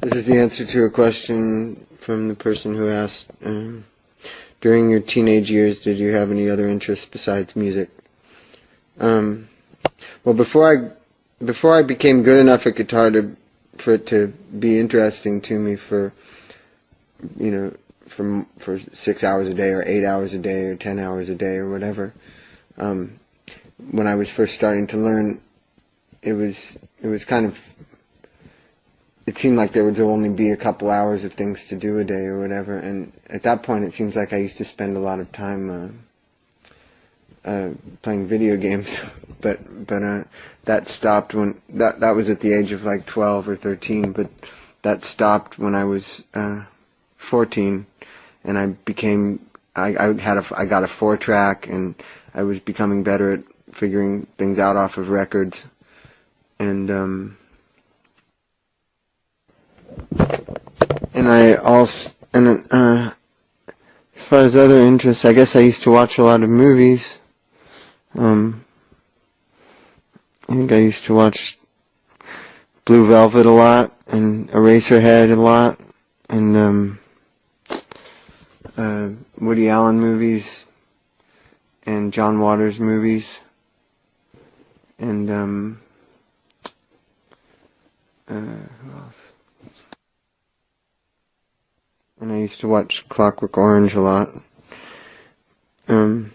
This is the answer to a question from the person who asked, during your teenage years, did you have any other interests besides music? Well, before I became good enough at guitar for it to be interesting to me for 6 hours a day or 8 hours a day or 10 hours a day or whatever, when I was first starting to learn, it was kind of, it seemed like there would only be a couple hours of things to do a day or whatever, and at that point it seems like I used to spend a lot of time playing video games, but that stopped when that was at the age of like 12 or 13, but that stopped when I was 14, and I got a 4-track, and I was becoming better at figuring things out off of records, and as far as other interests, I guess I used to watch a lot of movies. I think I used to watch Blue Velvet a lot, and Eraserhead a lot, and Woody Allen movies, and John Waters movies, and who else? And I used to watch Clockwork Orange a lot. I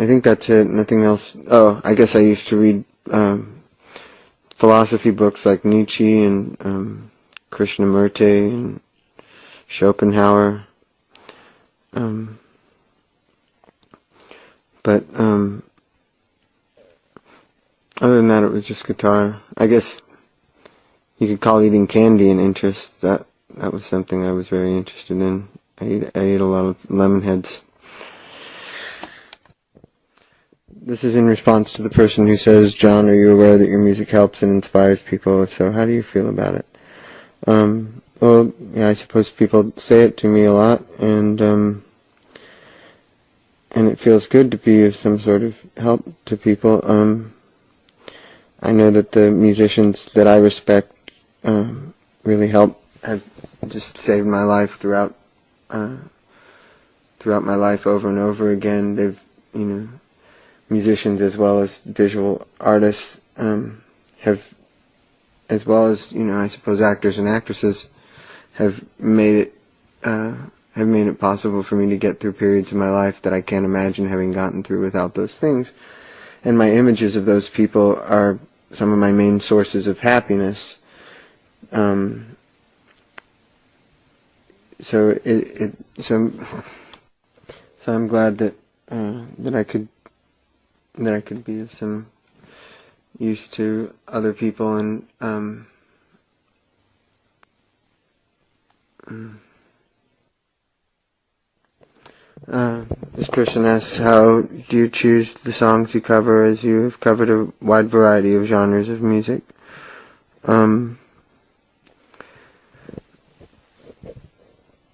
think that's it, nothing else. Oh, I guess I used to read philosophy books like Nietzsche and Krishnamurti and Schopenhauer. But other than that, it was just guitar. I guess you could call eating candy an interest. That was something I was very interested in. I ate a lot of lemon heads. This is in response to the person who says, John, are you aware that your music helps and inspires people? If so, how do you feel about it? Well, yeah, I suppose people say it to me a lot, and it feels good to be of some sort of help to people. I know that the musicians that I respect really have just saved my life throughout my life over and over again. They've, musicians as well as visual artists have, as well as I suppose actors and actresses, have made it possible for me to get through periods of my life that I can't imagine having gotten through without those things. And my images of those people are some of my main sources of happiness. So I'm glad that I could be of some use to other people, and this person asks, how do you choose the songs you cover, as you have covered a wide variety of genres of music?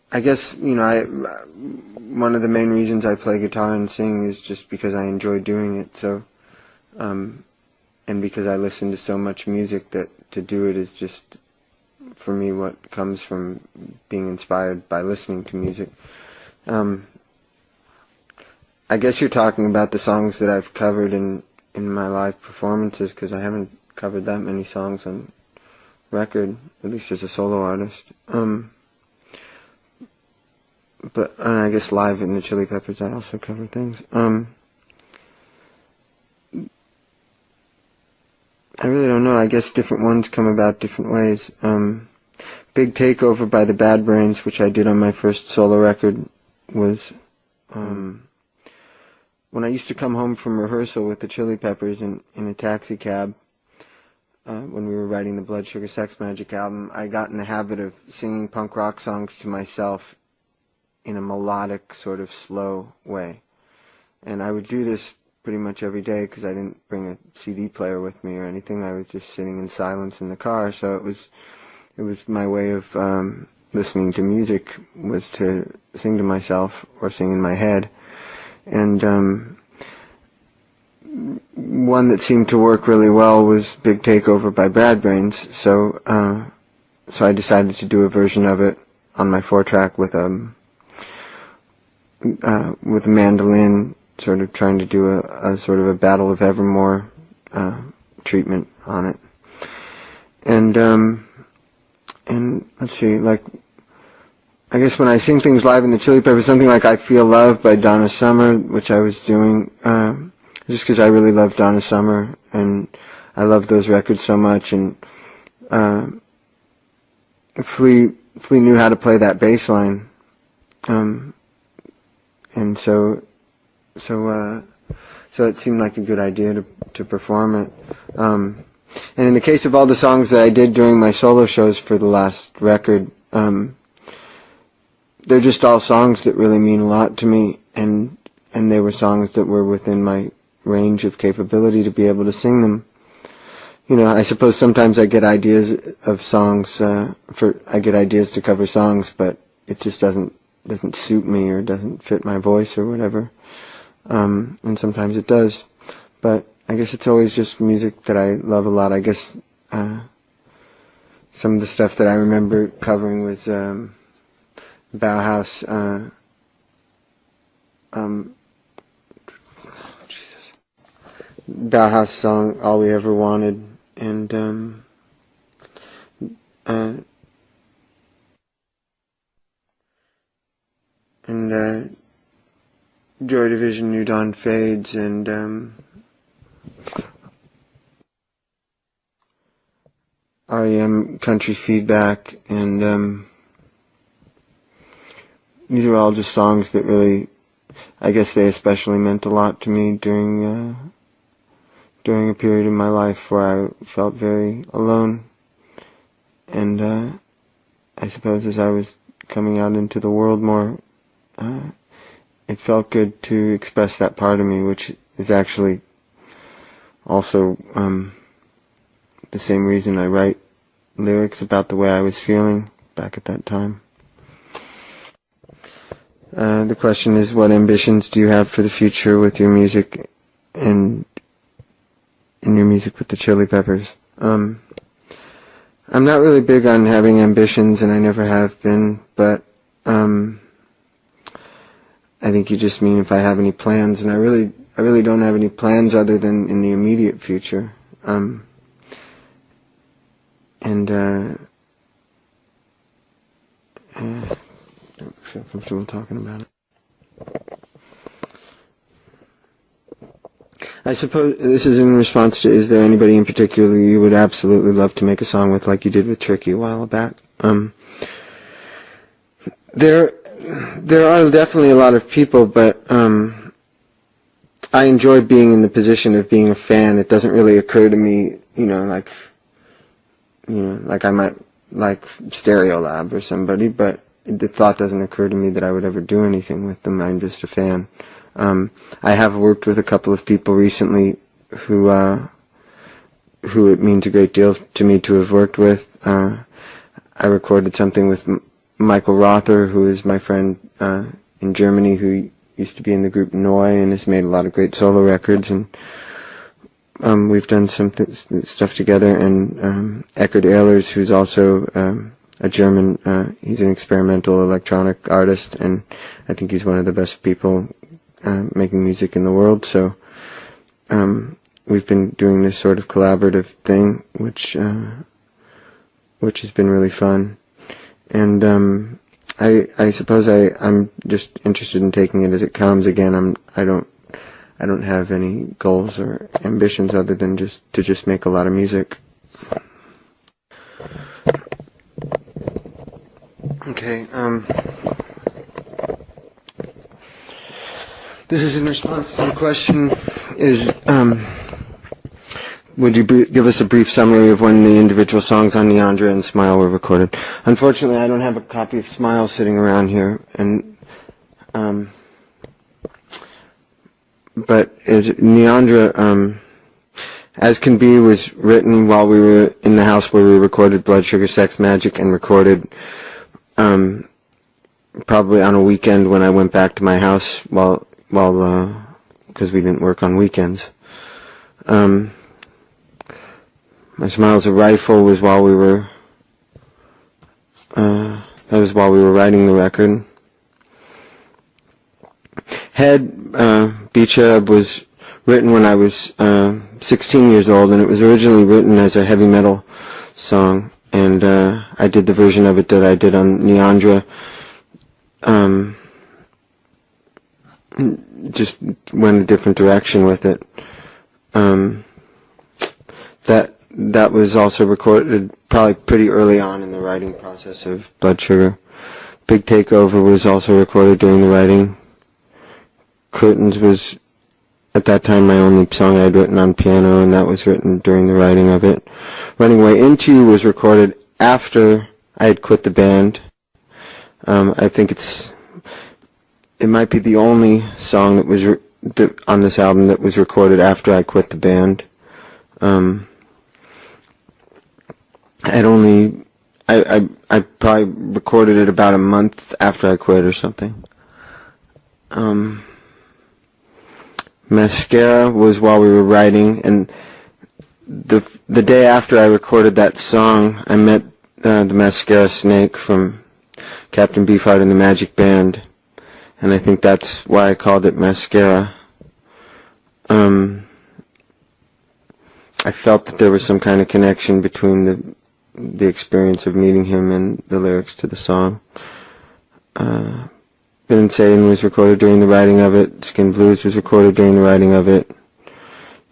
I guess, one of the main reasons I play guitar and sing is just because I enjoy doing it, so, and because I listen to so much music that to do it is just, for me, what comes from being inspired by listening to music. I guess you're talking about the songs that I've covered in my live performances, because I haven't covered that many songs on record, at least as a solo artist. But I guess live in the Chili Peppers I also cover things. I really don't know. I guess different ones come about different ways. Big Takeover by the Bad Brains, which I did on my first solo record, was when I used to come home from rehearsal with the Chili Peppers in a taxi cab, when we were writing the Blood Sugar Sex Magik album, I got in the habit of singing punk rock songs to myself in a melodic, sort of slow way. And I would do this pretty much every day because I didn't bring a CD player with me or anything. I was just sitting in silence in the car, so it was my way of listening to music, was to sing to myself or sing in my head. And one that seemed to work really well was Big Takeover by Brad Brains, so I decided to do a version of it on my 4-track with a mandolin, sort of trying to do a sort of a Battle of Evermore treatment on it. And let's see, like, I guess when I sing things live in the Chili Peppers, something like I Feel Love by Donna Summer, which I was doing just because I really love Donna Summer, and I love those records so much, and Flea knew how to play that bass line, and so it seemed like a good idea to perform it. And in the case of all the songs that I did during my solo shows for the last record, they're just all songs that really mean a lot to me, and they were songs that were within my range of capability to be able to sing them. You know, I suppose sometimes I get ideas of songs, I get ideas to cover songs, but it just doesn't suit me or doesn't fit my voice or whatever. And sometimes it does. But I guess it's always just music that I love a lot. I guess some of the stuff that I remember covering was Bauhaus, Bauhaus song All We Ever Wanted, and Joy Division, New Dawn Fades, and REM Country Feedback, and these are all just songs that really, I guess they especially meant a lot to me during a period in my life where I felt very alone, and I suppose as I was coming out into the world more, it felt good to express that part of me, which is actually also the same reason I write lyrics about the way I was feeling back at that time. The question is, what ambitions do you have for the future with your music and in your music with the Chili Peppers? I'm not really big on having ambitions, and I never have been, but I think you just mean if I have any plans, and I really don't have any plans other than in the immediate future. And I don't feel comfortable talking about it. I suppose this is in response to, is there anybody in particular you would absolutely love to make a song with, like you did with Tricky a while back? There are definitely a lot of people, but I enjoy being in the position of being a fan. It doesn't really occur to me, like I might like Stereolab or somebody, but the thought doesn't occur to me that I would ever do anything with them. I'm just a fan. I have worked with a couple of people recently who it means a great deal to me to have worked with. I recorded something with Michael Rother, who is my friend in Germany, who used to be in the group Neu and has made a lot of great solo records, and we've done some stuff together. And Eckhard Ehlers, who's also a German, he's an experimental electronic artist, and I think he's one of the best people making music in the world. So we've been doing this sort of collaborative thing, which has been really fun. And I suppose I'm just interested in taking it as it comes. Again, I don't have any goals or ambitions other than to make a lot of music. Okay. This is in response to the question: would you give us a brief summary of when the individual songs on Neandra and Smile were recorded? Unfortunately, I don't have a copy of Smile sitting around here, and but Neandra, As Can Be, was written while we were in the house where we recorded Blood Sugar Sex Magic, and recorded probably on a weekend when I went back to my house while because we didn't work on weekends. My Smile's a Rifle was while we were, that was while we were writing the record. Beach Arab was written when I was 16 years old, and it was originally written as a heavy metal song, and I did the version of it that I did on Neandra. Just went a different direction with it. That was also recorded probably pretty early on in the writing process of Blood Sugar. Big Takeover was also recorded during the writing. Curtains was, at that time, my only song I had written on piano, and that was written during the writing of it. Running Way Into You was recorded after I had quit the band. I think it might be the only song that was on this album that was recorded after I quit the band. I probably recorded it about a month after I quit or something. Mascara was while we were writing, and the day after I recorded that song, I met the Mascara Snake from Captain Beefheart and the Magic Band, and I think that's why I called it Mascara. I felt that there was some kind of connection between the experience of meeting him and the lyrics to the song. Been Insane was recorded during the writing of it. Skin Blues was recorded during the writing of it.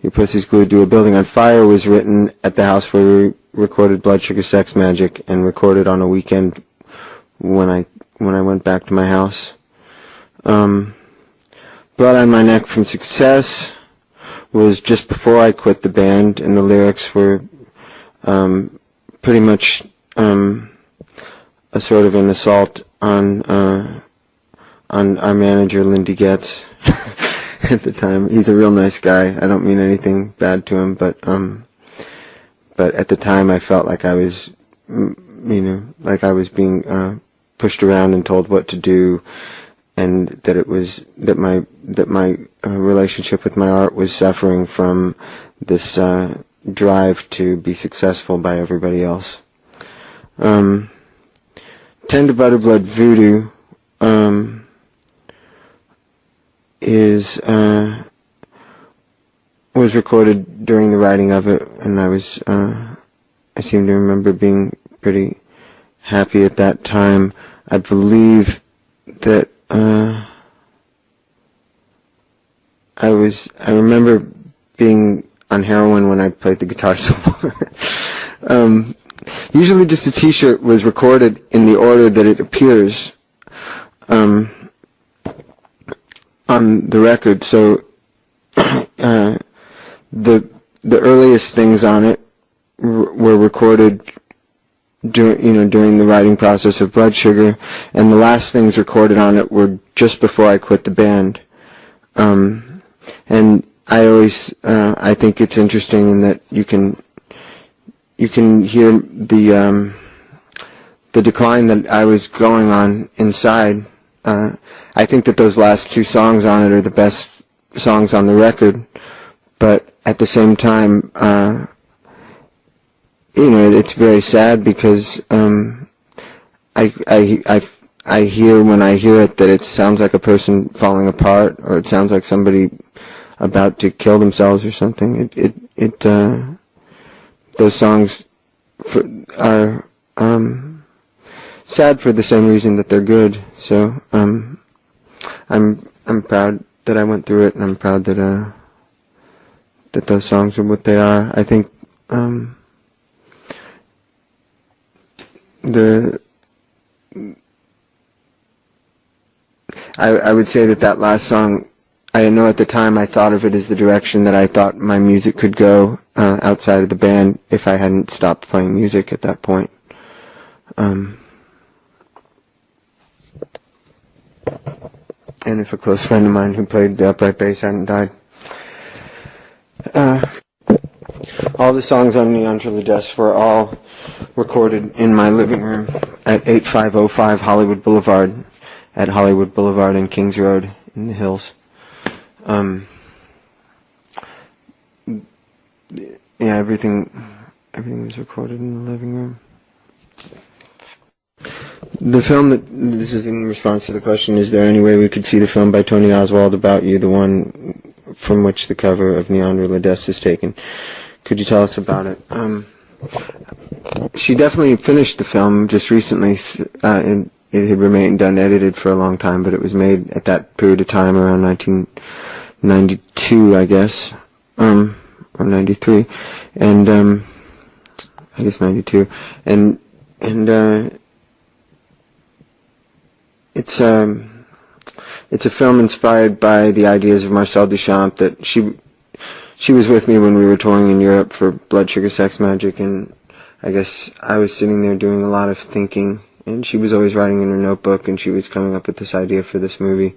Your Pussy's Glued to a Building on Fire was written at the house where we recorded Blood Sugar Sex Magic, and recorded on a weekend when I went back to my house. Blood on My Neck from Success was just before I quit the band, and the lyrics were pretty much a sort of an assault on our manager, Lindy Getz, at the time. He's a real nice guy. I don't mean anything bad to him, but at the time I felt like I was, like I was being pushed around and told what to do, and that my relationship with my art was suffering from this drive to be successful by everybody else. Tender Butter Blood Voodoo was recorded during the writing of it, and I seem to remember being pretty happy at that time. I believe that I remember being on heroin when I played the guitar solo. Usually just a t-shirt was recorded in the order that it appears on the record, so the earliest things on it were recorded during the writing process of Blood Sugar, and the last things recorded on it were just before I quit the band. And I always I think it's interesting in that you can hear the decline that I was going on inside. I think that those last two songs on it are the best songs on the record, but at the same time, it's very sad because I hear when I hear it that it sounds like a person falling apart, or it sounds like somebody about to kill themselves or something. Those songs are sad for the same reason that they're good. So I'm proud that I went through it, and I'm proud that those songs are what they are. I think I would say that last song, I know at the time I thought of it as the direction that I thought my music could go outside of the band if I hadn't stopped playing music at that point. And if a close friend of mine who played the upright bass hadn't died. All the songs on Neon Trilodes were all recorded in my living room at 8505 Hollywood Boulevard, at Hollywood Boulevard and Kings Road in the Hills. yeah, everything was recorded in the living room. The film this is in response to the question, is there any way we could see the film by Tony Oswald about you, the one from which the cover of Neandra Ladesse is taken? Could you tell us about it? She definitely finished the film just recently, and it had remained unedited for a long time, but it was made at that period of time, around 1992, I guess, or 93, and I guess 92, and it's a film inspired by the ideas of Marcel Duchamp. That she was with me when we were touring in Europe for Blood Sugar Sex Magic, and I guess I was sitting there doing a lot of thinking, and she was always writing in her notebook, and she was coming up with this idea for this movie.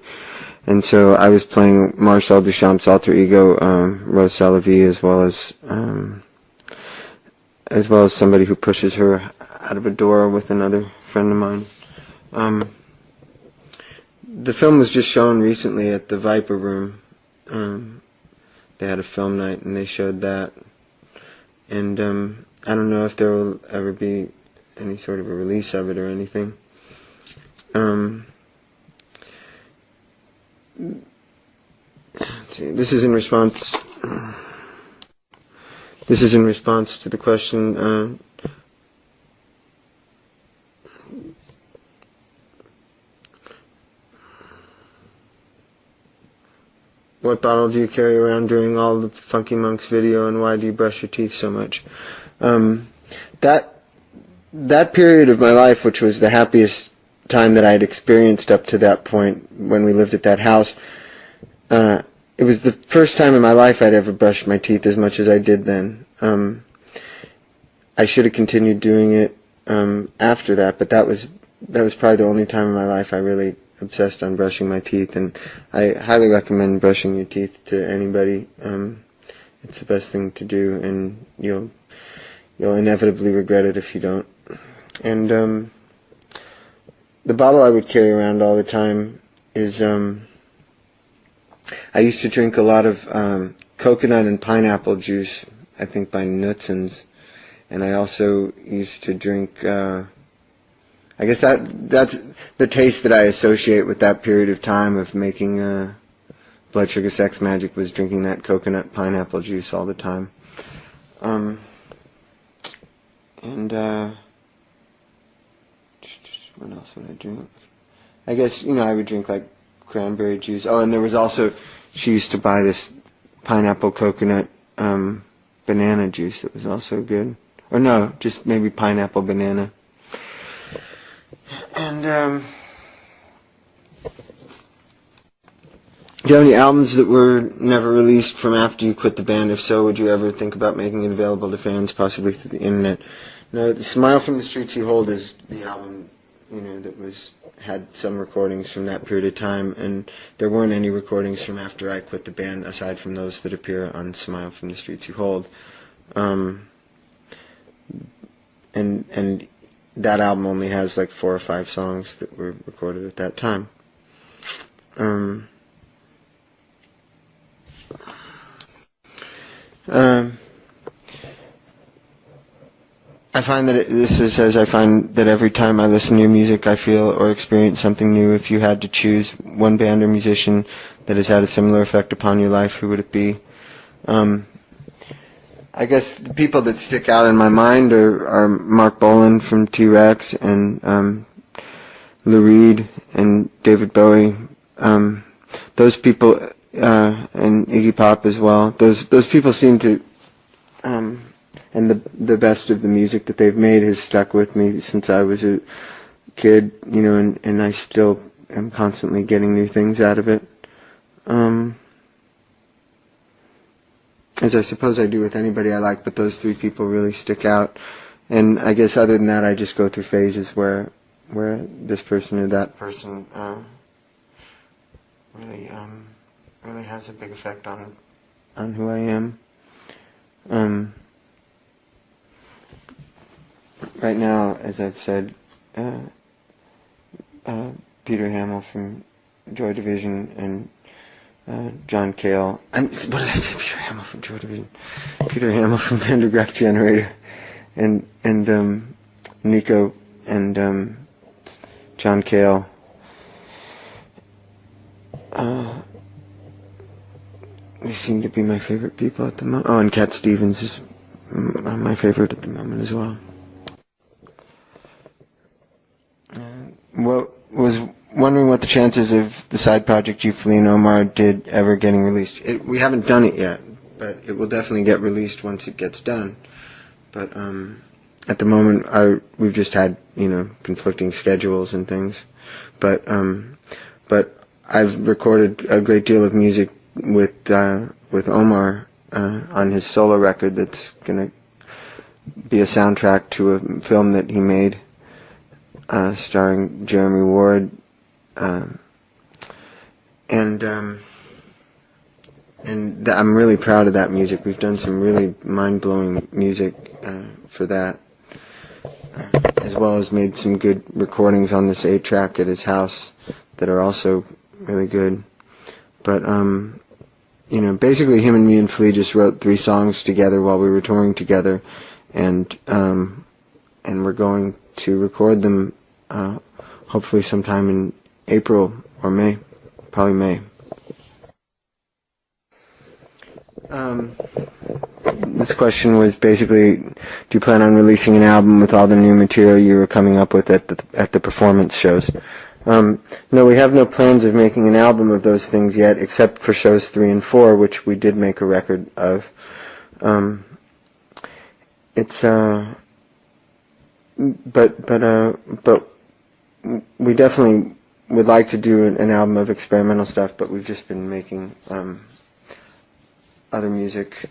And so I was playing Marcel Duchamp's alter ego, Rose Salavi, as well as somebody who pushes her out of a door with another friend of mine. The film was just shown recently at the Viper Room. They had a film night and they showed that. And I don't know if there will ever be any sort of a release of it or anything. This is in response to the question, what bottle do you carry around during all the Funky Monks video, and why do you brush your teeth so much? That period of my life, which was the happiest time that I had experienced up to that point when we lived at that house, it was the first time in my life I'd ever brushed my teeth as much as I did then. I should have continued doing it after that, but that was probably the only time in my life I really obsessed on brushing my teeth, and I highly recommend brushing your teeth to anybody. It's the best thing to do, and you'll inevitably regret it if you don't. And the bottle I would carry around all the time is I used to drink a lot of coconut and pineapple juice, I think by Nutson's, and I also used to drink I guess that's the taste that I associate with that period of time of making Blood Sugar Sex Magic, was drinking that coconut pineapple juice all the time. And what else would I drink? I guess, I would drink like cranberry juice. Oh, and there was also, she used to buy this pineapple coconut banana juice that was also good. Or no, just maybe pineapple banana. And do you have any albums that were never released from after you quit the band? If so, would you ever think about making it available to fans, possibly through the internet? No, the Smile from the Streets You Hold is the album, that had some recordings from that period of time, and there weren't any recordings from after I quit the band aside from those that appear on Smile from the Streets You Hold. And that album only has like 4 or 5 songs that were recorded at that time. I find that I find that every time I listen to your music, I feel or experience something new. If you had to choose one band or musician that has had a similar effect upon your life, who would it be? I guess the people that stick out in my mind are Mark Bolan from T-Rex and Lou Reed and David Bowie. Those people and Iggy Pop as well. Those people seem to, and the best of the music that they've made has stuck with me since I was a kid, and I still am constantly getting new things out of it. As I suppose I do with anybody I like, but those 3 people really stick out. And I guess other than that, I just go through phases where this person or that person really has a big effect on who I am. Right now, as I've said, Peter Hamill from Joy Division and John Cale, and what did I say? Peter Hamill from Joy Division, Peter Hamill from Vandergraaf Generator, and Nico and John Cale. They seem to be my favorite people at the moment. Oh, and Cat Stevens is my favorite at the moment as well. Was wondering what the chances of the side project you, Flea, and Omar did ever getting released. We haven't done it yet, but it will definitely get released once it gets done. But at the moment, we've just had conflicting schedules and things. But I've recorded a great deal of music with Omar on his solo record that's gonna be a soundtrack to a film that he made starring Jeremy Ward, and I'm really proud of that music. We've done some really mind-blowing music for that, as well as made some good recordings on this 8-track at his house that are also really good. But basically him and me and Flea just wrote 3 songs together while we were touring together, and we're going to record them hopefully sometime in April or May, probably May. This question was basically, do you plan on releasing an album with all the new material you were coming up with at the performance shows? No, we have no plans of making an album of those things yet, except for shows 3 and 4, which we did make a record of. But we definitely would like to do an album of experimental stuff, but we've just been making other music.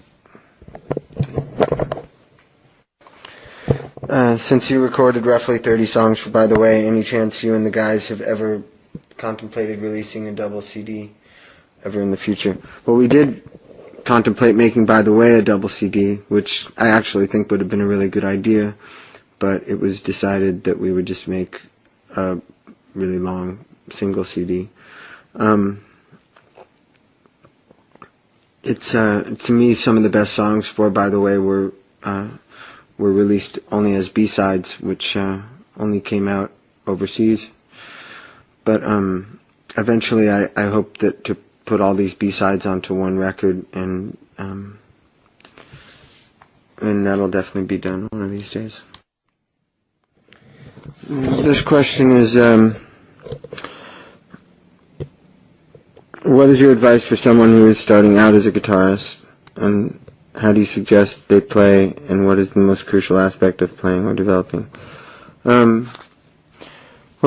Since you recorded roughly 30 songs for By the Way, any chance you and the guys have ever contemplated releasing a double CD ever in the future? Well, we did contemplate making By the Way a double CD, which I actually think would have been a really good idea, but it was decided that we would just make a really long single CD. To me, some of the best songs for By the Way were released only as B-sides, which only came out overseas. But eventually I hope that to put all these B-sides onto one record, and that'll definitely be done one of these days. This question is, what is your advice for someone who is starting out as a guitarist, and how do you suggest they play, and what is the most crucial aspect of playing or developing? Well,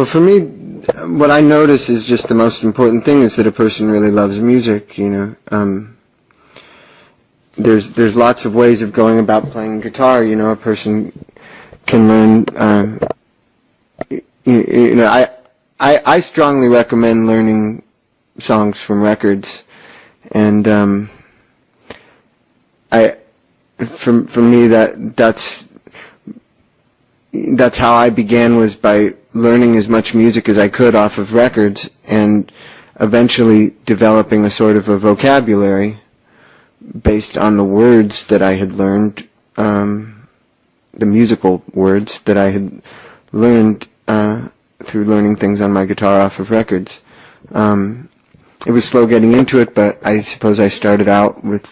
for me, what I notice is just the most important thing is that a person really loves music, There's lots of ways of going about playing guitar, a person can learn, I strongly recommend learning songs from records, and for me that's how I began, was by learning as much music as I could off of records, and eventually developing a sort of a vocabulary based on the words that I had learned, the musical words that I had learned through learning things on my guitar off of records. It was slow getting into it, but I suppose I started out with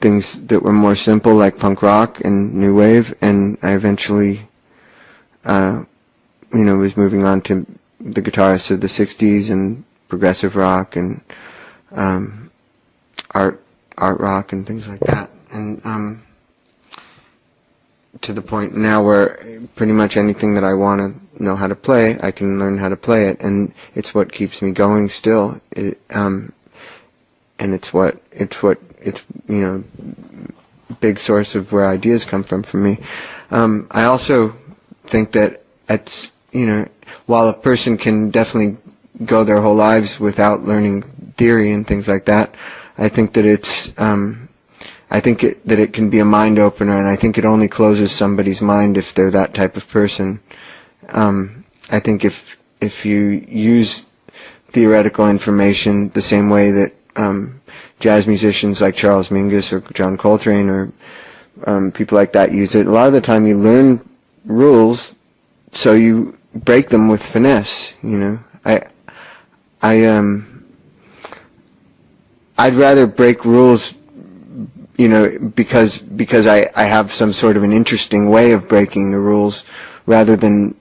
things that were more simple, like punk rock and new wave, and I eventually, was moving on to the guitarists of the 60s and progressive rock and art rock and things like that, and to the point now where pretty much anything that I want to know how to play, I can learn how to play it, and it's what keeps me going still. And it's big source of where ideas come from for me. I also think that while a person can definitely go their whole lives without learning theory and things like that, I think that that it can be a mind opener, and I think it only closes somebody's mind if they're that type of person. I think if you use theoretical information the same way that jazz musicians like Charles Mingus or John Coltrane or people like that use it. A lot of the time you learn rules so you break them with finesse, you know. I'd rather break rules, you know, because I have some sort of an interesting way of breaking the rules rather than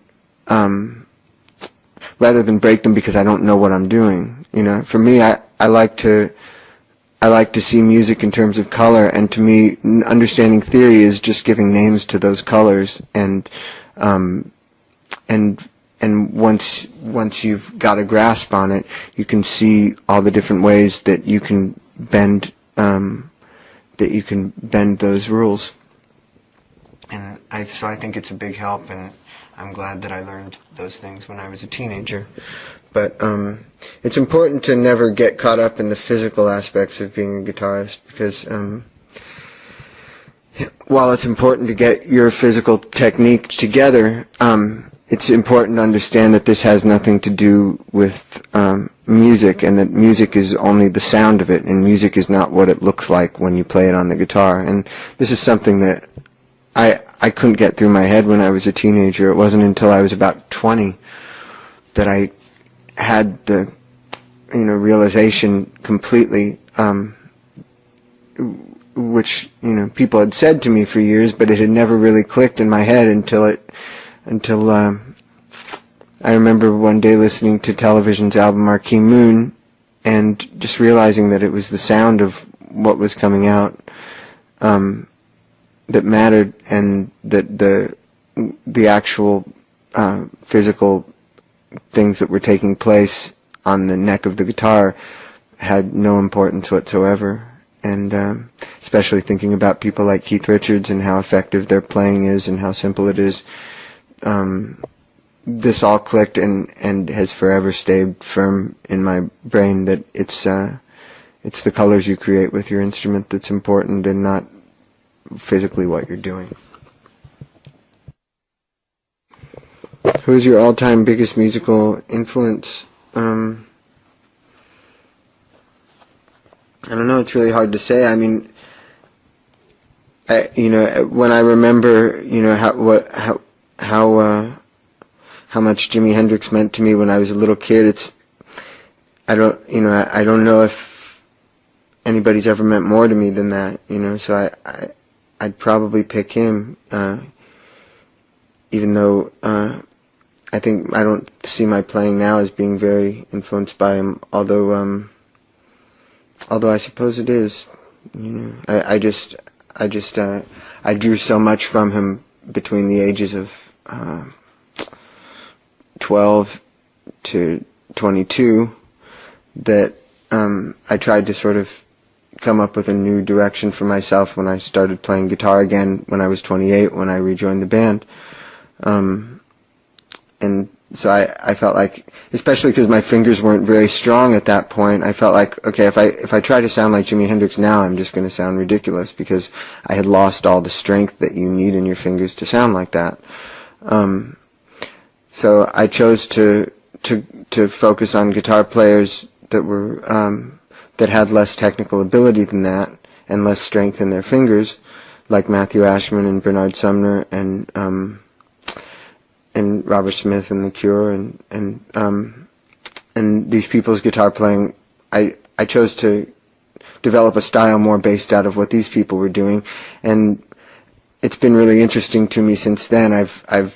break them because I don't know what I'm doing. You know, for me, I like to see music in terms of color, and to me, understanding theory is just giving names to those colors, and once you've got a grasp on it, you can see all the different ways that you can bend those rules. And so I think it's a big help, and I'm glad that I learned those things when I was a teenager. But it's important to never get caught up in the physical aspects of being a guitarist, because while it's important to get your physical technique together, it's important to understand that this has nothing to do with music, and that music is only the sound of it, and music is not what it looks like when you play it on the guitar. And this is something that I couldn't get through my head when I was a teenager. It wasn't until I was about 20 that I had the, you know, realization completely, which, you know, people had said to me for years, but it had never really clicked in my head until I remember one day listening to Television's album Marquee Moon and just realizing that it was the sound of what was coming out that mattered, and that the actual physical things that were taking place on the neck of the guitar had no importance whatsoever. And especially thinking about people like Keith Richards and how effective their playing is and how simple it is, this all clicked and has forever stayed firm in my brain that it's the colors you create with your instrument that's important, and not physically what you're doing. Who's your all-time biggest musical influence? I don't know. It's really hard to say. I mean, when I remember, how much Jimi Hendrix meant to me when I was a little kid. I don't know if anybody's ever meant more to me than that. So I'd probably pick him, even though I think I don't see my playing now as being very influenced by him. Although I suppose it is. I drew so much from him between the ages of 12 to 22 that I tried to sort of come up with a new direction for myself when I started playing guitar again when I was 28, when I rejoined the band. And so I felt like, especially because my fingers weren't very strong at that point, I felt like, okay, if I try to sound like Jimi Hendrix now, I'm just going to sound ridiculous, because I had lost all the strength that you need in your fingers to sound like that. So I chose to focus on guitar players that were that had less technical ability than that and less strength in their fingers, like Matthew Ashman and Bernard Sumner and Robert Smith and The Cure and these people's guitar playing. I chose to develop a style more based out of what these people were doing, and it's been really interesting to me since then. I've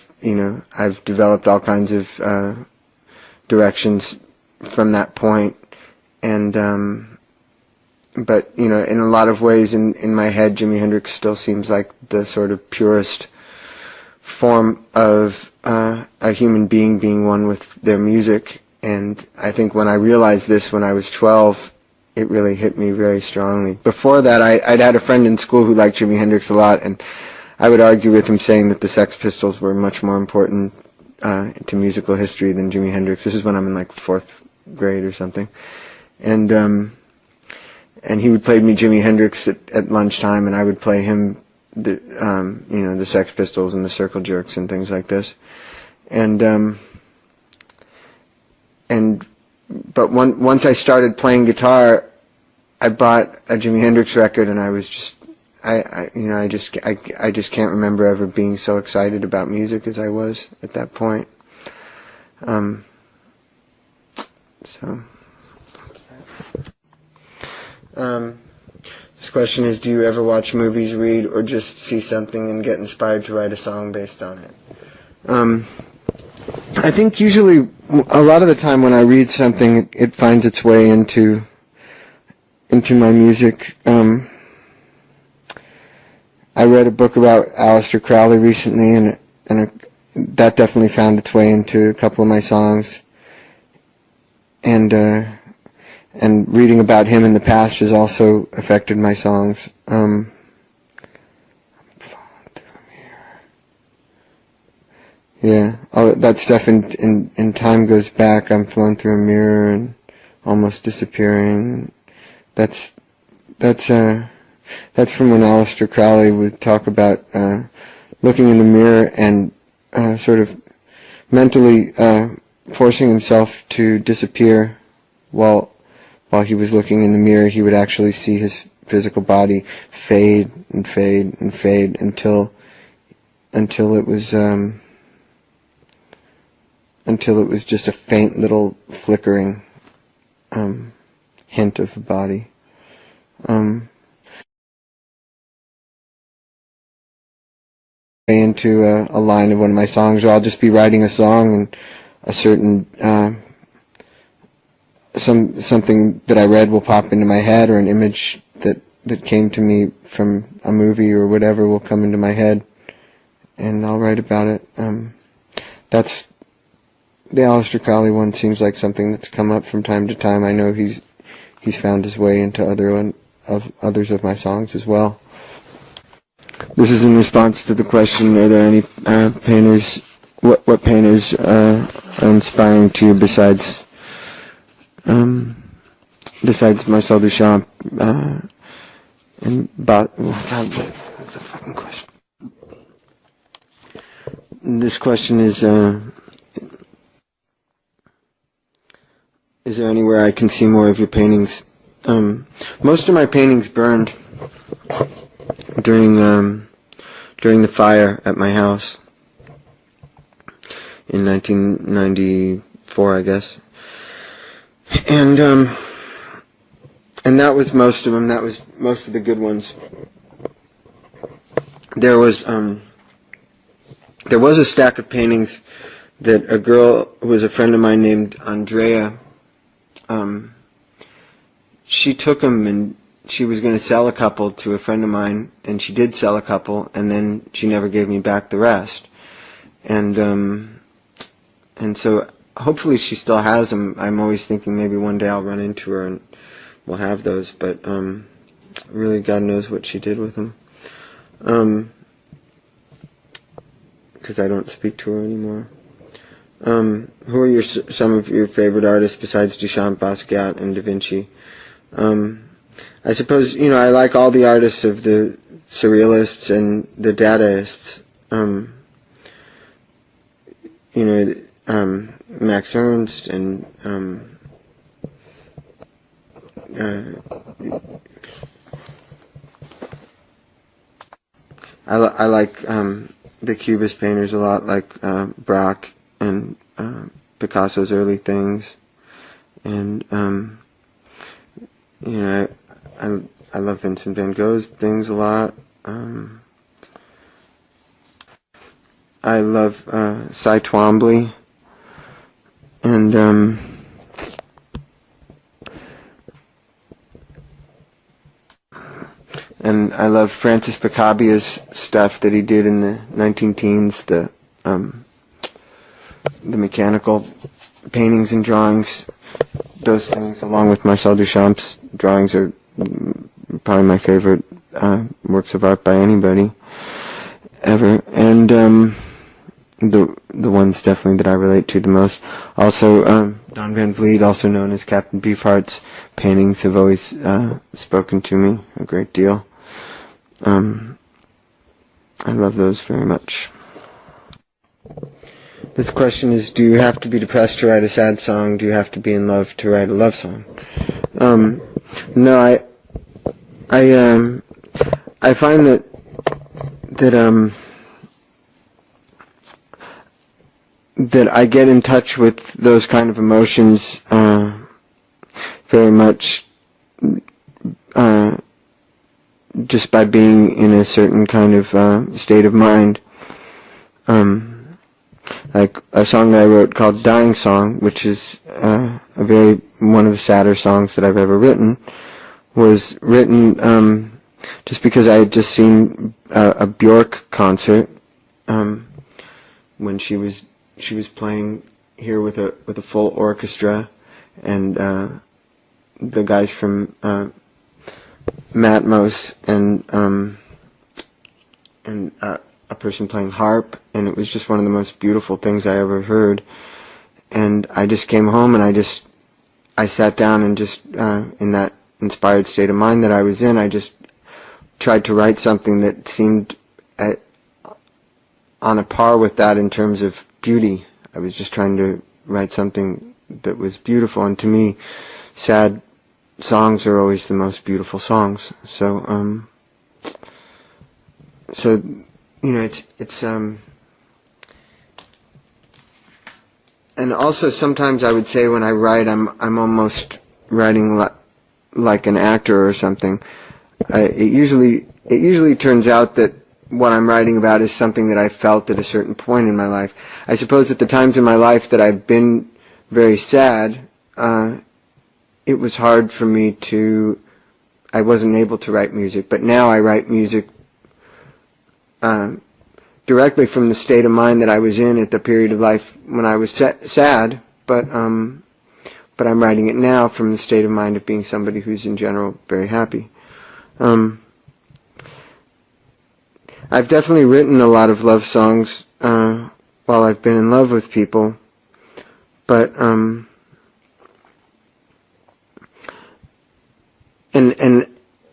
developed all kinds of directions from that point, and but in a lot of ways in my head, Jimi Hendrix still seems like the sort of purest form of a human being one with their music. And I think when I realized this when I was 12, it really hit me very strongly. Before that, I'd had a friend in school who liked Jimi Hendrix a lot, and I would argue with him, saying that the Sex Pistols were much more important to musical history than Jimi Hendrix. This is when I'm in like 4th grade or something. And he would play me Jimi Hendrix at lunchtime, and I would play him the Sex Pistols and the Circle Jerks and things like this. And but once I started playing guitar, I bought a Jimi Hendrix record, and I was just, I just can't remember ever being so excited about music as I was at that point. This question is, do you ever watch movies, read, or just see something and get inspired to write a song based on it? I think usually, a lot of the time when I read something, it finds its way into my music. I read a book about Aleister Crowley recently, and that definitely found its way into a couple of my songs. And reading about him in the past has also affected my songs. I'm falling through a mirror. Yeah, all that stuff in time goes back. I'm flowing through a mirror and almost disappearing. That's from when Aleister Crowley would talk about looking in the mirror and sort of mentally forcing himself to disappear while he was looking in the mirror. He would actually see his physical body fade and fade and fade until it was just a faint little flickering hint of a body. Into a line of one of my songs, or I'll just be writing a song and a certain something that I read will pop into my head, or an image that came to me from a movie or whatever will come into my head, and I'll write about it. That's the Aleister Crowley one. Seems like something that's come up from time to time. I know he's found his way into others of my songs as well. This is in response to the question: are there any painters? What painters are inspiring to you besides Marcel Duchamp and God, that's a fucking question. This question is there anywhere I can see more of your paintings? Most of my paintings burned during the fire at my house in 1994, I guess. And that was most of them. That was most of the good ones. There was a stack of paintings that a girl who was a friend of mine named Andrea, she took them and she was going to sell a couple to a friend of mine, and she did sell a couple, and then she never gave me back the rest. And so hopefully she still has them. I'm always thinking maybe one day I'll run into her and we'll have those, but really God knows what she did with them. Because I don't speak to her anymore. Who are some of your favorite artists besides Duchamp, Basquiat, and Da Vinci? I suppose, I like all the artists of the Surrealists and the Dadaists. Max Ernst and I like the Cubist painters a lot, like Braque and Picasso's early things, and I love Vincent van Gogh's things a lot. I love Cy Twombly, and I love Francis Picabia's stuff that he did in the 19-teens, the mechanical paintings and drawings. Those things, along with Marcel Duchamp's drawings, are probably my favorite works of art by anybody ever. And the ones definitely that I relate to the most. Also, Don Van Vliet, also known as Captain Beefheart's paintings, have always spoken to me a great deal. I love those very much. This question is, do you have to be depressed to write a sad song? Do you have to be in love to write a love song? No, I find that I get in touch with those kind of emotions very much just by being in a certain kind of state of mind. Like a song that I wrote called Dying Song, which is one of the sadder songs that I've ever written, was written just because I had just seen a Björk concert when she was playing here with a full orchestra, and the guys from Matmos and a person playing harp, and it was just one of the most beautiful things I ever heard. And I just came home and I sat down and just in that inspired state of mind that I was in, I just tried to write something that seemed on a par with that in terms of beauty. I was just trying to write something that was beautiful, and to me, sad songs are always the most beautiful songs. So you know, it's and also sometimes I would say when I write, I'm almost writing like an actor or something. It usually turns out that what I'm writing about is something that I felt at a certain point in my life. I suppose at the times in my life that I've been very sad, it was hard for me I wasn't able to write music, but now I write music directly from the state of mind that I was in at the period of life when I was sad, but I'm writing it now from the state of mind of being somebody who's in general very happy. I've definitely written a lot of love songs while I've been in love with people, but and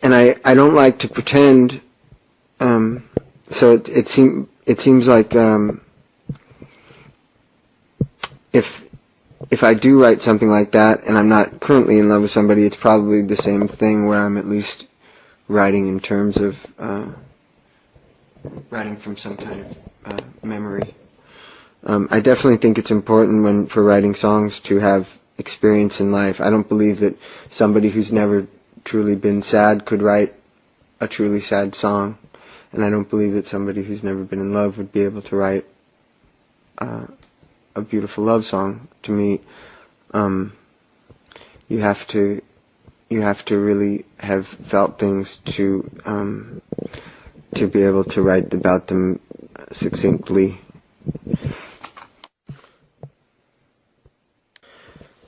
I don't like to pretend. So it seems like if I do write something like that and I'm not currently in love with somebody, it's probably the same thing where I'm at least writing in terms of writing from some kind of memory. I definitely think it's important for writing songs to have experience in life. I don't believe that somebody who's never truly been sad could write a truly sad song. And I don't believe that somebody who's never been in love would be able to write a beautiful love song. To me, you have to really have felt things to be able to write about them succinctly.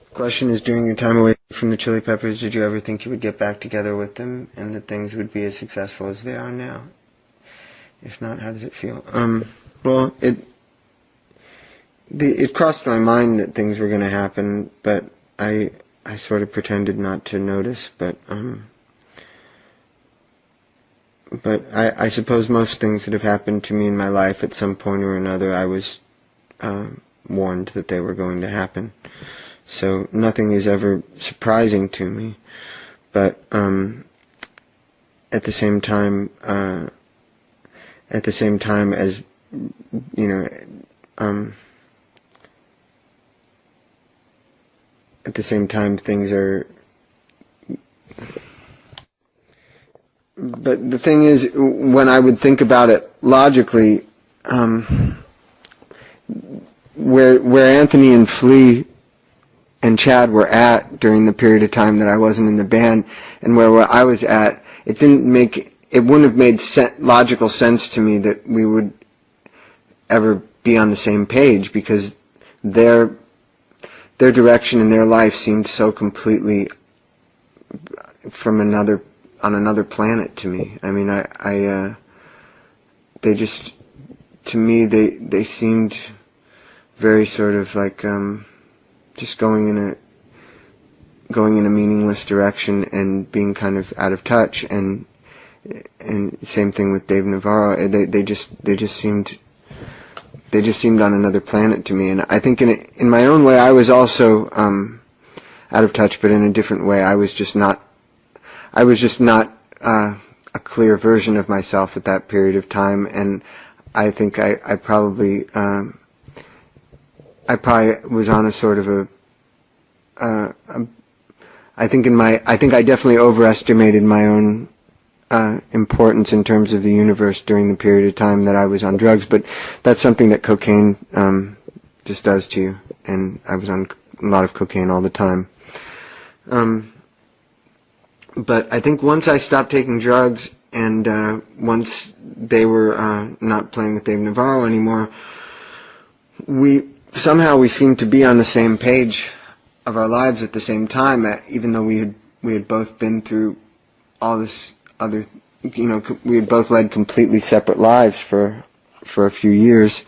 The question is, during your time away from the Chili Peppers, did you ever think you would get back together with them and that things would be as successful as they are now? If not, how does it feel? Well, it crossed my mind that things were going to happen, but I sort of pretended not to notice. But I suppose most things that have happened to me in my life at some point or another, I was warned that they were going to happen. So nothing is ever surprising to me. But at the same time as, you know, at the same time things are, but the thing is, when I would think about it logically, where Anthony and Flea and Chad were at during the period of time that I wasn't in the band, and where I was at, it wouldn't have made logical sense to me that we would ever be on the same page, because their direction in their life seemed so completely on another planet to me. I mean, they just, to me, they seemed very sort of like just going in a meaningless direction and being kind of out of touch. And same thing with Dave Navarro. They just seemed they just seemed on another planet to me. And I think in my own way, I was also out of touch, but in a different way. I was just not a clear version of myself at that period of time, and I think I probably was on a sort of I think I definitely overestimated my own importance in terms of the universe during the period of time that I was on drugs, but that's something that cocaine just does to you, and I was on a lot of cocaine all the time. But I think once I stopped taking drugs, and once they were not playing with Dave Navarro anymore, we seemed to be on the same page of our lives at the same time, even though we had both been through all this other, we had both led completely separate lives for a few years.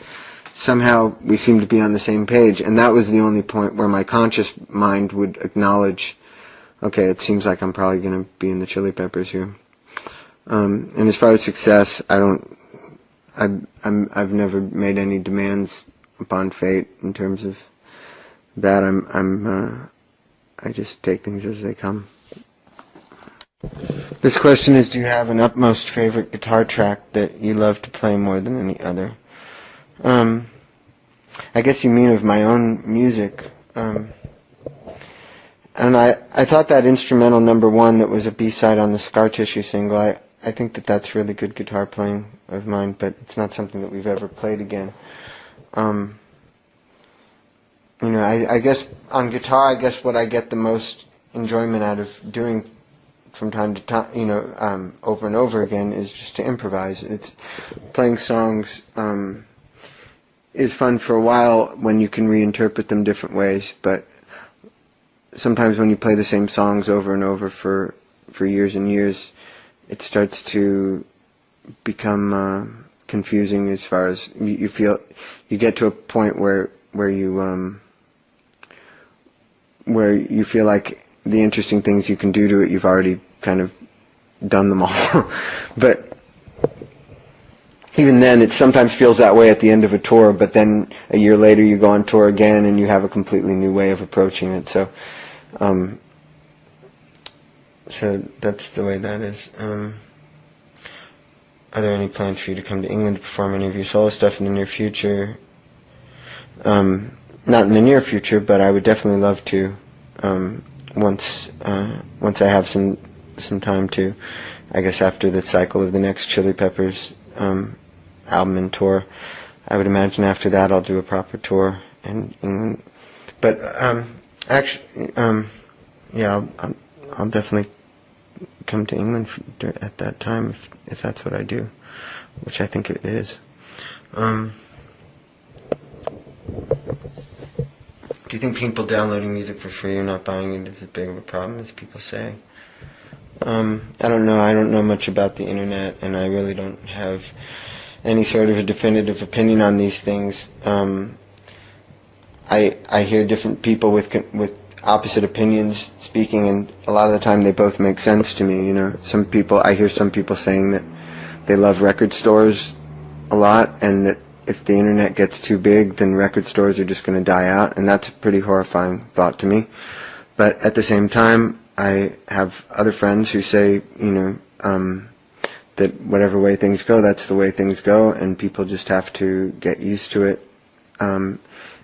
Somehow we seemed to be on the same page, and that was the only point where my conscious mind would acknowledge, okay, it seems like I'm probably going to be in the Chili Peppers here. And as far as success, I've never made any demands upon fate in terms of that. I just take things as they come. This question is, do you have an utmost favorite guitar track that you love to play more than any other? I guess you mean of my own music. And I thought that instrumental number 1 that was a B-side on the Scar Tissue single, I think that's really good guitar playing of mine, but it's not something that we've ever played again. I guess on guitar, what I get the most enjoyment out of doing from time to time, over and over again, is just to improvise. It's playing songs is fun for a while when you can reinterpret them different ways, but sometimes when you play the same songs over and over for years and years, it starts to become confusing as far as you feel. You get to a point where you feel like the interesting things you can do to it, you've already kind of done them all. But even then, it sometimes feels that way at the end of a tour, but then a year later you go on tour again and you have a completely new way of approaching it. So that's the way that is. Are there any plans for you to come to England to perform any of your solo stuff in the near future? Not in the near future, but I would definitely love to. Once I have some time to, I guess after the cycle of the next Chili Peppers album and tour, I would imagine after that I'll do a proper tour in England. But actually, yeah, I'll definitely come to England at that time if that's what I do, which I think it is. Do you think people downloading music for free or not buying it is as big of a problem as people say? I don't know. I don't know much about the internet, and I really don't have any sort of a definitive opinion on these things. I hear different people with opposite opinions speaking, and a lot of the time they both make sense to me. I hear some people saying that they love record stores a lot, and that if the internet gets too big, then record stores are just going to die out, and that's a pretty horrifying thought to me. But at the same time, I have other friends who say, that whatever way things go, that's the way things go, and people just have to get used to it, and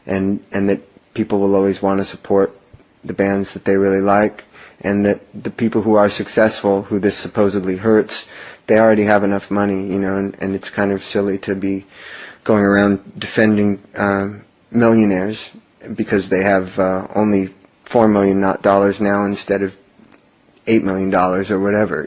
that people will always want to support the bands that they really like, and that the people who are successful, who this supposedly hurts, they already have enough money, and it's kind of silly to be going around defending millionaires because they have only $4 million now instead of $8 million or whatever.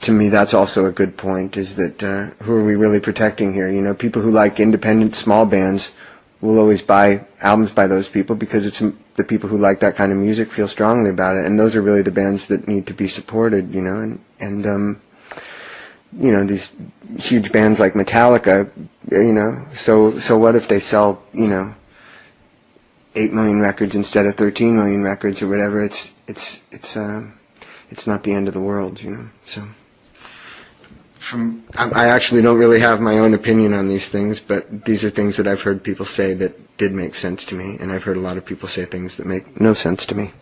To me, that's also a good point, is that who are we really protecting here? People who like independent small bands will always buy albums by those people because it's the people who like that kind of music feel strongly about it, and those are really the bands that need to be supported, and these huge bands like Metallica, so what if they sell, 8 million records instead of 13 million records or whatever? It's not the end of the world, so I actually don't really have my own opinion on these things, but these are things that I've heard people say that did make sense to me, and I've heard a lot of people say things that make no sense to me.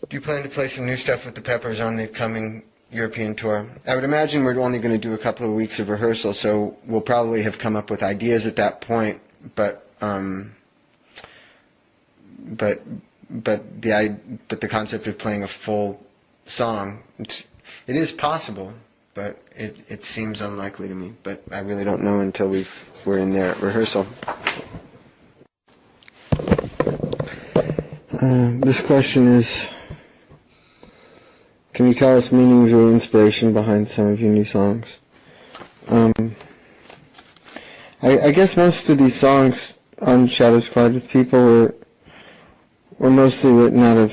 Do you plan to play some new stuff with the Peppers on the coming European tour? I would imagine we're only going to do a couple of weeks of rehearsal, so we'll probably have come up with ideas at that point, but the concept of playing a full song, it is possible, but it seems unlikely to me. But I really don't know until we're in there at rehearsal. This question is, can you tell us meanings or inspiration behind some of your new songs? I guess most of these songs on Shadows Collide with People were mostly written out of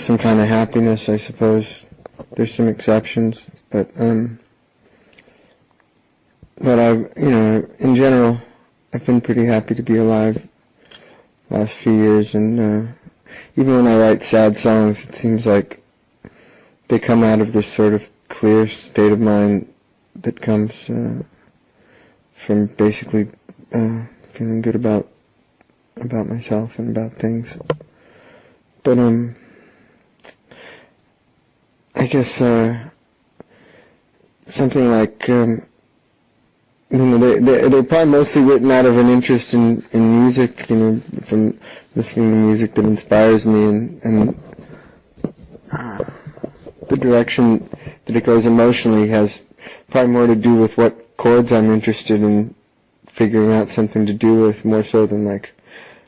some kind of happiness, I suppose. There's some exceptions, but in general, I've been pretty happy to be alive last few years, and even when I write sad songs, it seems like they come out of this sort of clear state of mind that comes from basically feeling good about myself and about things. But I guess something like they're probably mostly written out of an interest in music, from listening to music that inspires me, and the direction that it goes emotionally has probably more to do with what chords I'm interested in figuring out something to do with, more so than like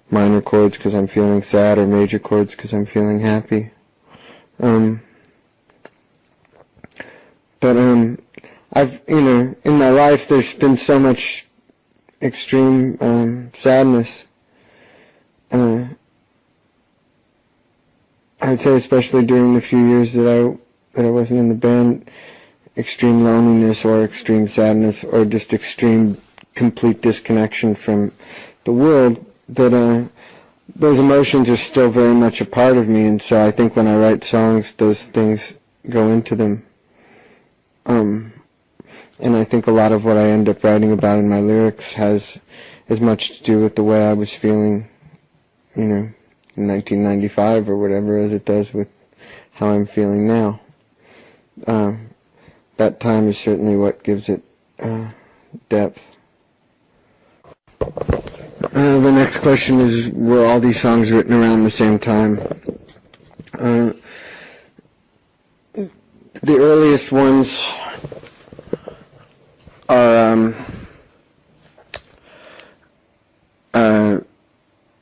minor chords because I'm feeling sad or major chords because I'm feeling happy. But I've, in my life there's been so much extreme sadness. I would say especially during the few years that I wasn't in the band, extreme loneliness or extreme sadness or just extreme complete disconnection from the world, that those emotions are still very much a part of me, and so I think when I write songs, those things go into them. And I think a lot of what I end up writing about in my lyrics has as much to do with the way I was feeling, in 1995 or whatever, as it does with how I'm feeling now. That time is certainly what gives it depth. The next question is, were all these songs written around the same time? The earliest ones are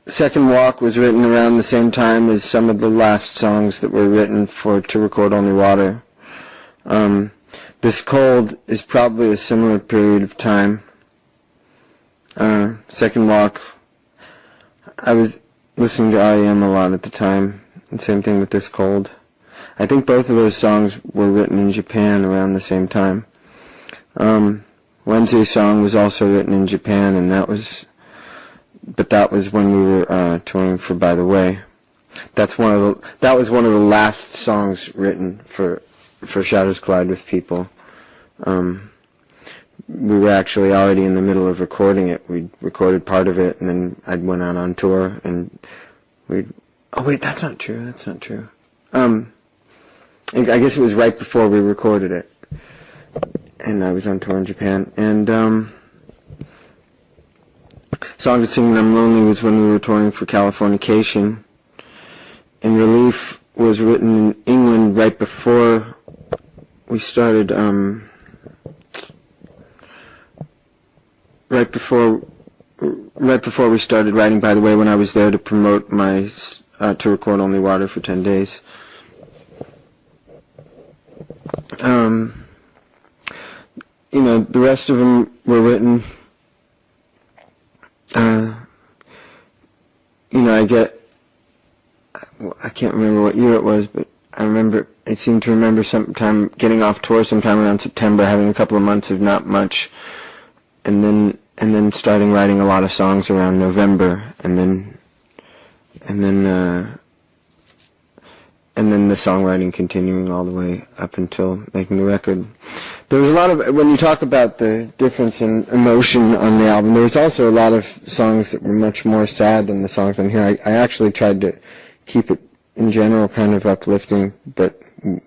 Second Walk was written around the same time as some of the last songs that were written to record Only Water. This Cold is probably a similar period of time. Second Walk, I was listening to R.E.M. a lot at the time, and same thing with This Cold. I think both of those songs were written in Japan around the same time. Wednesday's song was also written in Japan, and that was when we were touring for By the Way. That was one of the last songs written for Shadows Collide with People. We were actually already in the middle of recording it. We recorded part of it, and then I went out on tour, and oh wait, that's not true. I guess it was right before we recorded it, and I was on tour in Japan. And Song to Sing When I'm Lonely was when we were touring for Californication, and Relief was written in England right before we started. Right before we started writing By the Way, when I was there to promote to record Only Water for 10 days. The rest of them were written, I can't remember what year it was, but I seem to remember sometime getting off tour sometime around September, having a couple of months of not much, and then starting writing a lot of songs around November, and then and then the songwriting continuing all the way up until making the record. There was a lot of, when you talk about the difference in emotion on the album, there was also a lot of songs that were much more sad than the songs on here. I actually tried to keep it in general kind of uplifting, but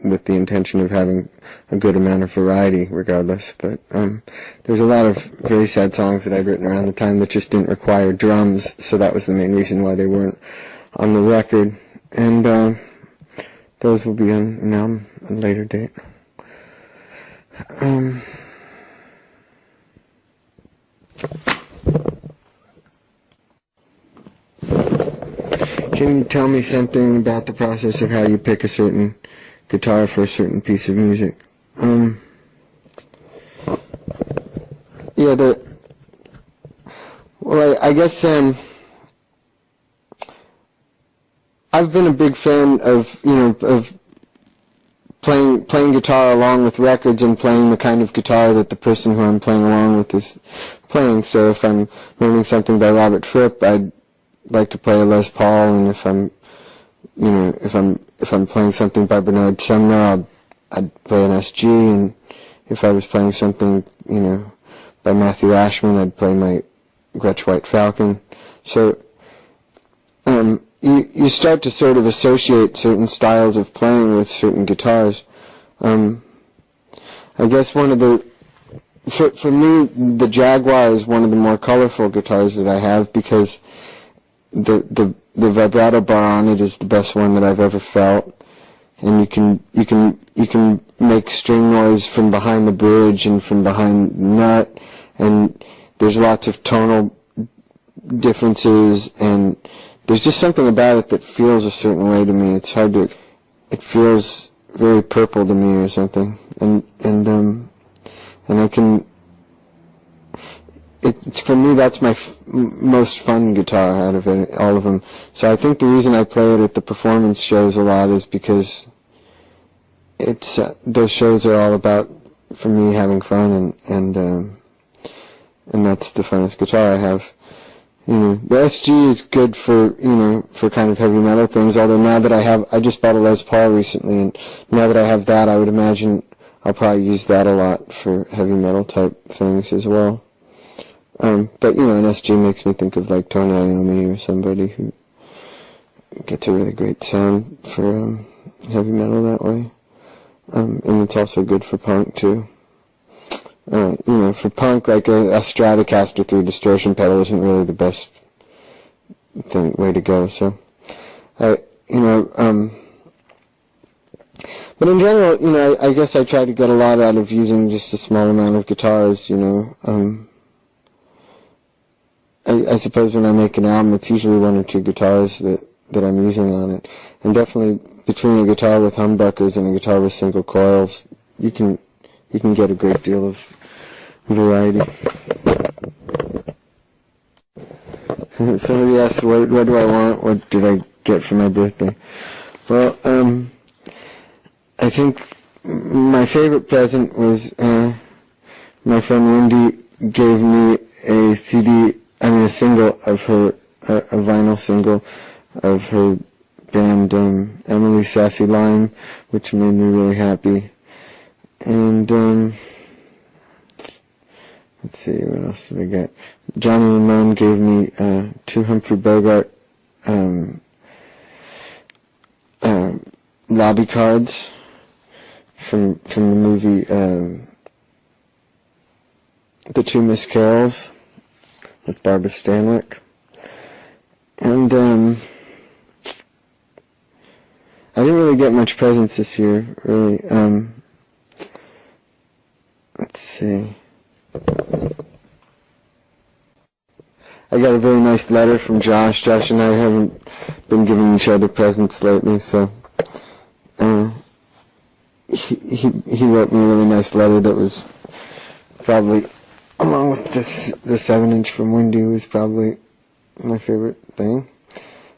with the intention of having a good amount of variety regardless. But there's a lot of very sad songs that I'd written around the time that just didn't require drums, so that was the main reason why they weren't on the record. And those will be on an album at a later date. Can you tell me something about the process of how you pick a certain guitar for a certain piece of music? I guess I've been a big fan of playing guitar along with records and playing the kind of guitar that the person who I'm playing along with is playing. So if I'm learning something by Robert Fripp, I'd like to play a Les Paul, and if I'm playing something by Bernard Sumner, I'd play an SG, and if I was playing something, by Matthew Ashman, I'd play my Gretsch White Falcon. So you start to sort of associate certain styles of playing with certain guitars. I guess for me, the Jaguar is one of the more colorful guitars that I have, because the vibrato bar on it is the best one that I've ever felt, and you can make string noise from behind the bridge and from behind the nut, and there's lots of tonal differences, and there's just something about it that feels a certain way to me. It's hard to, it feels very purple to me or something, and I can. It's, for me, that's my most fun guitar out of all of them. So I think the reason I play it at the performance shows a lot is because it's those shows are all about, for me, having fun, and that's the funnest guitar I have. The SG is good for for kind of heavy metal things. Although now that I just bought a Les Paul recently, and now that I have that, I would imagine I'll probably use that a lot for heavy metal type things as well. But an SG makes me think of like Tony Iommi or somebody who gets a really great sound for heavy metal that way. And it's also good for punk too. For punk, like a Stratocaster through a distortion pedal isn't really the best way to go. So, but in general, I guess I try to get a lot out of using just a small amount of guitars. I suppose when I make an album, it's usually one or two guitars that I'm using on it, and definitely between a guitar with humbuckers and a guitar with single coils, you can get a great deal of variety. Somebody asked, what do I want? What did I get for my birthday? Well, I think my favorite present was my friend Wendy gave me a single of her, a vinyl single of her band Emily Sassy Lime, which made me really happy. And let's see, what else did I get? Johnny Ramone gave me 2 Humphrey Bogart lobby cards from the movie The Two Miss Carols with Barbara Stanwyck. And I didn't really get much presents this year, really. Let's see. I got a very nice letter from Josh. Josh and I haven't been giving each other presents lately, so he wrote me a really nice letter that was probably, along with the 7-inch from Wendy, was probably my favorite thing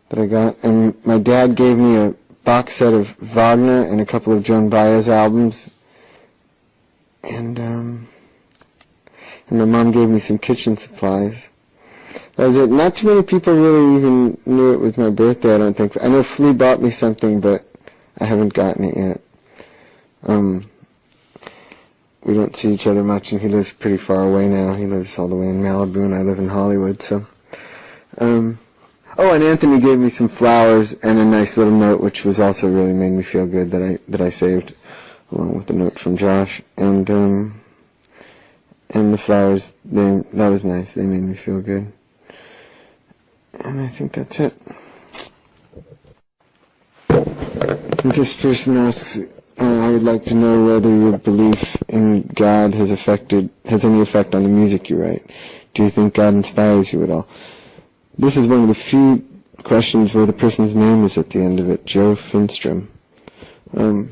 that I got. And my dad gave me a box set of Wagner and a couple of Joan Baez albums, and my mom gave me some kitchen supplies. That was it. Not too many people really even knew it was my birthday, I don't think. I know Flea bought me something, but I haven't gotten it yet. We don't see each other much, and he lives pretty far away now. He lives all the way in Malibu, and I live in Hollywood, so... Oh, and Anthony gave me some flowers and a nice little note, which was also really made me feel good, that I saved, along with the note from Josh. And the flowers, that was nice. They made me feel good. And I think that's it. And this person asks, I would like to know whether your belief in God has any effect on the music you write. Do you think God inspires you at all? This is one of the few questions where the person's name is at the end of it, Joe Finstrom. When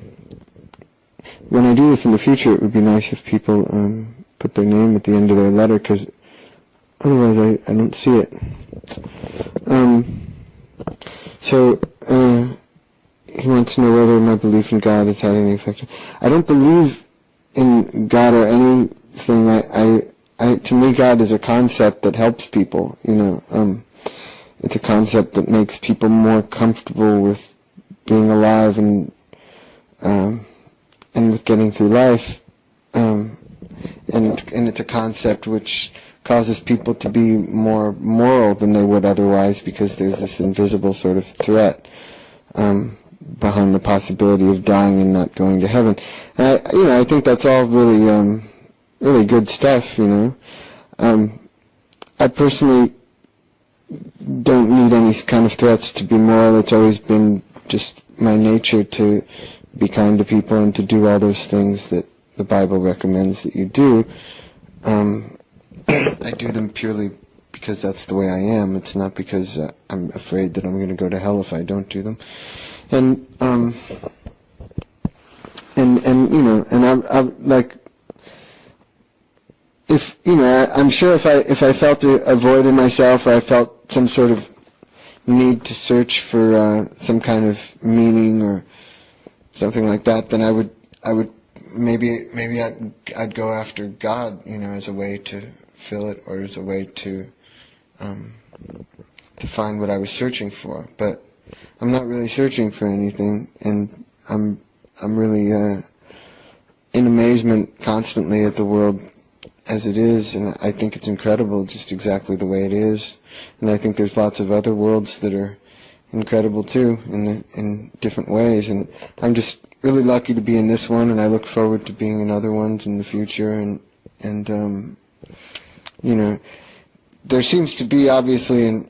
I do this in the future, it would be nice if people put their name at the end of their letter, because otherwise I don't see it. He wants to know whether my belief in God has had any effect. I don't believe in God or anything. To me, God is a concept that helps people, It's a concept that makes people more comfortable with being alive and with getting through life. And it's a concept which causes people to be more moral than they would otherwise, because there's this invisible sort of threat behind the possibility of dying and not going to heaven. And I think that's all really really good stuff, I personally don't need any kind of threats to be moral. It's always been just my nature to be kind to people and to do all those things that the Bible recommends that you do. I do them purely because that's the way I am. It's not because I'm afraid that I'm going to go to hell if I don't do them. And I'm like, if I'm sure if I felt a void in myself, or I felt some sort of need to search for some kind of meaning or something like that, then I would maybe I'd go after God, as a way to fill it, or as a way to find what I was searching for. But I'm not really searching for anything, and I'm really in amazement constantly at the world as it is, and I think it's incredible just exactly the way it is. And I think there's lots of other worlds that are incredible too, in different ways. And I'm just really lucky to be in this one, and I look forward to being in other ones in the future. And there seems to be obviously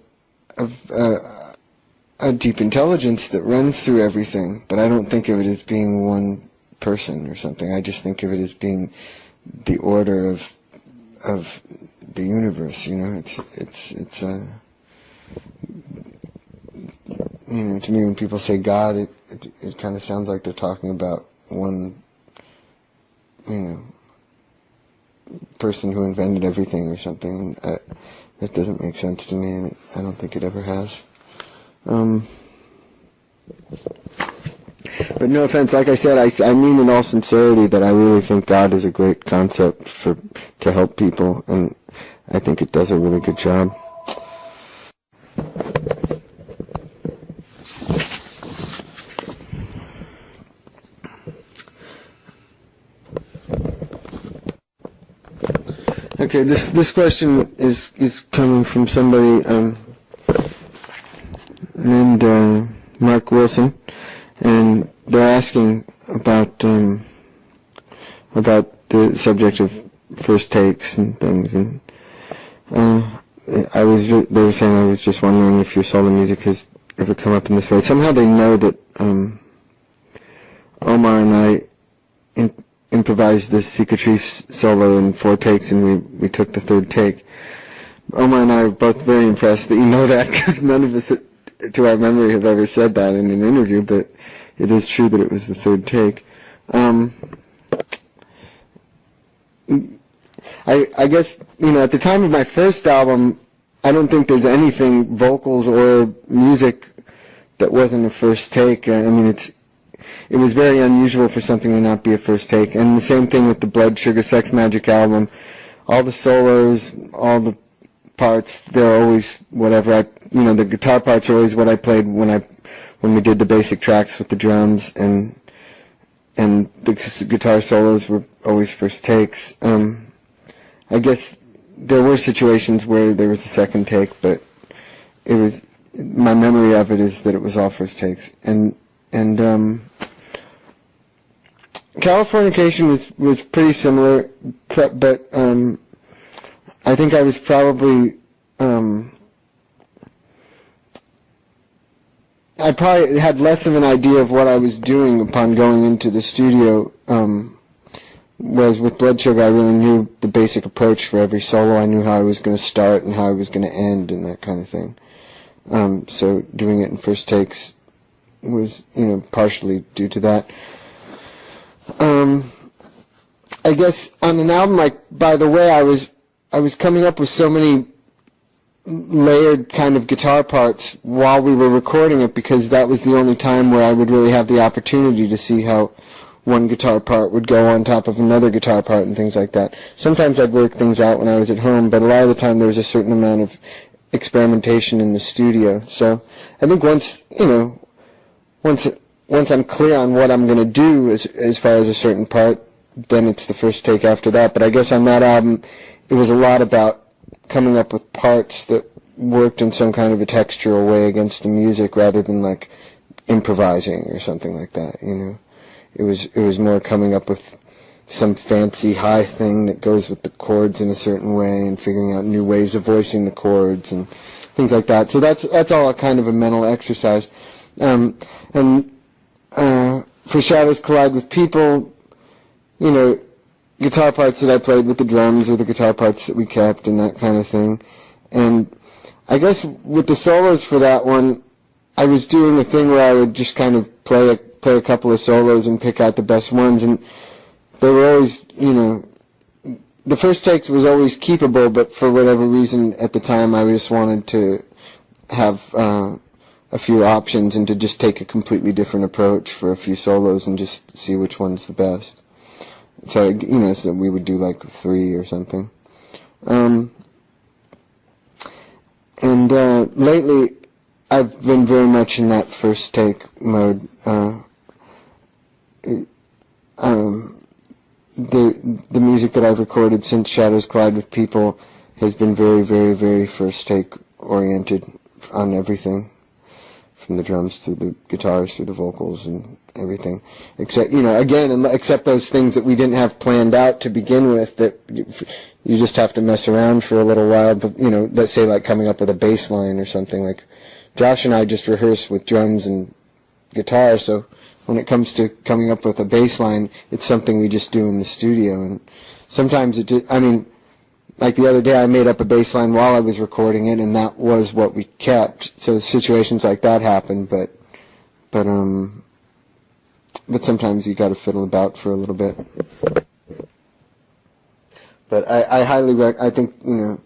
a deep intelligence that runs through everything, but I don't think of it as being one person or something. I just think of it as being the order of the universe. It's to me, when people say God, it kind of sounds like they're talking about one, person who invented everything or something. That doesn't make sense to me, and I don't think it ever has. But no offense, like I said, I mean in all sincerity that I really think God is a great concept to help people, and I think it does a really good job. Okay, this question is coming from somebody named Mark Wilson, and they're asking about the subject of first takes and things, and they were saying, I was just wondering if your solo music has ever come up in this way. Somehow they know that Omar and I improvised this Cicatrice solo in 4 takes, and we took the 3rd take. Omar and I are both very impressed that you know that, because none of us, to our memory, have ever said that in an interview, but it is true that it was the 3rd take. I guess, at the time of my first album, I don't think there's anything, vocals or music, that wasn't a first take. It was very unusual for something to not be a first take. And the same thing with the Blood Sugar Sex Magic album. All the solos, all the parts, they're always whatever the guitar parts are always what I played when when we did the basic tracks with the drums, and the guitar solos were always first takes. I guess there were situations where there was a second take, but it was, my memory of it is that it was all first takes. And Californication was pretty similar, but I think I was probably I probably had less of an idea of what I was doing upon going into the studio, whereas with Blood Sugar I really knew the basic approach for every solo. I knew how I was going to start and how I was going to end and that kind of thing. So doing it in first takes was, partially due to that. I guess on an album like By the Way, I was coming up with so many layered kind of guitar parts while we were recording it, because that was the only time where I would really have the opportunity to see how one guitar part would go on top of another guitar part and things like that. Sometimes I'd work things out when I was at home, but a lot of the time there was a certain amount of experimentation in the studio. So I think once I'm clear on what I'm going to do as far as a certain part, then it's the first take after that. But I guess on that album, it was a lot about coming up with parts that worked in some kind of a textural way against the music, rather than like improvising or something like that. It was more coming up with some fancy high thing that goes with the chords in a certain way, and figuring out new ways of voicing the chords and things like that. So that's all a kind of a mental exercise. For Shadows Collide with People, guitar parts that I played with the drums or the guitar parts that we kept and that kind of thing. And I guess with the solos for that one, I was doing a thing where I would just kind of play a couple of solos and pick out the best ones, and they were always, the first take was always keepable, but for whatever reason at the time I just wanted to have a few options and to just take a completely different approach for a few solos and just see which one's the best. So, so we would do like 3 or something. Lately, I've been very much in that first take mode. The music that I've recorded since Shadows Collide with People has been very, very, very first take oriented on everything, from the drums to the guitars to the vocals and everything, except except those things that we didn't have planned out to begin with, that you just have to mess around for a little while. But let's say like coming up with a bass line or something. Like Josh and I just rehearse with drums and guitar, so when it comes to coming up with a bass line, it's something we just do in the studio. And sometimes like the other day I made up a bass line while I was recording it, and that was what we kept. So situations like that happen, but sometimes you got to fiddle about for a little bit. But I highly I think you're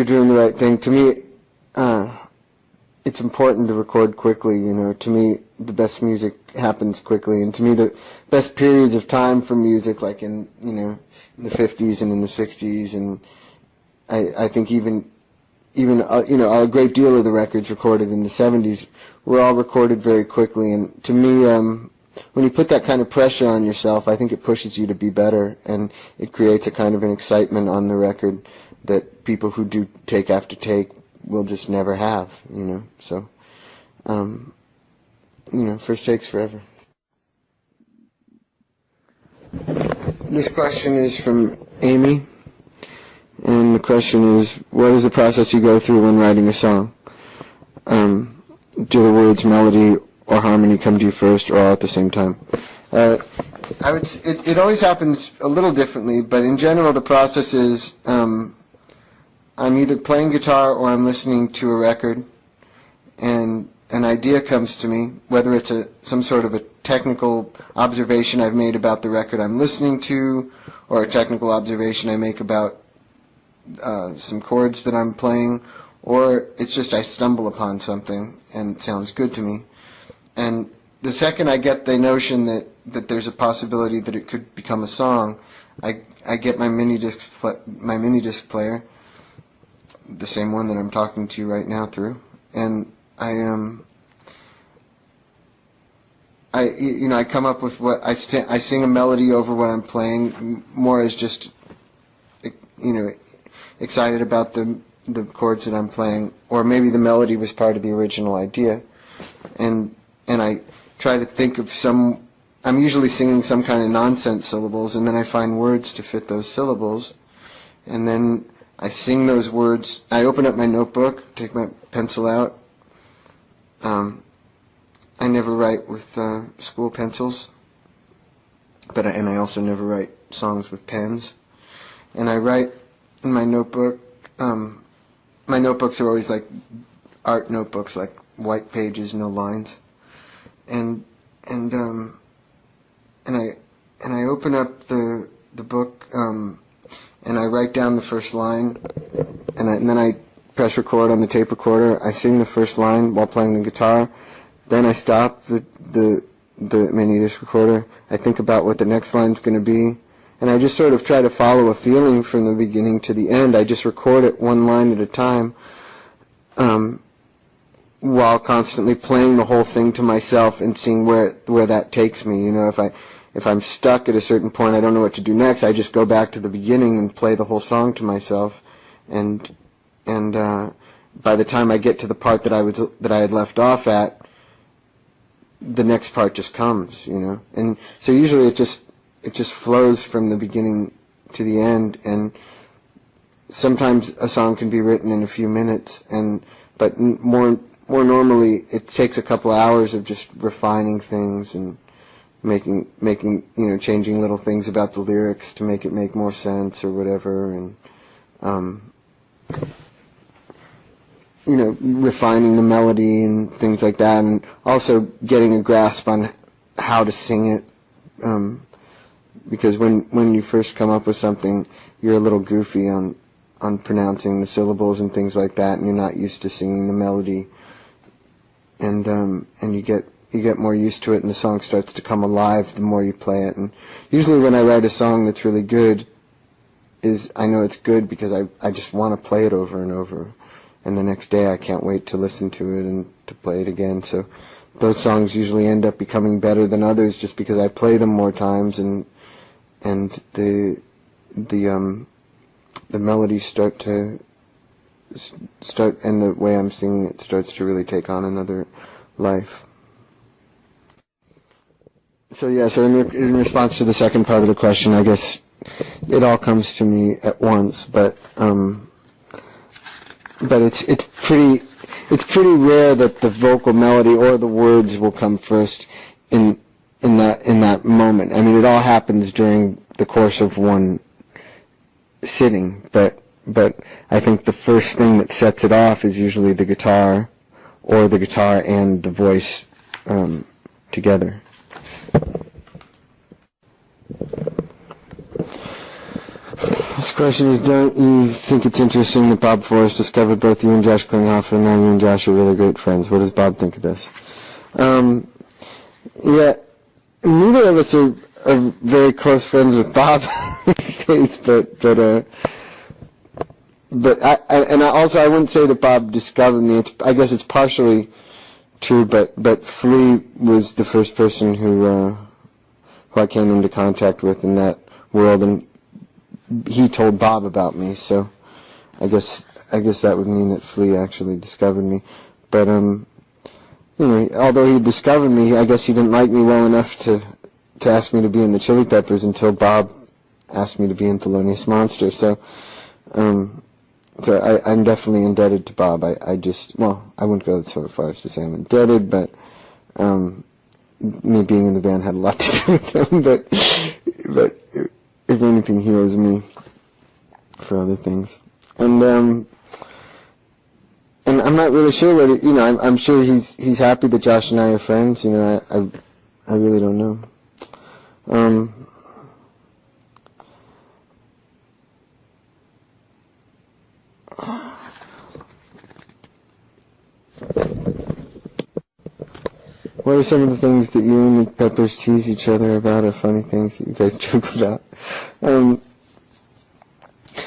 doing the right thing. To me, it's important to record quickly. To me, the best music happens quickly, and to me, the best periods of time for music, like in the 50s and in the 60s, and I think even a great deal of the records recorded in the 70s were all recorded very quickly. And to me, when you put that kind of pressure on yourself, I think it pushes you to be better, and it creates a kind of an excitement on the record that people who do take after take will just never have. So first takes forever. This question is from Amy, and the question is, what is the process you go through when writing a song? Do the words, melody, or harmony come to you first, or all at the same time? I would say it always happens a little differently, but in general the process is I'm either playing guitar or I'm listening to a record, and an idea comes to me, whether it's some sort of a technical observation I've made about the record I'm listening to, or a technical observation I make about some chords that I'm playing, or it's just I stumble upon something and it sounds good to me. And the second I get the notion that there's a possibility that it could become a song, I get my mini disc player, the same one that I'm talking to you right now through, and I come up with what I sing a melody over what I'm playing, more as just, excited about the chords that I'm playing, or maybe the melody was part of the original idea, and I try to think of I'm usually singing some kind of nonsense syllables, and then I find words to fit those syllables, and then I sing those words. I open up my notebook, take my pencil out. I never write with school pencils, and I also never write songs with pens. And I write in my notebook. My notebooks are always like art notebooks, like white pages, no lines. And I open up the book, and I write down the first line, and then I press record on the tape recorder. I sing the first line while playing the guitar. Then I stop the mini disc recorder. I think about what the next line's going to be, and I just sort of try to follow a feeling from the beginning to the end. I just record it one line at a time, while constantly playing the whole thing to myself and seeing where that takes me. If I'm stuck at a certain point, I don't know what to do next. I just go back to the beginning and play the whole song to myself, and by the time I get to the part that I had left off at, the next part just comes, and so usually it just flows from the beginning to the end, and sometimes a song can be written in a few minutes, but more normally it takes a couple hours of just refining things and making changing little things about the lyrics to make it make more sense or whatever, and refining the melody and things like that, and also getting a grasp on how to sing it, because when you first come up with something, you're a little goofy on pronouncing the syllables and things like that, and you're not used to singing the melody, and you get more used to it, and the song starts to come alive the more you play it. And usually when I write a song that's really good, I know it's good because I just want to play it over and over. And the next day I can't wait to listen to it and to play it again. So those songs usually end up becoming better than others just because I play them more times, and the melodies start, and the way I'm singing it starts to really take on another life. So in response to the second part of the question, I guess it all comes to me at once, but it's pretty rare that the vocal melody or the words will come first in that moment. I mean, it all happens during the course of one sitting, but I think the first thing that sets it off is usually the guitar, or the guitar and the voice together. This question is, don't you think it's interesting that Bob Forrest discovered both you and Josh Klinghoffer, and now you and Josh are really great friends? What does Bob think of this? Yeah, neither of us are very close friends with Bob these days, but I wouldn't say that Bob discovered me. I guess it's partially true, but Flea was the first person who I came into contact with in that world, and he told Bob about me, so I guess that would mean that Flea actually discovered me. But although he discovered me, I guess he didn't like me well enough to ask me to be in the Chili Peppers until Bob asked me to be in Thelonious Monster. So I'm definitely indebted to Bob. I wouldn't go so far as to say I'm indebted, but me being in the band had a lot to do with him. But if anything, he owes me for other things. And I'm not really sure what I'm sure he's happy that Josh and I are friends. I really don't know. What are some of the things that you and the Peppers tease each other about, or funny things that you guys joke about?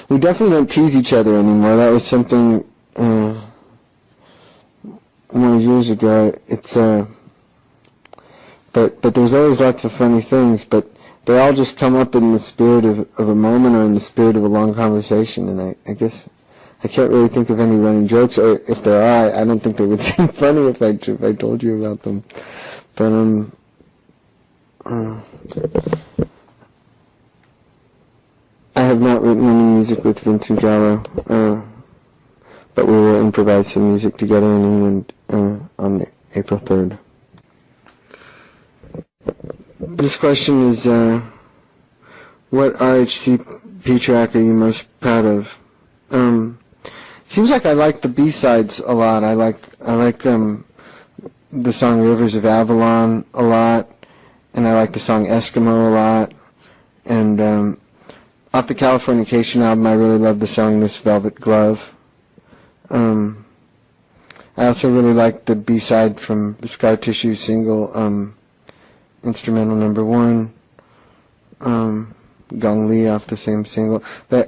We definitely don't tease each other anymore. That was something more years ago. But but there's always lots of funny things, but they all just come up in the spirit of a moment or in the spirit of a long conversation, and I guess I can't really think of any running jokes, or if there are, I don't think they would seem funny if I told you about them. But I have not written any music with Vincent Gallo, but we will improvise some music together in England on April 3rd. This question is, what RHCP track are you most proud of? Seems like I like the B-sides a lot. I like the song Rivers of Avalon a lot, and I like the song Eskimo a lot, and off the Californication album I really love the song This Velvet Glove. I also really like the B-side from the Scar Tissue single, instrumental number 1, Gong Li off the same single. I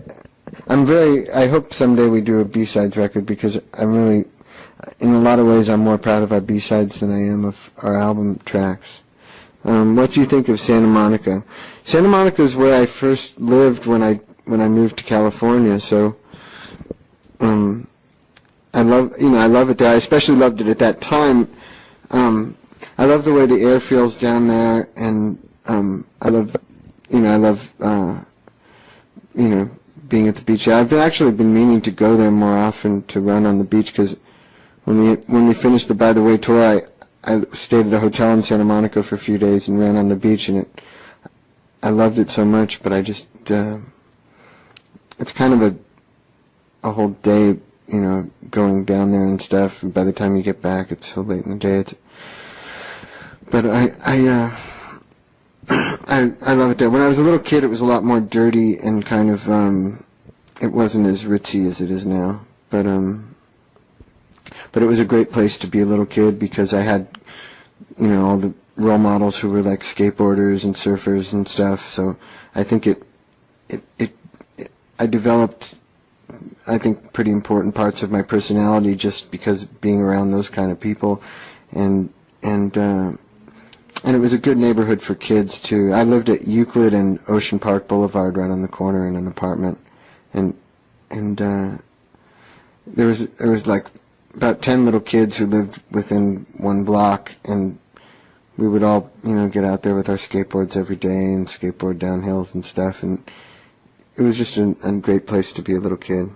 hope someday we do a B-sides record, because I'm really, in a lot of ways, I'm more proud of our B-sides than I am of our album tracks. What do you think of Santa Monica? Santa Monica is where I first lived when I moved to California, so I love it there. I especially loved it at that time. I love the way the air feels down there, and I love being at the beach. I've actually been meaning to go there more often to run on the beach, because when we finished the By the Way tour, I stayed at a hotel in Santa Monica for a few days and ran on the beach, and I loved it so much. But I just it's kind of a whole day, going down there and stuff. And by the time you get back, it's so late in the day. But I love it there. When I was a little kid, it was a lot more dirty and kind of it wasn't as ritzy as it is now. But it was a great place to be a little kid, because I had all the role models who were like skateboarders and surfers and stuff. So I think I developed, I think, pretty important parts of my personality just because being around those kind of people, and it was a good neighborhood for kids too. I lived at Euclid and Ocean Park Boulevard, right on the corner, in an apartment, and there was like about 10 little kids who lived within one block, and we would all get out there with our skateboards every day and skateboard down hills and stuff, and it was just a great place to be a little kid.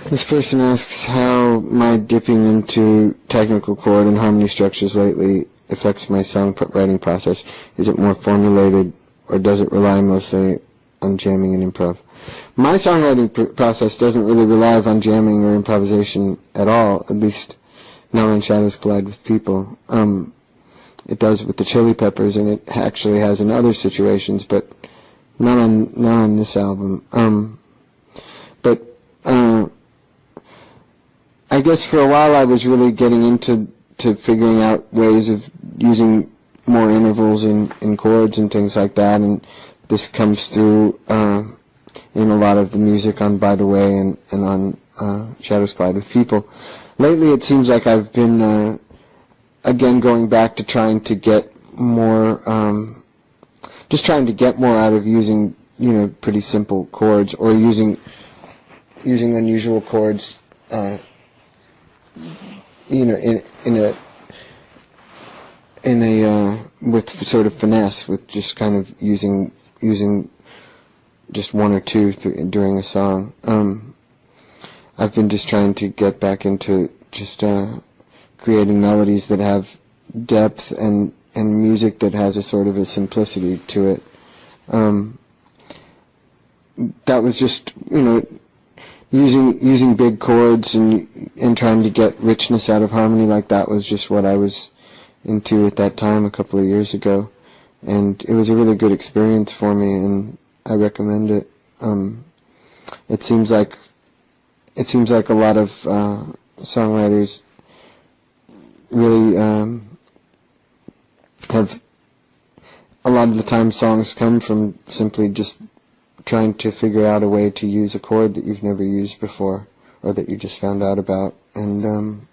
This person asks how my dipping into technical chord and harmony structures lately affects my songwriting process. Is it more formulated, or does it rely mostly on jamming and improv? My songwriting process doesn't really rely on jamming or improvisation at all, at least not on Shadows Collide with People. It does with the Chili Peppers, and it actually has in other situations, but not on this album. I guess for a while I was really getting into figuring out ways of using more intervals in chords and things like that, and this comes through in a lot of the music on By the Way and on Shadows Collide with People. Lately it seems like I've been again going back to trying to get more out of using pretty simple chords, or using unusual chords in a with sort of finesse, with just kind of using just one or two during a song. I've been just trying to get back into just creating melodies that have depth and music that has a sort of a simplicity to it. That was just using big chords and trying to get richness out of harmony like that was just what I was into at that time a couple of years ago, and it was a really good experience for me, and I recommend it. It seems like a lot of songwriters really have, a lot of the time songs come from simply just trying to figure out a way to use a chord that you've never used before, or that you just found out about, and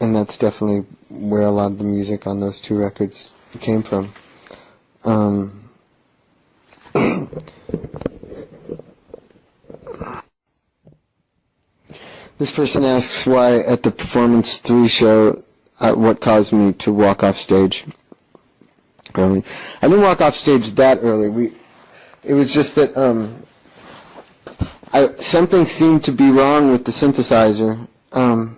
that's definitely where a lot of the music on those two records came from. This person asks why at the Performance 3 show, what caused me to walk off stage early. I didn't walk off stage that early. It was just that something seemed to be wrong with the synthesizer, and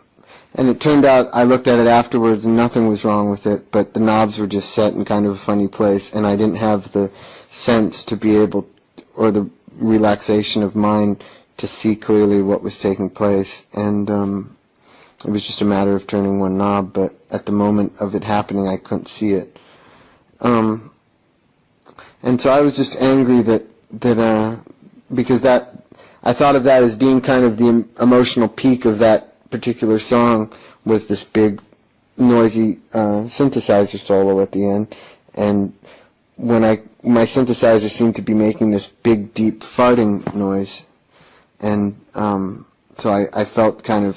it turned out I looked at it afterwards and nothing was wrong with it, but the knobs were just set in kind of a funny place, and I didn't have the sense to be able, or the relaxation of mind to see clearly what was taking place, and it was just a matter of turning one knob, but at the moment of it happening I couldn't see it. And so I was just angry that because I thought of that as being kind of the emotional peak of that particular song, was this big noisy synthesizer solo at the end, and when my synthesizer seemed to be making this big deep farting noise, and so I felt kind of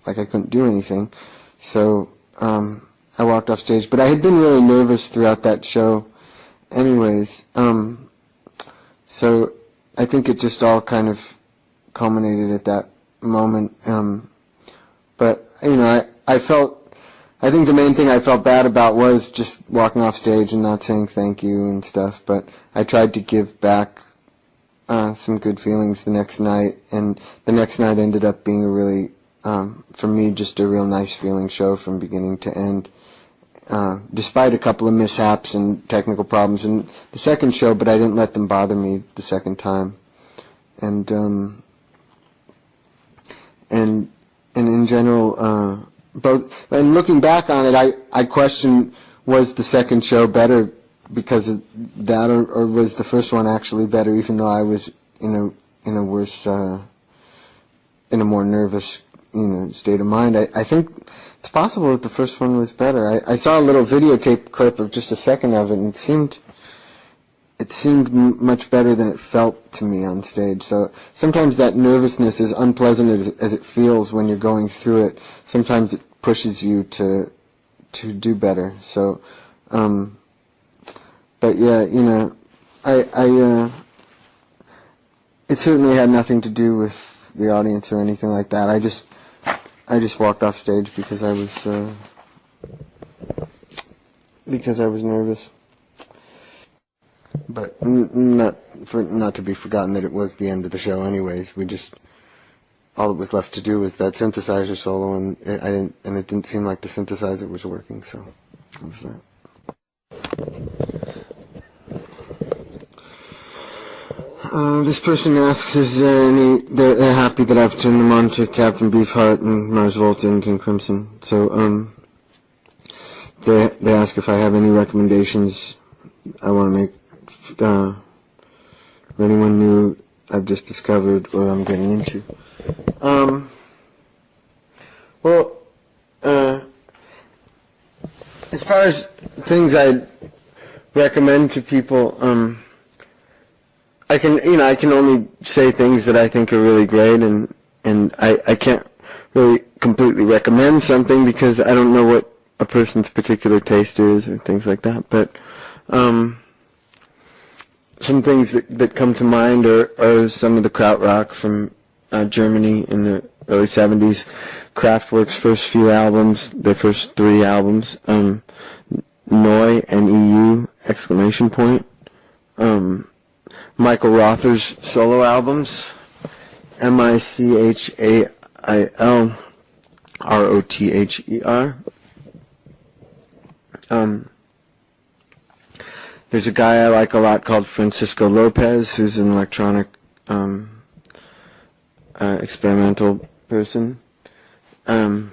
like I couldn't do anything, so I walked off stage. But I had been really nervous throughout that show anyways, so I think it just all kind of culminated at that moment. But I think the main thing I felt bad about was just walking off stage and not saying thank you and stuff, but I tried to give back some good feelings the next night, and the next night ended up being a really, for me, just a real nice feeling show from beginning to end, despite a couple of mishaps and technical problems in the second show, but I didn't let them bother me the second time. And in general, and looking back on it, I question, was the second show better because of that, or was the first one actually better, even though I was in a worse, in a more nervous, state of mind. I think it's possible that the first one was better. I saw a little videotape clip of just a second of it, and it seemed much better than it felt to me on stage. So sometimes that nervousness, as unpleasant as it feels when you're going through it, sometimes it pushes you to do better. So, but yeah, it certainly had nothing to do with the audience or anything like that. I just walked off stage because I was nervous. But not to be forgotten that it was the end of the show anyways. All that was left to do was that synthesizer solo, and it didn't seem like the synthesizer was working, so that was that. This person asks, they're happy that I've turned them on to Captain Beefheart and Mars Volta and King Crimson. So, they ask if I have any recommendations I want to make for anyone new I've just discovered or I'm getting into. As far as things I'd recommend to people, I can only say things that I think are really great, and I can't really completely recommend something because I don't know what a person's particular taste is or things like that. But some things that come to mind are some of the krautrock from Germany in the early 70s, Kraftwerk's first few albums, their first 3 albums, Neu! N-E-U, exclamation point, Michael Rother's solo albums, Michael Rother. There's a guy I like a lot called Francisco Lopez, who's an electronic experimental person. Eckhard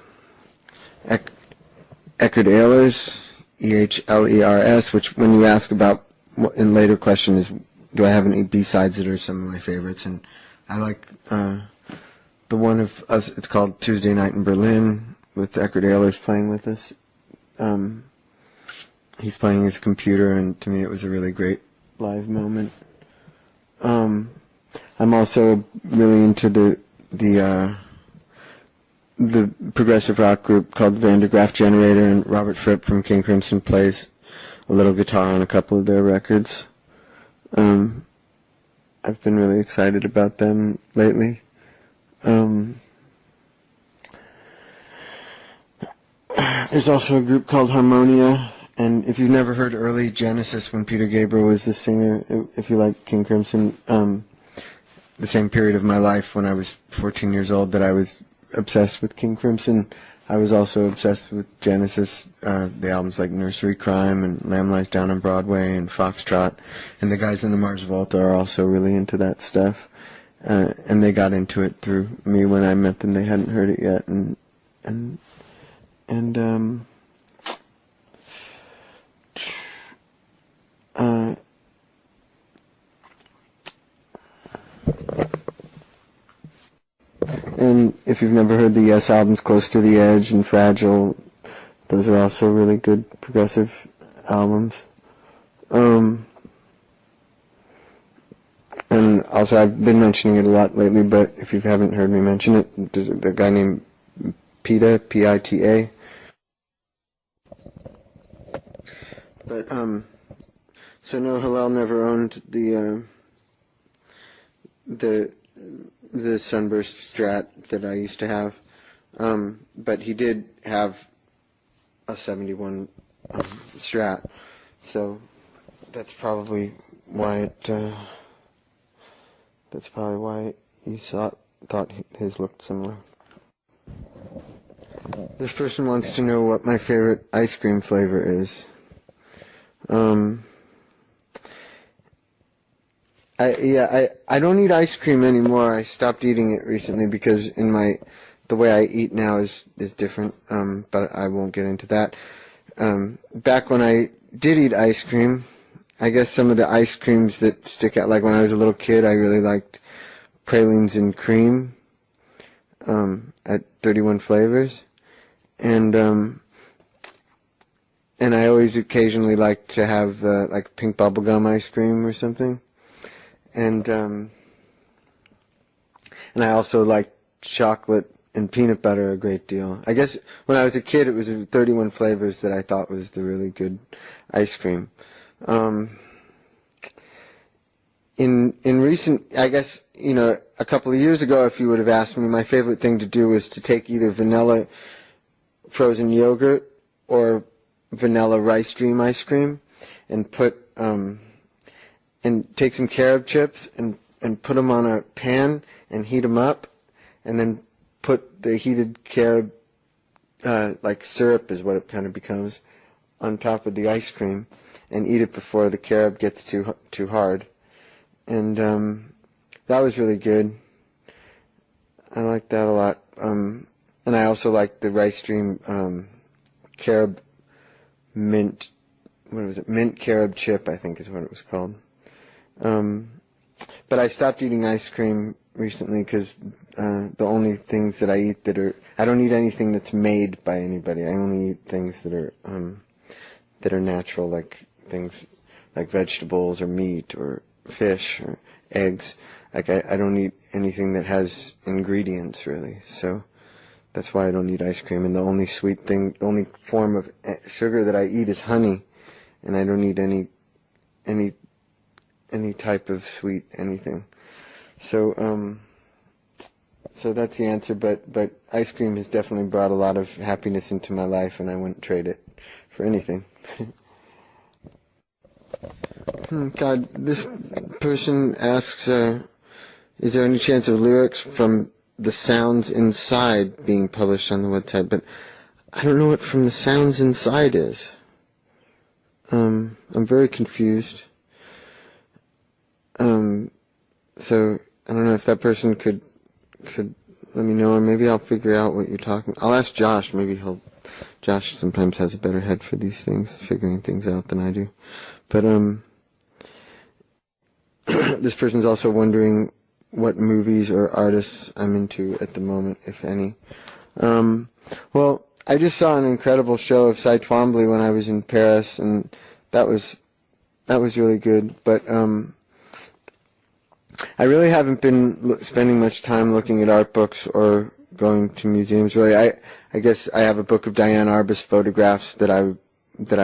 Ehlers, E-H-L-E-R-S, which when you ask about in later question is, do I have any B-sides that are some of my favorites? And I like the one of us, it's called Tuesday Night in Berlin, with Eckhard Ehlers playing with us. He's playing his computer, and to me it was a really great live moment. I'm also really into the the progressive rock group called Van der Graaf Generator, and Robert Fripp from King Crimson plays a little guitar on a couple of their records. I've been really excited about them lately. There's also a group called Harmonia, and if you've never heard early Genesis when Peter Gabriel was the singer, if you like King Crimson, the same period of my life when I was 14 years old that I was obsessed with King Crimson, I was also obsessed with Genesis, the albums like Nursery Crime and Lamb Lies Down on Broadway and Foxtrot, and the guys in the Mars Volta are also really into that stuff, and they got into it through me when I met them. They hadn't heard it yet, and and if you've never heard the Yes albums, Close to the Edge and Fragile, those are also really good progressive albums. And also, I've been mentioning it a lot lately, but if you haven't heard me mention it, there's a guy named Pita, P-I-T-A. But, so no, Hillel never owned the Sunburst Strat that I used to have, but he did have a 71 Strat, so that's probably why you thought his looked similar. This person wants to know what my favorite ice cream flavor is. I don't eat ice cream anymore. I stopped eating it recently because the way I eat now is different. But I won't get into that. Back when I did eat ice cream, I guess some of the ice creams that stick out, like when I was a little kid, I really liked pralines and cream, at 31 Flavors. And I always occasionally like to have, like pink bubblegum ice cream or something. And I also like chocolate and peanut butter a great deal. I guess when I was a kid, it was 31 Flavors that I thought was the really good ice cream. In recent, I guess, a couple of years ago, if you would have asked me, my favorite thing to do was to take either vanilla frozen yogurt or vanilla rice dream ice cream and and take some carob chips and put them on a pan and heat them up, and then put the heated carob, like syrup is what it kind of becomes, on top of the ice cream, and eat it before the carob gets too hard. And that was really good. I liked that a lot. And I also liked the rice dream carob mint. What was it? Mint carob chip, I think is what it was called. But I stopped eating ice cream recently because the only things that I eat I don't eat anything that's made by anybody. I only eat things that are natural, like things like vegetables or meat or fish or eggs. Like I don't eat anything that has ingredients really. So that's why I don't eat ice cream. And the only the only form of sugar that I eat is honey, and I don't eat any type of sweet anything. So that's the answer, but ice cream has definitely brought a lot of happiness into my life, and I wouldn't trade it for anything. God, this person asks, is there any chance of lyrics from The Sounds Inside being published on the website? But I don't know what From the Sounds Inside is. I'm very confused. So I don't know if that person could let me know, or maybe I'll figure out what you're talking about. I'll ask Josh. Josh sometimes has a better head for these things, figuring things out, than I do. But this person's also wondering what movies or artists I'm into at the moment, if any. Well, I just saw an incredible show of Cy Twombly when I was in Paris, and that was really good. But I really haven't been spending much time looking at art books or going to museums. Really, I guess I have a book of Diane Arbus photographs that I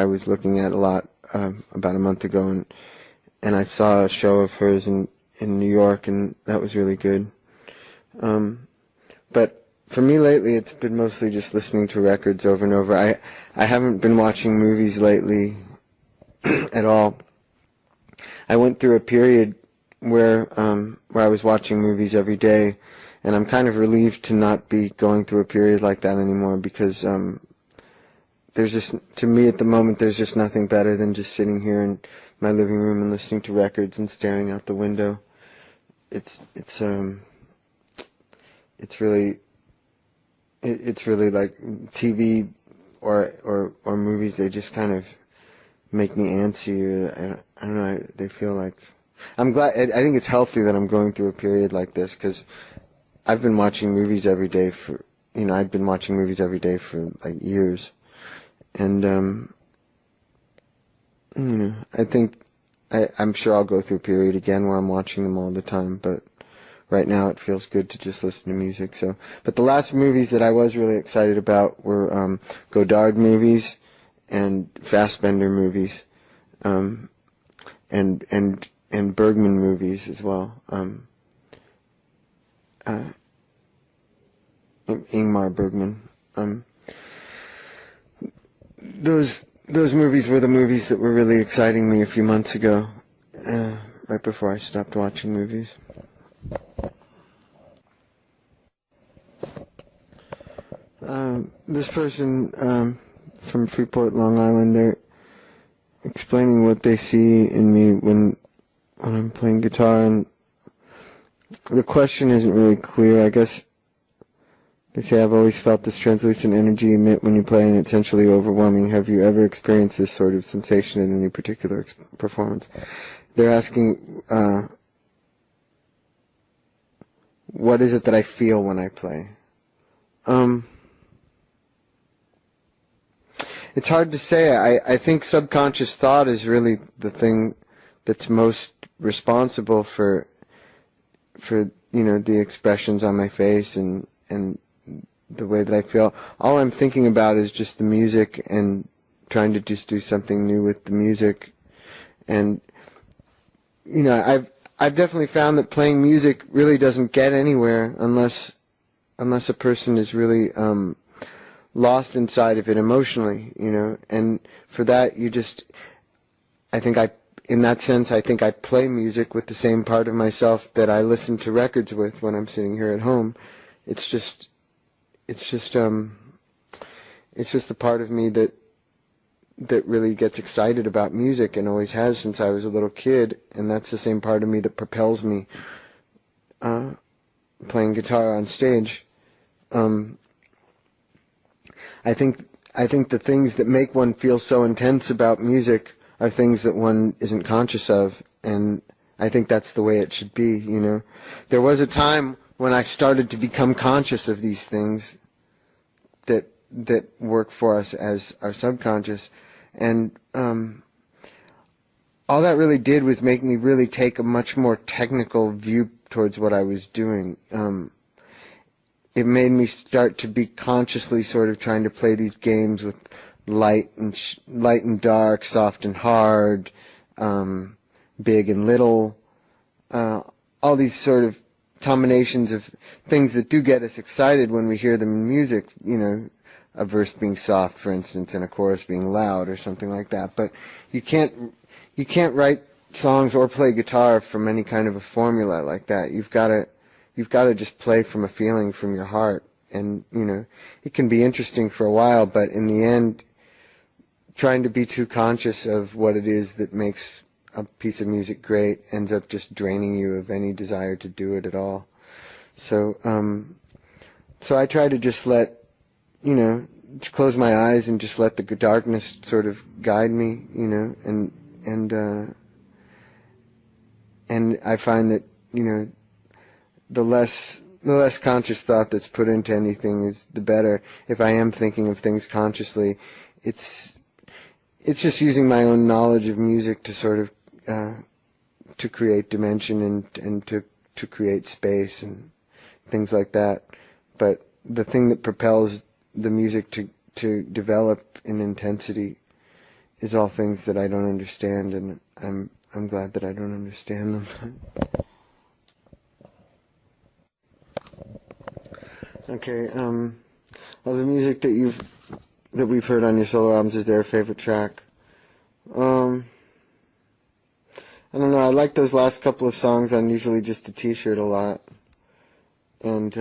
was looking at a lot about a month ago, and I saw a show of hers in New York, and that was really good. But for me lately, it's been mostly just listening to records over and over. I haven't been watching movies lately at all. I went through a period where I was watching movies every day, and I'm kind of relieved to not be going through a period like that anymore, because there's just, to me at the moment, there's just nothing better than just sitting here in my living room and listening to records and staring out the window. It's really like TV or movies. They just kind of make me antsy, or I don't know. They feel like, I'm glad. I think it's healthy that I'm going through a period like this, because I've been watching movies every day for, I'd been watching movies every day for like years, and I think I'm sure I'll go through a period again where I'm watching them all the time, but right now it feels good to just listen to music. So, but the last movies that I was really excited about were Godard movies and Fassbender movies, and Bergman movies as well. Ingmar Bergman. Those movies were the movies that were really exciting me a few months ago, right before I stopped watching movies. This person from Freeport, Long Island, they're explaining what they see in me when I'm playing guitar, and the question isn't really clear. I guess they say, I've always felt this translucent energy emit when you play, and it's essentially overwhelming. Have you ever experienced this sort of sensation in any particular performance? They're asking, what is it that I feel when I play? It's hard to say. I think subconscious thought is really the thing that's most responsible for the expressions on my face and the way that I feel. All I'm thinking about is just the music and trying to just do something new with the music. And I've definitely found that playing music really doesn't get anywhere unless a person is really lost inside of it emotionally, and for that in that sense I think I play music with the same part of myself that I listen to records with when I'm sitting here at home. It's just the part of me that really gets excited about music and always has since I was a little kid, and that's the same part of me that propels me playing guitar on stage. I think the things that make one feel so intense about music are things that one isn't conscious of, and I think that's the way it should be, There was a time when I started to become conscious of these things that work for us as our subconscious, and all that really did was make me really take a much more technical view towards what I was doing. It made me start to be consciously sort of trying to play these games with light and dark, soft and hard, big and little, all these sort of combinations of things that do get us excited when we hear them in music, a verse being soft, for instance, and a chorus being loud or something like that. But you can't write songs or play guitar from any kind of a formula like that. You've got to just play from a feeling from your heart, and it can be interesting for a while, but in the end, trying to be too conscious of what it is that makes a piece of music great ends up just draining you of any desire to do it at all. So I try to just close my eyes and just let the darkness sort of guide me, and I find that the less conscious thought that's put into anything is the better. If I am thinking of things consciously, it's just using my own knowledge of music to sort of to create dimension and to create space and things like that. But the thing that propels the music to develop in intensity is all things that I don't understand, and I'm glad that I don't understand them. Okay, well, the music that we've heard on your solo albums, is there a favorite track? I don't know, I like those last couple of songs on Usually Just a T-Shirt a lot. And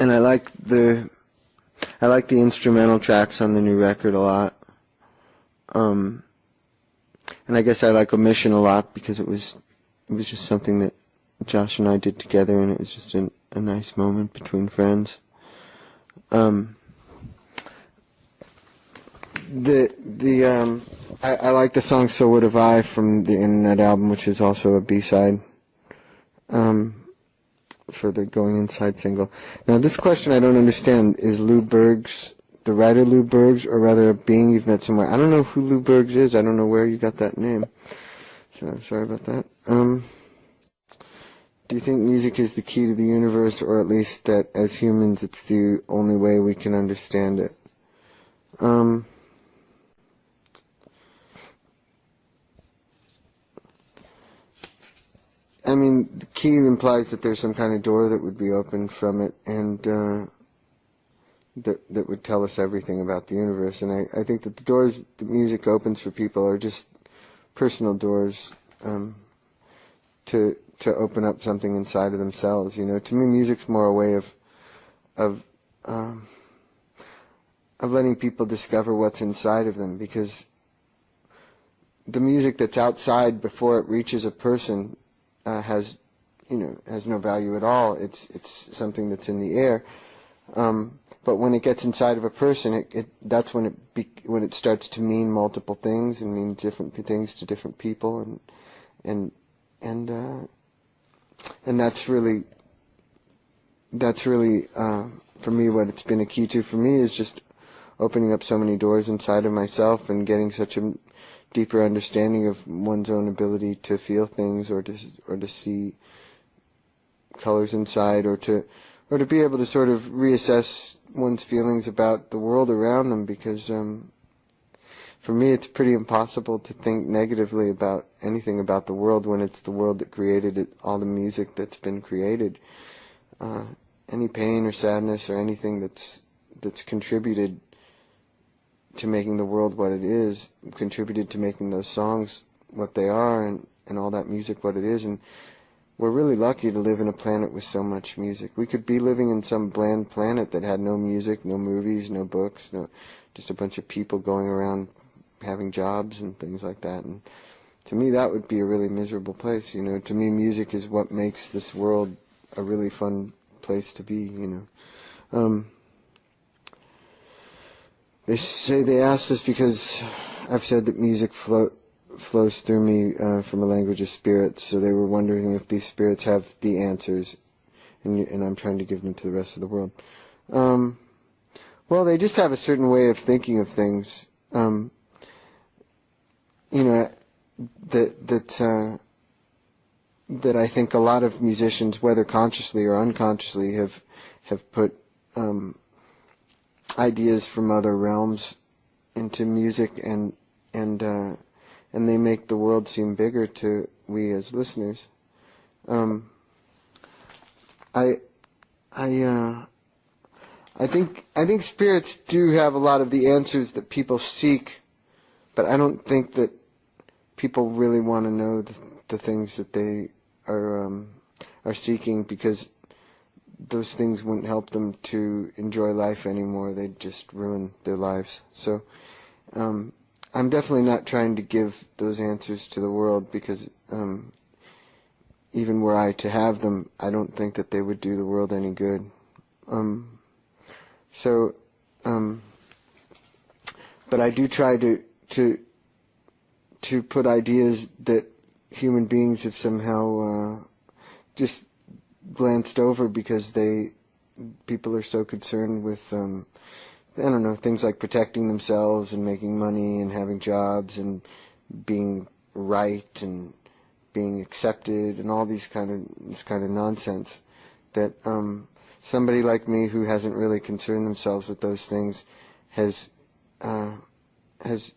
I like the instrumental tracks on the new record a lot. And I guess I like Omission a lot because it was just something that Josh and I did together, and it was just a nice moment between friends. I like the song So Would Have I from the Internet album, which is also a B-side for the Going Inside single. Now, this question I don't understand. Is Lou Bergs the writer Lou Bergs, or rather a being you've met somewhere? I don't know who Lou Bergs is. I don't know where you got that name. So, sorry about that. Do you think music is the key to the universe, or at least that as humans it's the only way we can understand it? I mean, the key implies that there's some kind of door that would be opened from it, and that would tell us everything about the universe. And I think that the doors that music opens for people are just personal doors to open up something inside of themselves. You know, to me, music's more a way of letting people discover what's inside of them, because the music that's outside before it reaches a person has no value at all. It's something that's in the air. But when it gets inside of a person, that's when it starts to mean multiple things and mean different things to different people, and that's really for me what it's been a key to for me, is just opening up so many doors inside of myself and getting such a deeper understanding of one's own ability to feel things, or to see colors inside, or to be able to sort of reassess one's feelings about the world around them, because for me it's pretty impossible to think negatively about anything about the world when it's the world that created it, all the music that's been created. Any pain or sadness or anything that's contributed to making the world what it is, contributed to making those songs what they are, and all that music what it is. And we're really lucky to live in a planet with so much music. We could be living in some bland planet that had no music, no movies, no books, just a bunch of people going around having jobs and things like that. And to me, that would be a really miserable place. You know, to me, music is what makes this world a really fun place to be. You know. They ask this because I've said that music flows through me from a language of spirits, so they were wondering if these spirits have the answers, and I'm trying to give them to the rest of the world. Well, they just have a certain way of thinking of things, that I think a lot of musicians, whether consciously or unconsciously, have put ideas from other realms into music, and they make the world seem bigger to we as listeners. I think spirits do have a lot of the answers that people seek, but I don't think that people really want to know the things that they are seeking, because those things wouldn't help them to enjoy life anymore. They'd just ruin their lives. So I'm definitely not trying to give those answers to the world, because even were I to have them, I don't think that they would do the world any good. But I do try to put ideas that human beings have somehow just glanced over, because people are so concerned with things like protecting themselves and making money and having jobs and being right and being accepted and all this kind of nonsense, that somebody like me who hasn't really concerned themselves with those things has as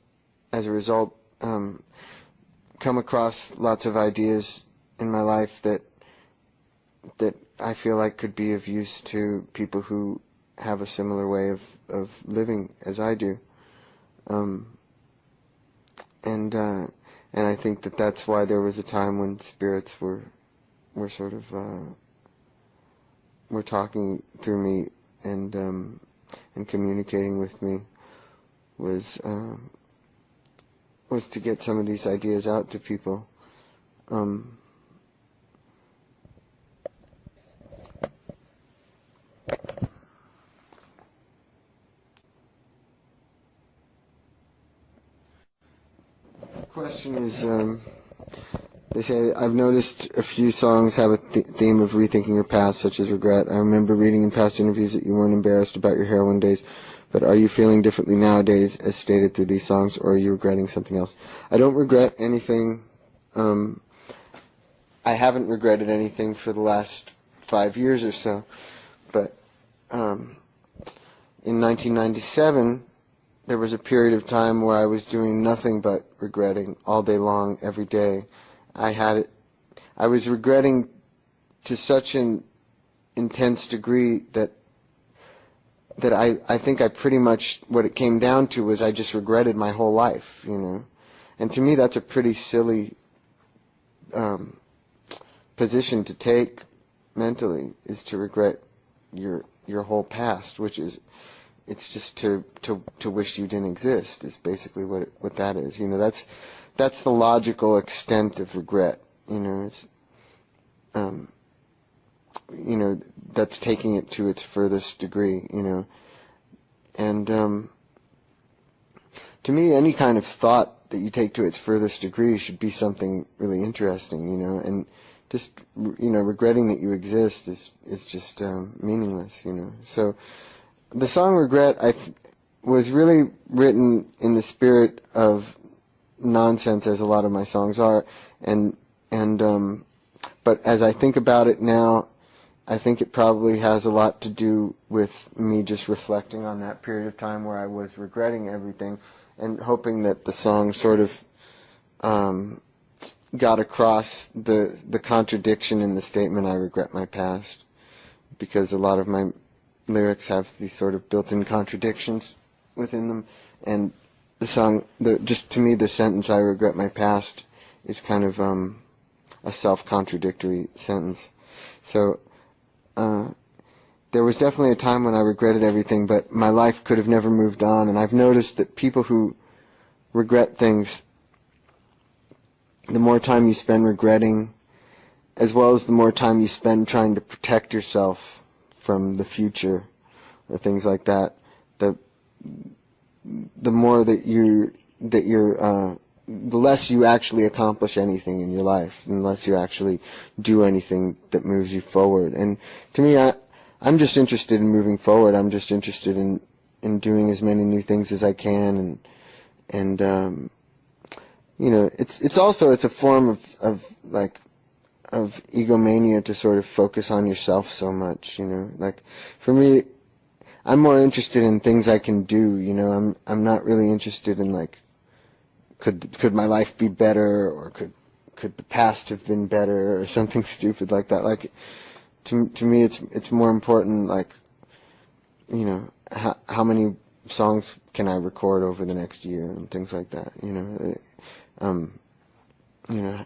a result come across lots of ideas in my life that I feel like could be of use to people who have a similar way of living as I do. And I think that that's why there was a time when spirits were sort of were talking through me and communicating with me was to get some of these ideas out to people. Question is, they say, I've noticed a few songs have a theme of rethinking your past, such as regret. I remember reading in past interviews that you weren't embarrassed about your heroin days, but are you feeling differently nowadays, as stated through these songs, or are you regretting something else? I don't regret anything. I haven't regretted anything for the last 5 years or so, but in 1997, there was a period of time where I was doing nothing but regretting all day long, every day. I was regretting to such an intense degree that I think I pretty much, what it came down to was I just regretted my whole life, you know. And to me, that's a pretty silly position to take mentally, is to regret your whole past, which is, it's just to wish you didn't exist, is basically what that is. You know, that's the logical extent of regret. You know, it's you know, that's taking it to its furthest degree. You know, and to me, any kind of thought that you take to its furthest degree should be something really interesting. You know, and just, you know, regretting that you exist is just meaningless. You know, so. The song "Regret" was really written in the spirit of nonsense, as a lot of my songs are, but as I think about it now, I think it probably has a lot to do with me just reflecting on that period of time where I was regretting everything, and hoping that the song sort of got across the contradiction in the statement, "I regret my past," because a lot of my lyrics have these sort of built-in contradictions within them, and the song, just to me, the sentence "I regret my past" is kind of a self-contradictory sentence. So there was definitely a time when I regretted everything, but my life could have never moved on, and I've noticed that people who regret things, the more time you spend regretting, as well as the more time you spend trying to protect yourself from the future or things like that, the more that the less you actually accomplish anything in your life, and the less you actually do anything that moves you forward. And to me, I'm just interested in moving forward. I'm just interested in doing as many new things as I can, and you know, it's also a form of egomania to sort of focus on yourself so much, you know. Like, for me, I'm more interested in things I can do, you know. I'm not really interested in, like, could my life be better, or could the past have been better, or something stupid like that. Like, to me, it's more important, like, you know, how many songs can I record over the next year, and things like that, you know. You know,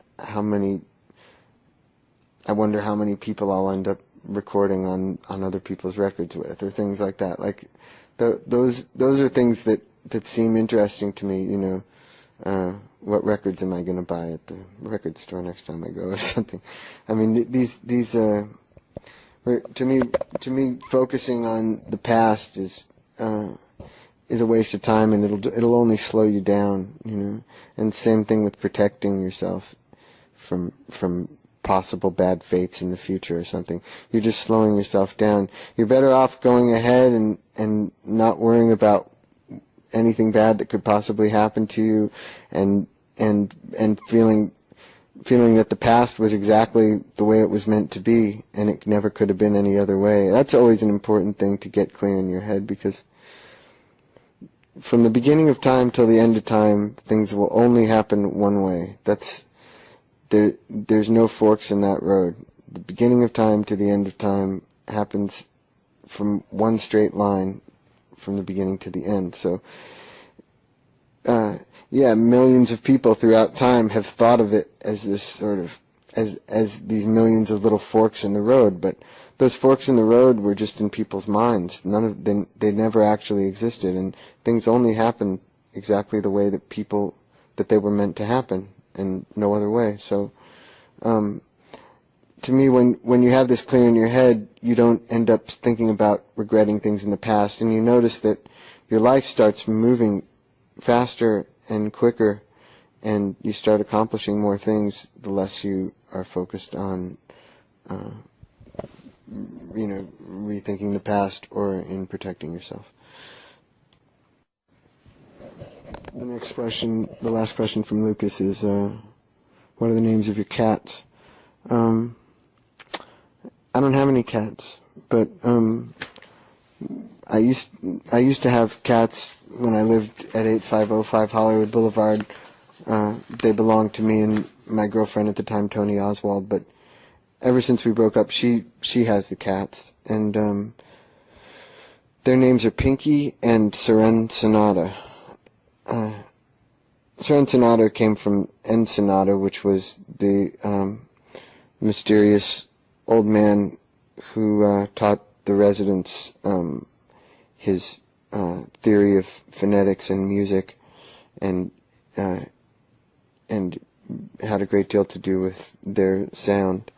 I wonder how many people I'll end up recording on other people's records with, or things like that. Like, those are things that seem interesting to me, you know. What records am I going to buy at the record store next time I go, or something? I mean, these to me, focusing on the past is a waste of time, and it'll only slow you down, you know. And same thing with protecting yourself from possible bad fates in the future or something. You're just slowing yourself down. You're better off going ahead and not worrying about anything bad that could possibly happen to you, and feeling feeling that the past was exactly the way it was meant to be, and it never could have been any other way. That's always an important thing to get clear in your head, because from the beginning of time till the end of time, things will only happen one way. There's no forks in that road. The beginning of time to the end of time happens from one straight line from the beginning to the end. So, millions of people throughout time have thought of it as this sort of, as these millions of little forks in the road, but those forks in the road were just in people's minds. None of them, they never actually existed, and things only happen exactly the way that they were meant to happen, and no other way. So, to me, when you have this clear in your head, you don't end up thinking about regretting things in the past, and you notice that your life starts moving faster and quicker, and you start accomplishing more things the less you are focused on rethinking the past or in protecting yourself. The next question, the last question from Lucas is, what are the names of your cats? I don't have any cats, but I used to have cats when I lived at 8505 Hollywood Boulevard. They belonged to me and my girlfriend at the time, Tony Oswald, but ever since we broke up, she has the cats, and their names are Pinky and Seren Sonata. Seren Sonata came from Ensenada, which was the mysterious old man who taught the residents his theory of phonetics and music, and had a great deal to do with their sound.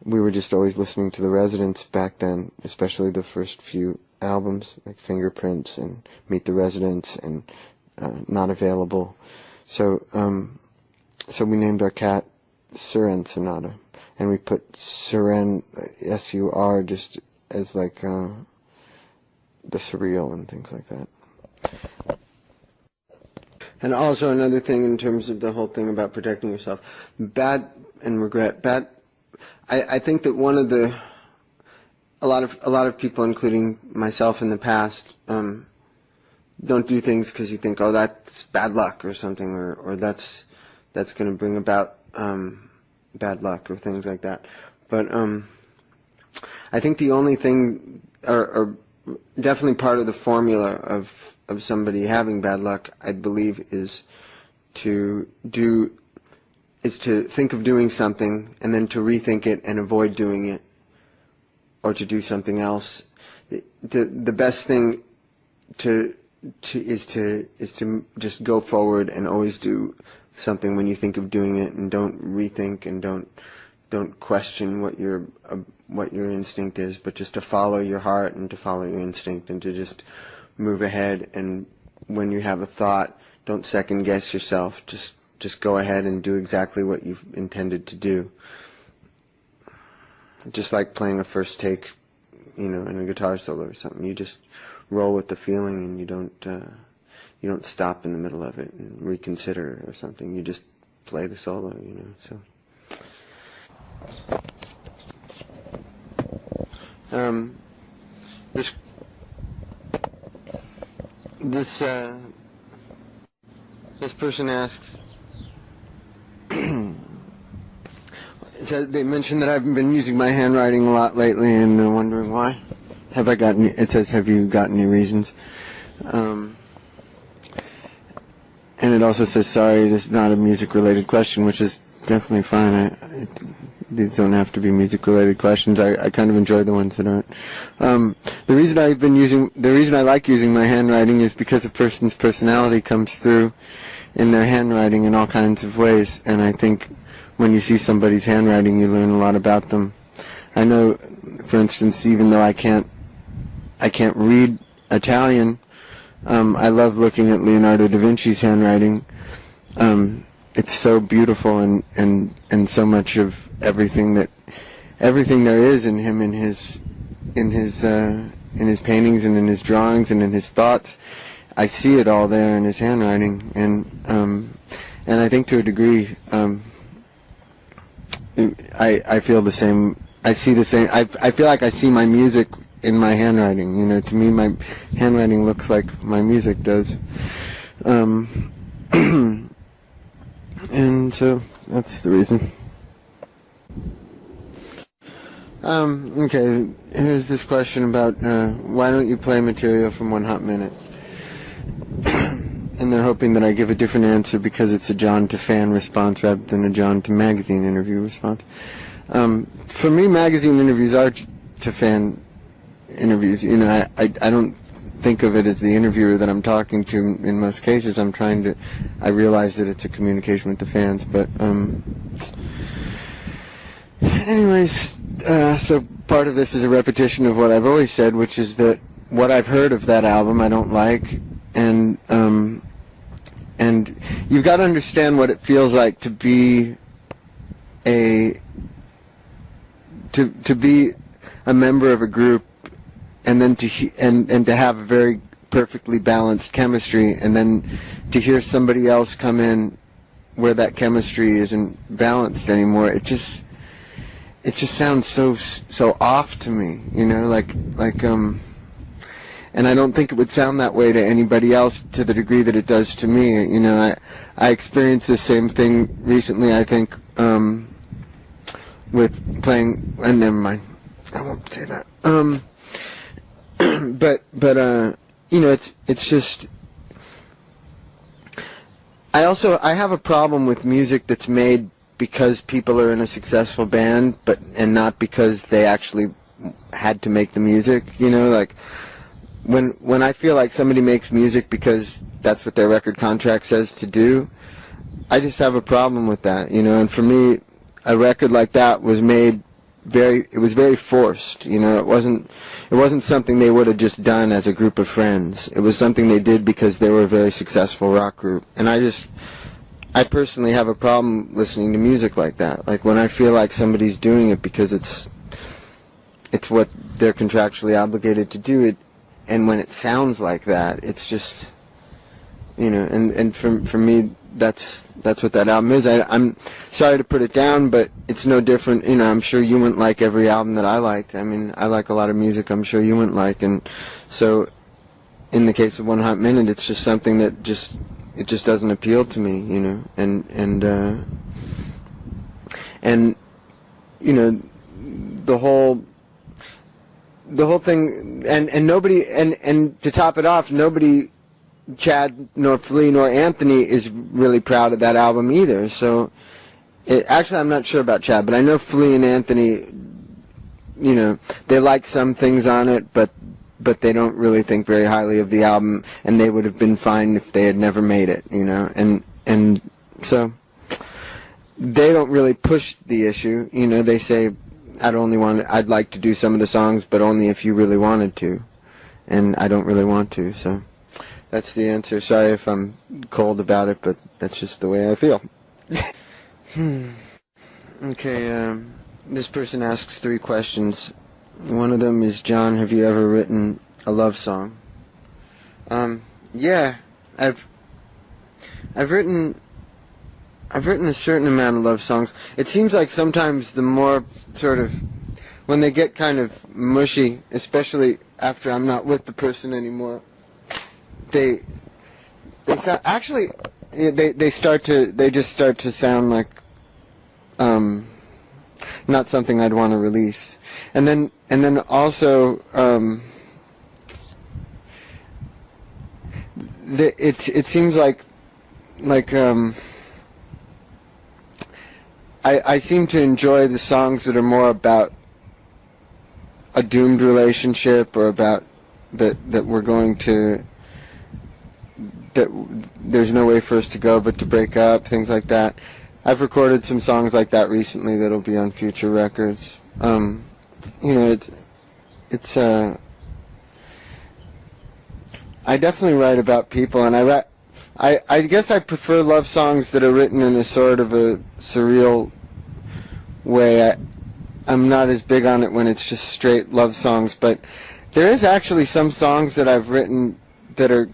We were just always listening to the residents back then, especially the first few albums, like Fingerprints and Meet the Residents and Not Available. So we named our cat Seren Sonata, and we put Seren, S-U-R, just as like the surreal and things like that. And also another thing in terms of the whole thing about protecting yourself, bad and regret. I think that a lot of people, including myself in the past, don't do things because you think, oh, that's bad luck or something, or that's going to bring about bad luck or things like that. But I think the only thing, or definitely part of the formula of somebody having bad luck, I believe, is to think of doing something and then to rethink it and avoid doing it, or to do something else. The best thing is to just go forward and always do something when you think of doing it, and don't rethink and don't question what your instinct is, but just to follow your heart and to follow your instinct and to just move ahead. And when you have a thought, don't second guess yourself. Just go ahead and do exactly what you've intended to do. Just like playing a first take, in a guitar solo or something. You just roll with the feeling, and you don't stop in the middle of it and reconsider or something. You just play the solo, so. This person asks, so they mentioned that I've been using my handwriting a lot lately, and they're wondering why. It says, have you got any reasons? And it also says, sorry, this is not a music-related question, which is definitely fine. These don't have to be music-related questions. I kind of enjoy the ones that aren't. The reason I like using my handwriting is because a person's personality comes through in their handwriting in all kinds of ways, and I think when you see somebody's handwriting, you learn a lot about them. I know, for instance, even though I can't read Italian, I love looking at Leonardo da Vinci's handwriting. It's so beautiful, and so much of everything there is in him, in his paintings and in his drawings and in his thoughts. I see it all there in his handwriting, and I think to a degree, I feel the same. I see the same. I feel like I see my music in my handwriting. You know, to me, my handwriting looks like my music does. And so that's the reason. Okay, here's this question about why don't you play material from One Hot Minute? And they're hoping that I give a different answer because it's a John to fan response rather than a John to magazine interview response. For me, magazine interviews are to fan interviews. You know, I don't think of it as the interviewer that I'm talking to in most cases. I realize that it's a communication with the fans, but anyways, so part of this is a repetition of what I've always said, which is that what I've heard of that album I don't like, and you've got to understand what it feels like to be to be a member of a group, and then and to have a very perfectly balanced chemistry, and then to hear somebody else come in where that chemistry isn't balanced anymore. It just sounds so off to me, you know, and I don't think it would sound that way to anybody else to the degree that it does to me. You know, I experienced the same thing recently, I think, with playing, and never mind, I won't say that. But you know, it's just, I have a problem with music that's made because people are in a successful band, and not because they actually had to make the music. You know, like when I feel like somebody makes music because that's what their record contract says to do, I just have a problem with that. You know, and for me, a record like that was made it was very forced. You know, it wasn't something they would have just done as a group of friends. It was something they did because they were a very successful rock group. And I personally have a problem listening to music like that. Like when I feel like somebody's doing it because it's what they're contractually obligated to do it, and when it sounds like that, it's just, you know, and for me, that's what that album is. I'm sorry to put it down, but it's no different. You know, I'm sure you wouldn't like every album that I like. I mean, I like a lot of music I'm sure you wouldn't like, and so in the case of One Hot Minute, it's just something that it just doesn't appeal to me, you know, and you know, the whole thing, and nobody, and to top it off, nobody, Chad nor Flea nor Anthony is really proud of that album either. So actually, I'm not sure about Chad, but I know Flea and Anthony, you know, they like some things on it, but they don't really think very highly of the album, and they would have been fine if they had never made it, you know, and so they don't really push the issue. You know, they say, I'd like to do some of the songs, but only if you really wanted to, and I don't really want to, so that's the answer. Sorry if I'm cold about it, but that's just the way I feel. Okay, this person asks 3 questions. One of them is, John, have you ever written a love song? Yeah, I've written a certain amount of love songs. It seems like sometimes the more sort of, when they get kind of mushy, especially after I'm not with the person anymore, they sound, actually, they just start to sound like not something I'd want to release. And then also it seems like I seem to enjoy the songs that are more about a doomed relationship, or about that we're going to, that there's no way for us to go but to break up, things like that. I've recorded some songs like that recently that'll be on future records. You know, it's I definitely write about people, and I guess I prefer love songs that are written in a sort of a surreal way. I'm not as big on it when it's just straight love songs, but there is actually some songs that I've written that are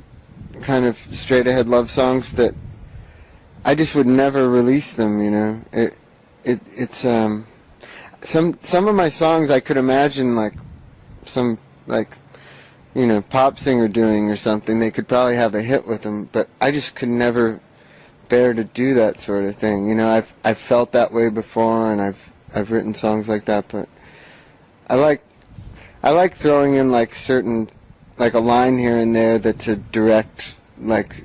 kind of straight-ahead love songs that I just would never release them, you know. It's some of my songs I could imagine like some, like, you know, pop singer doing or something. They could probably have a hit with them, but I just could never bear to do that sort of thing. You know, I've felt that way before, and I've written songs like that, but I like throwing in like certain, like a line here and there that's a direct, like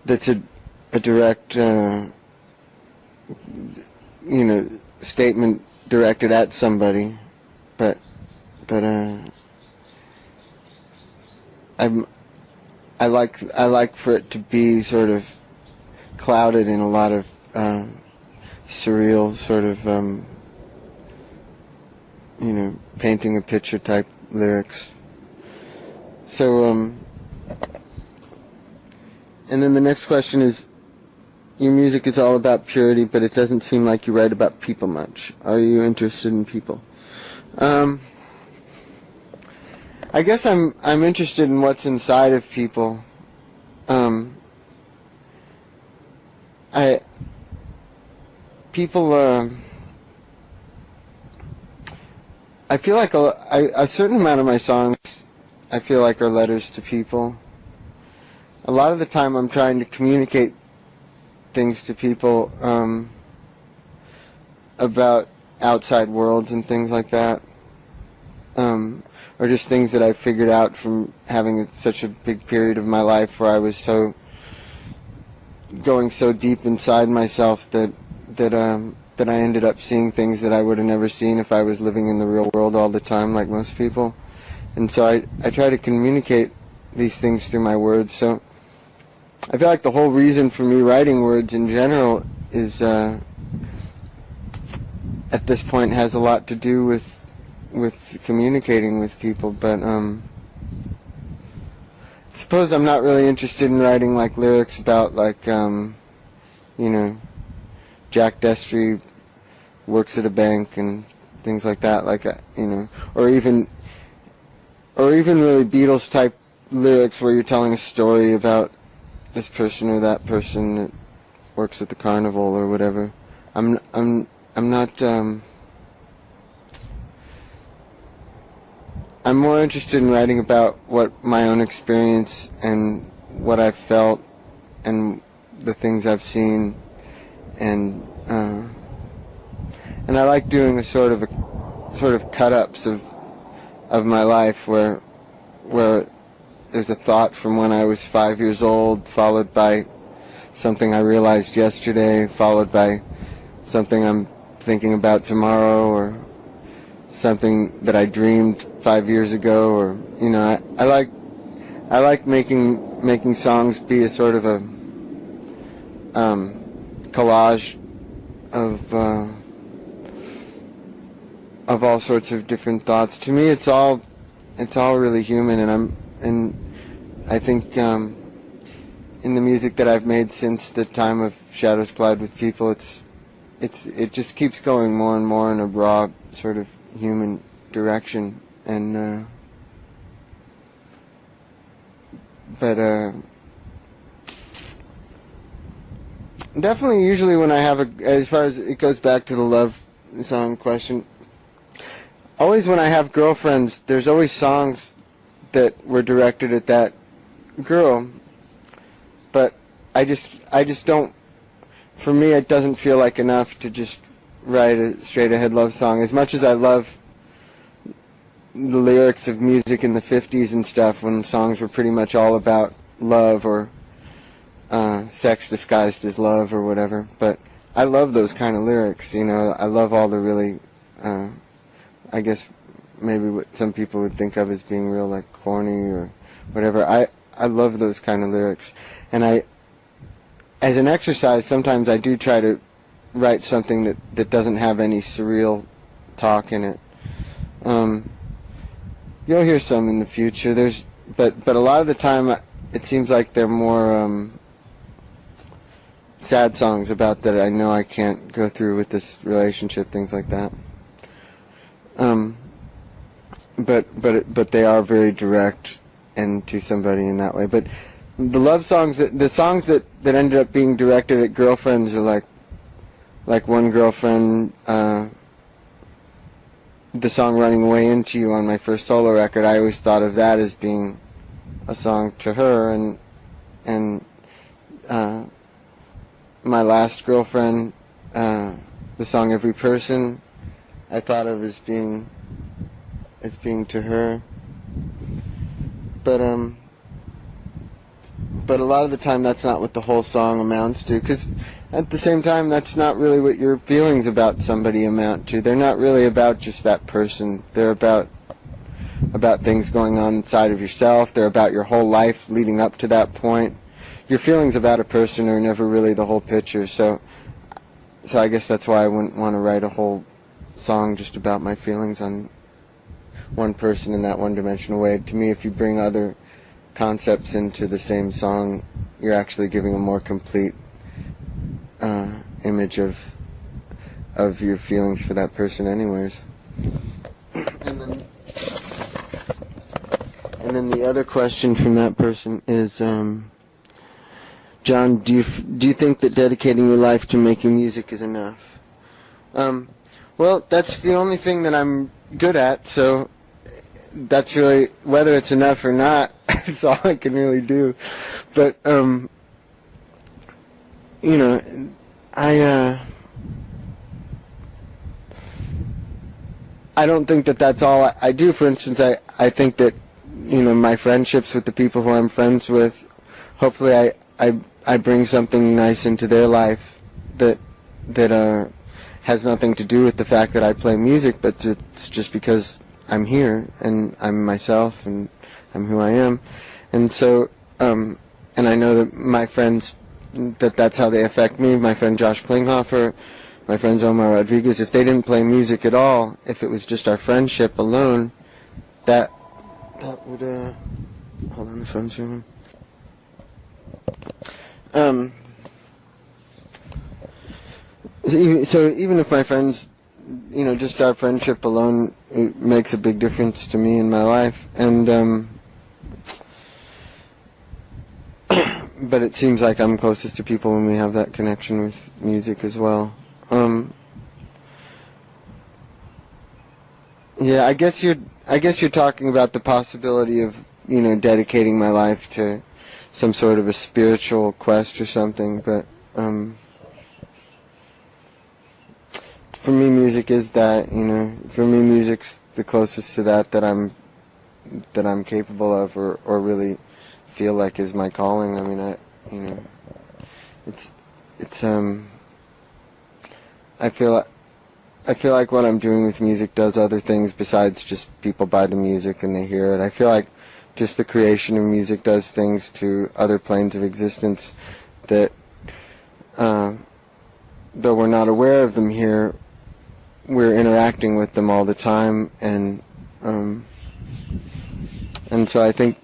that's a direct you know, statement directed at somebody, but I like for it to be sort of clouded in a lot of surreal sort of you know, painting a picture type lyrics. So and then the next question is, your music is all about purity, but it doesn't seem like you write about people much. Are you interested in people? I guess I'm interested in what's inside of people. I feel like a certain amount of my songs, I feel like, are letters to people. A lot of the time I'm trying to communicate things to people about outside worlds and things like that, or just things that I figured out from having such a big period of my life where I was going so deep inside myself that I ended up seeing things that I would have never seen if I was living in the real world all the time, like most people. And so I try to communicate these things through my words. So I feel like the whole reason for me writing words in general is, at this point, has a lot to do with communicating with people. But I suppose I'm not really interested in writing like lyrics about, like, you know, Jack Destry works at a bank and things like that, like, you know, or even really Beatles type lyrics where you're telling a story about this person or that person that works at the carnival or whatever. I'm not. I'm more interested in writing about what my own experience and what I've felt and the things I've seen, and I like doing a sort of cut-ups of my life where there's a thought from when I was 5 years old, followed by something I realized yesterday, followed by something I'm thinking about tomorrow, or something that I dreamed 5 years ago, or, you know, I like making songs be a sort of a collage of all sorts of different thoughts. To me, it's all really human, and I think in the music that I've made since the time of Shadows Collide with People, it just keeps going more and more in a raw sort of human direction, and but definitely usually when I have as far as it goes back to the love song question, always when I have girlfriends, there's always songs that were directed at that girl, but I just don't, for me it doesn't feel like enough to just write a straight ahead love song. As much as I love the lyrics of music in the 50s and stuff, when songs were pretty much all about love or sex disguised as love or whatever, but I love those kind of lyrics, you know. I love all the really I guess maybe what some people would think of as being real, like, corny or whatever. I love those kind of lyrics, and as an exercise, sometimes I do try to write something that doesn't have any surreal talk in it. You'll hear some in the future. But a lot of the time, it seems like they're more sad songs about that I know I can't go through with this relationship, things like that. but they are very direct and to somebody in that way. But the love songs, the songs that ended up being directed at girlfriends are like one girlfriend, the song "Running Away Into You" on my first solo record. I always thought of that as being a song to her, and my last girlfriend, the song "Every Person," I thought of as being to her. But a lot of the time that's not what the whole song amounts to, because at the same time that's not really what your feelings about somebody amount to. They're not really about just that person. They're about things going on inside of yourself. They're about your whole life leading up to that point. Your feelings about a person are never really the whole picture. So I guess that's why I wouldn't want to write a whole song just about my feelings on one person in that one-dimensional way. To me, if you bring other concepts into the same song, you're actually giving a more complete image of your feelings for that person anyways. And then the other question from that person is, John, do you think that dedicating your life to making music is enough? Well, that's the only thing that I'm good at, so that's really, whether it's enough or not, it's all I can really do. But, you know, I don't think that that's all I do. For instance, I think that, you know, my friendships with the people who I'm friends with, hopefully I bring something nice into their life that has nothing to do with the fact that I play music, but it's just because I'm here and I'm myself and I'm who I am. And so, and I know that my friends, that's how they affect me. My friend Josh Klinghoffer, my friends Omar Rodriguez, if they didn't play music at all, if it was just our friendship alone, that would, hold on, the phone's ringing. So even if my friends, you know, just our friendship alone, it makes a big difference to me in my life. And but it seems like I'm closest to people when we have that connection with music as well. Yeah, I guess you're talking about the possibility of, you know, dedicating my life to some sort of a spiritual quest or something, but for me music is that, you know, for me music's the closest to that I'm capable of or really feel like is my calling. I mean, you know, it's I feel like what I'm doing with music does other things besides just people buy the music and they hear it. I feel like just the creation of music does things to other planes of existence that, though we're not aware of them here, we're interacting with them all the time, and so I think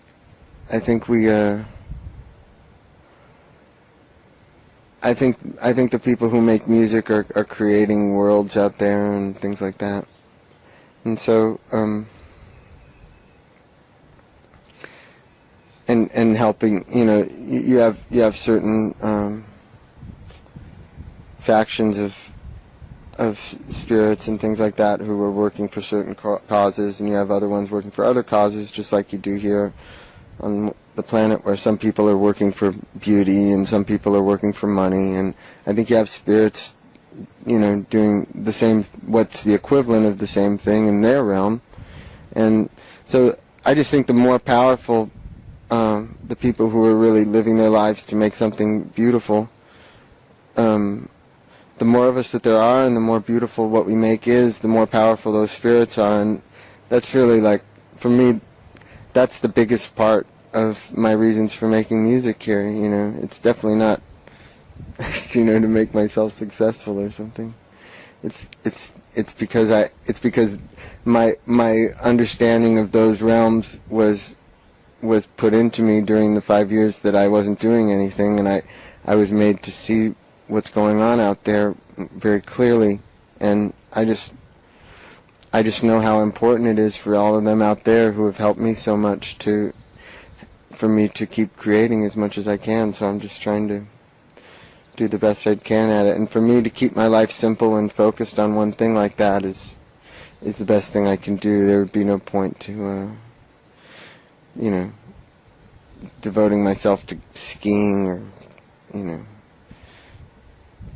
we I think the people who make music are creating worlds out there and things like that, and so and helping, you know, you have certain factions of spirits and things like that who are working for certain causes, and you have other ones working for other causes, just like you do here on the planet, where some people are working for beauty and some people are working for money. And I think you have spirits, you know, doing the same, what's the equivalent of the same thing in their realm. And so I just think the more powerful the people who are really living their lives to make something beautiful, the more of us that there are, and the more beautiful what we make is, the more powerful those spirits are. And that's really, like, for me, that's the biggest part of my reasons for making music here. You know, it's definitely not, you know, to make myself successful or something. It's because my understanding of those realms was put into me during the 5 years that I wasn't doing anything, and I was made to see what's going on out there very clearly. And I just know how important it is for all of them out there who have helped me so much for me to keep creating as much as I can. So I'm just trying to do the best I can at it. And for me to keep my life simple and focused on one thing like that is the best thing I can do. There would be no point to, devoting myself to skiing or,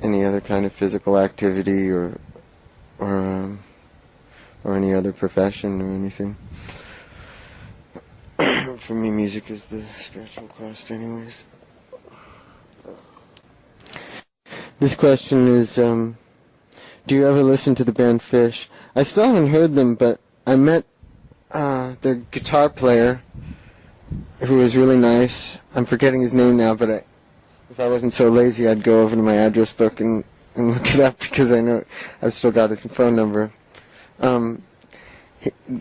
any other kind of physical activity or any other profession or anything. For me, music is the spiritual quest anyways. This question is, do you ever listen to the band Fish? I still haven't heard them, but I met their guitar player, who was really nice. I'm forgetting his name now, but if I wasn't so lazy, I'd go over to my address book and look it up, because I know I've still got his phone number.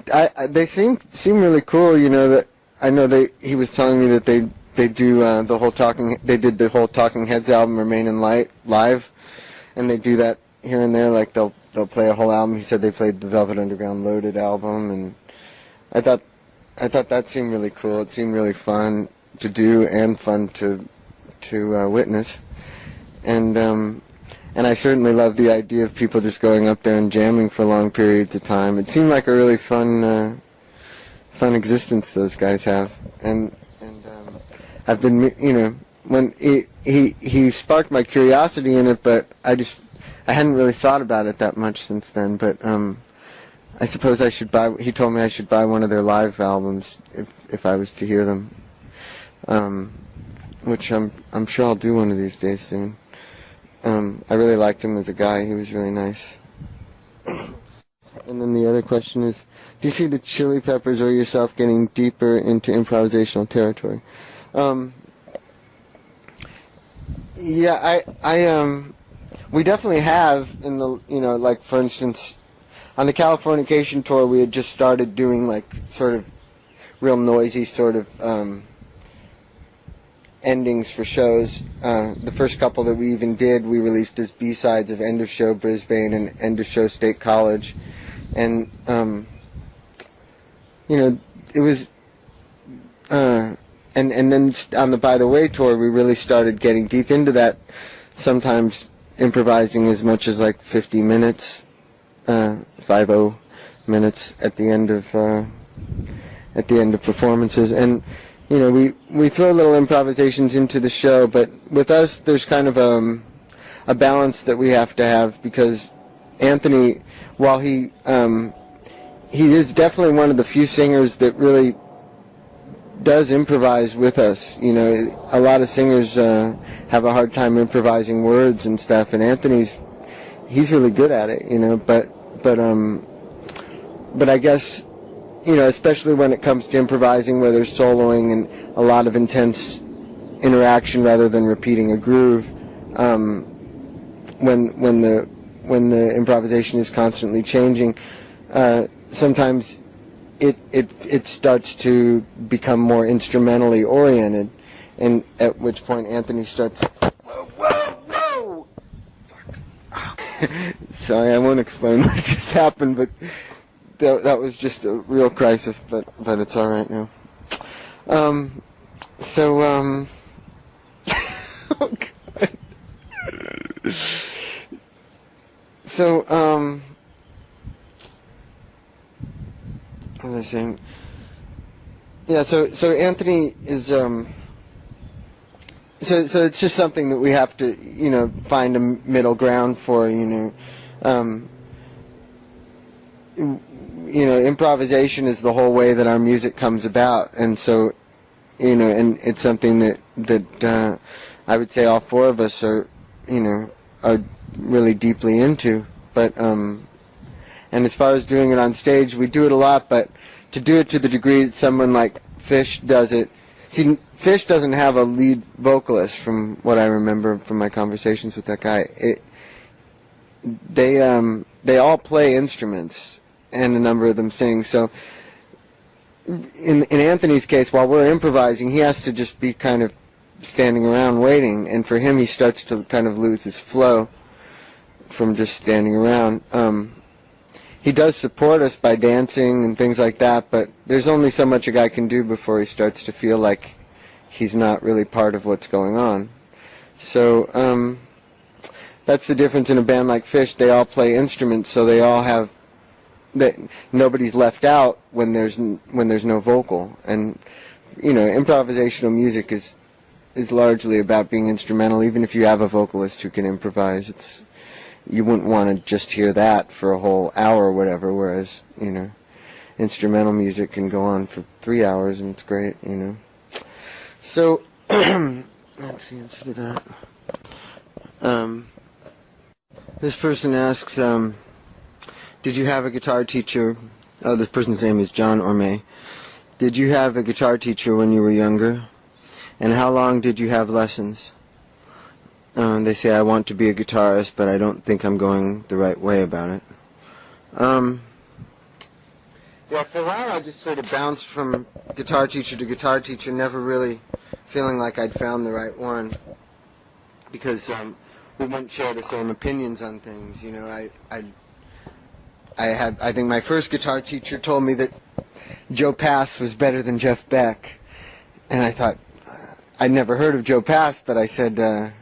They seem really cool. That I know he was telling me that they do the whole Talking. They did the whole Talking Heads album, Remain in Light, live, and they do that here and there. Like they'll play a whole album. He said they played the Velvet Underground Loaded album, and I thought that seemed really cool. It seemed really fun to do and fun to witness, and I certainly love the idea of people just going up there and jamming for long periods of time. It seemed like a really fun existence those guys have, and I've been, when he sparked my curiosity in it, but I hadn't really thought about it that much since then. But I suppose I should buy. He told me I should buy one of their live albums if I was to hear them, which I'm sure I'll do one of these days soon. I really liked him as a guy. He was really nice. And then the other question is, do you see the Chili Peppers or yourself getting deeper into improvisational territory? Yeah, we definitely have in the, like for instance, on the Californication tour, we had just started doing like sort of real noisy sort of endings for shows. The first couple that we even did, we released as B-sides of End of Show Brisbane and End of Show State College. And, it was, and then on the By the Way tour, we really started getting deep into that, sometimes improvising as much as like 50 minutes, 50 minutes at the end of performances. And, we throw little improvisations into the show, but with us, there's kind of a balance that we have to have, because Anthony, while he is definitely one of the few singers that really does improvise with us. A lot of singers have a hard time improvising words and stuff, and he's really good at it, but I guess, especially when it comes to improvising where there's soloing and a lot of intense interaction rather than repeating a groove, when the improvisation is constantly changing, sometimes it starts to become more instrumentally oriented, and at which point Anthony starts, whoa! Fuck. Sorry, I won't explain what just happened, but that was just a real crisis, but it's all right now. Oh God. So, what was I saying? Yeah, so Anthony is, so it's just something that we have to, find a middle ground for, improvisation is the whole way that our music comes about, and so, and it's something that I would say all four of us are really deeply into, but, and as far as doing it on stage, we do it a lot, but to do it to the degree that someone like Fish does it, see, Fish doesn't have a lead vocalist from what I remember from my conversations with that guy. They all play instruments, and a number of them sing, so in Anthony's case, while we're improvising, he has to just be kind of standing around waiting, and for him he starts to kind of lose his flow from just standing around. he does support us by dancing and things like that, but there's only so much a guy can do before he starts to feel like he's not really part of what's going on. So that's the difference in a band like Fish. They all play instruments, so they all have nobody's left out when there's no vocal. And improvisational music is largely about being instrumental. Even if you have a vocalist who can improvise, you wouldn't want to just hear that for a whole hour or whatever, whereas, instrumental music can go on for 3 hours and it's great, So, that's the answer to that. This person asks, did you have a guitar teacher? Oh, this person's name is John Orme. Did you have a guitar teacher when you were younger? And how long did you have lessons? They say, I want to be a guitarist, but I don't think I'm going the right way about it. Yeah, for a while I just sort of bounced from guitar teacher to guitar teacher, never really feeling like I'd found the right one. Because we wouldn't share the same opinions on things. I think my first guitar teacher told me that Joe Pass was better than Jeff Beck. And I thought, I'd never heard of Joe Pass, but I said, I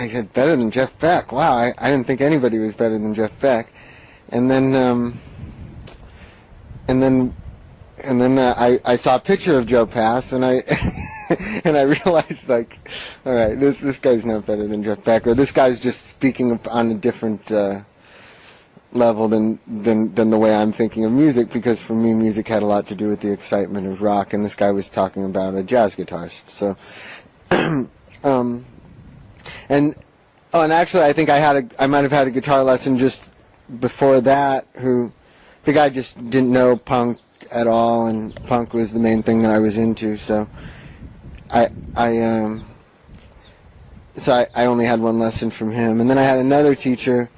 said, better than Jeff Beck. Wow, I didn't think anybody was better than Jeff Beck. And then I saw a picture of Joe Pass, and I and I realized, like, all right, this guy's not better than Jeff Beck, or this guy's just speaking on a different level than the way I'm thinking of music, because for me, music had a lot to do with the excitement of rock, and this guy was talking about a jazz guitarist. So, and actually, I think I might have had a guitar lesson just before that. The guy just didn't know punk at all, and punk was the main thing that I was into. So, I only had one lesson from him, and then I had another teacher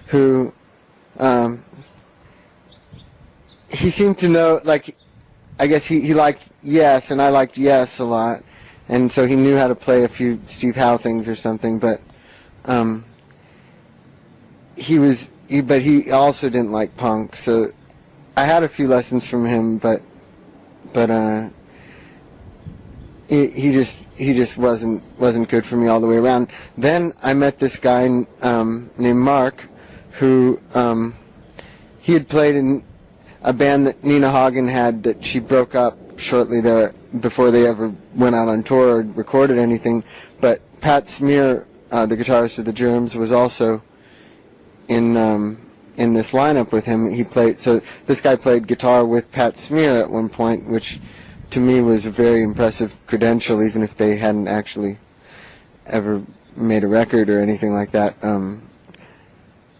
who, he seemed to know, like, I guess he liked Yes, and I liked Yes a lot. And so he knew how to play a few Steve Howe things or something, but he also didn't like punk. So I had a few lessons from him, but he just wasn't good for me all the way around. Then I met this guy named Mark, who he had played in a band that Nina Hagen had that she broke up shortly there before they ever went out on tour or recorded anything. But Pat Smear, the guitarist of the Germs, was also in this lineup with him. So this guy played guitar with Pat Smear at one point, which to me was a very impressive credential, even if they hadn't actually ever made a record or anything like that.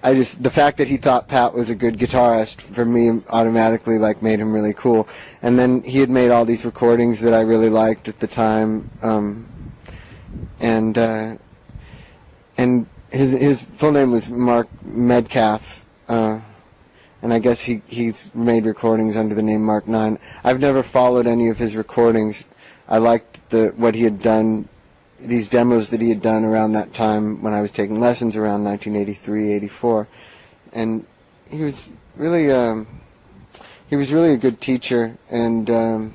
The fact that he thought Pat was a good guitarist, for me, automatically, like, made him really cool. And then he had made all these recordings that I really liked at the time, and his full name was Mark Medcalf, and I guess he's made recordings under the name Mark 9. I've never followed any of his recordings. I liked what he had done, these demos that he had done around that time when I was taking lessons around 1983, 84, and he was really a good teacher. And a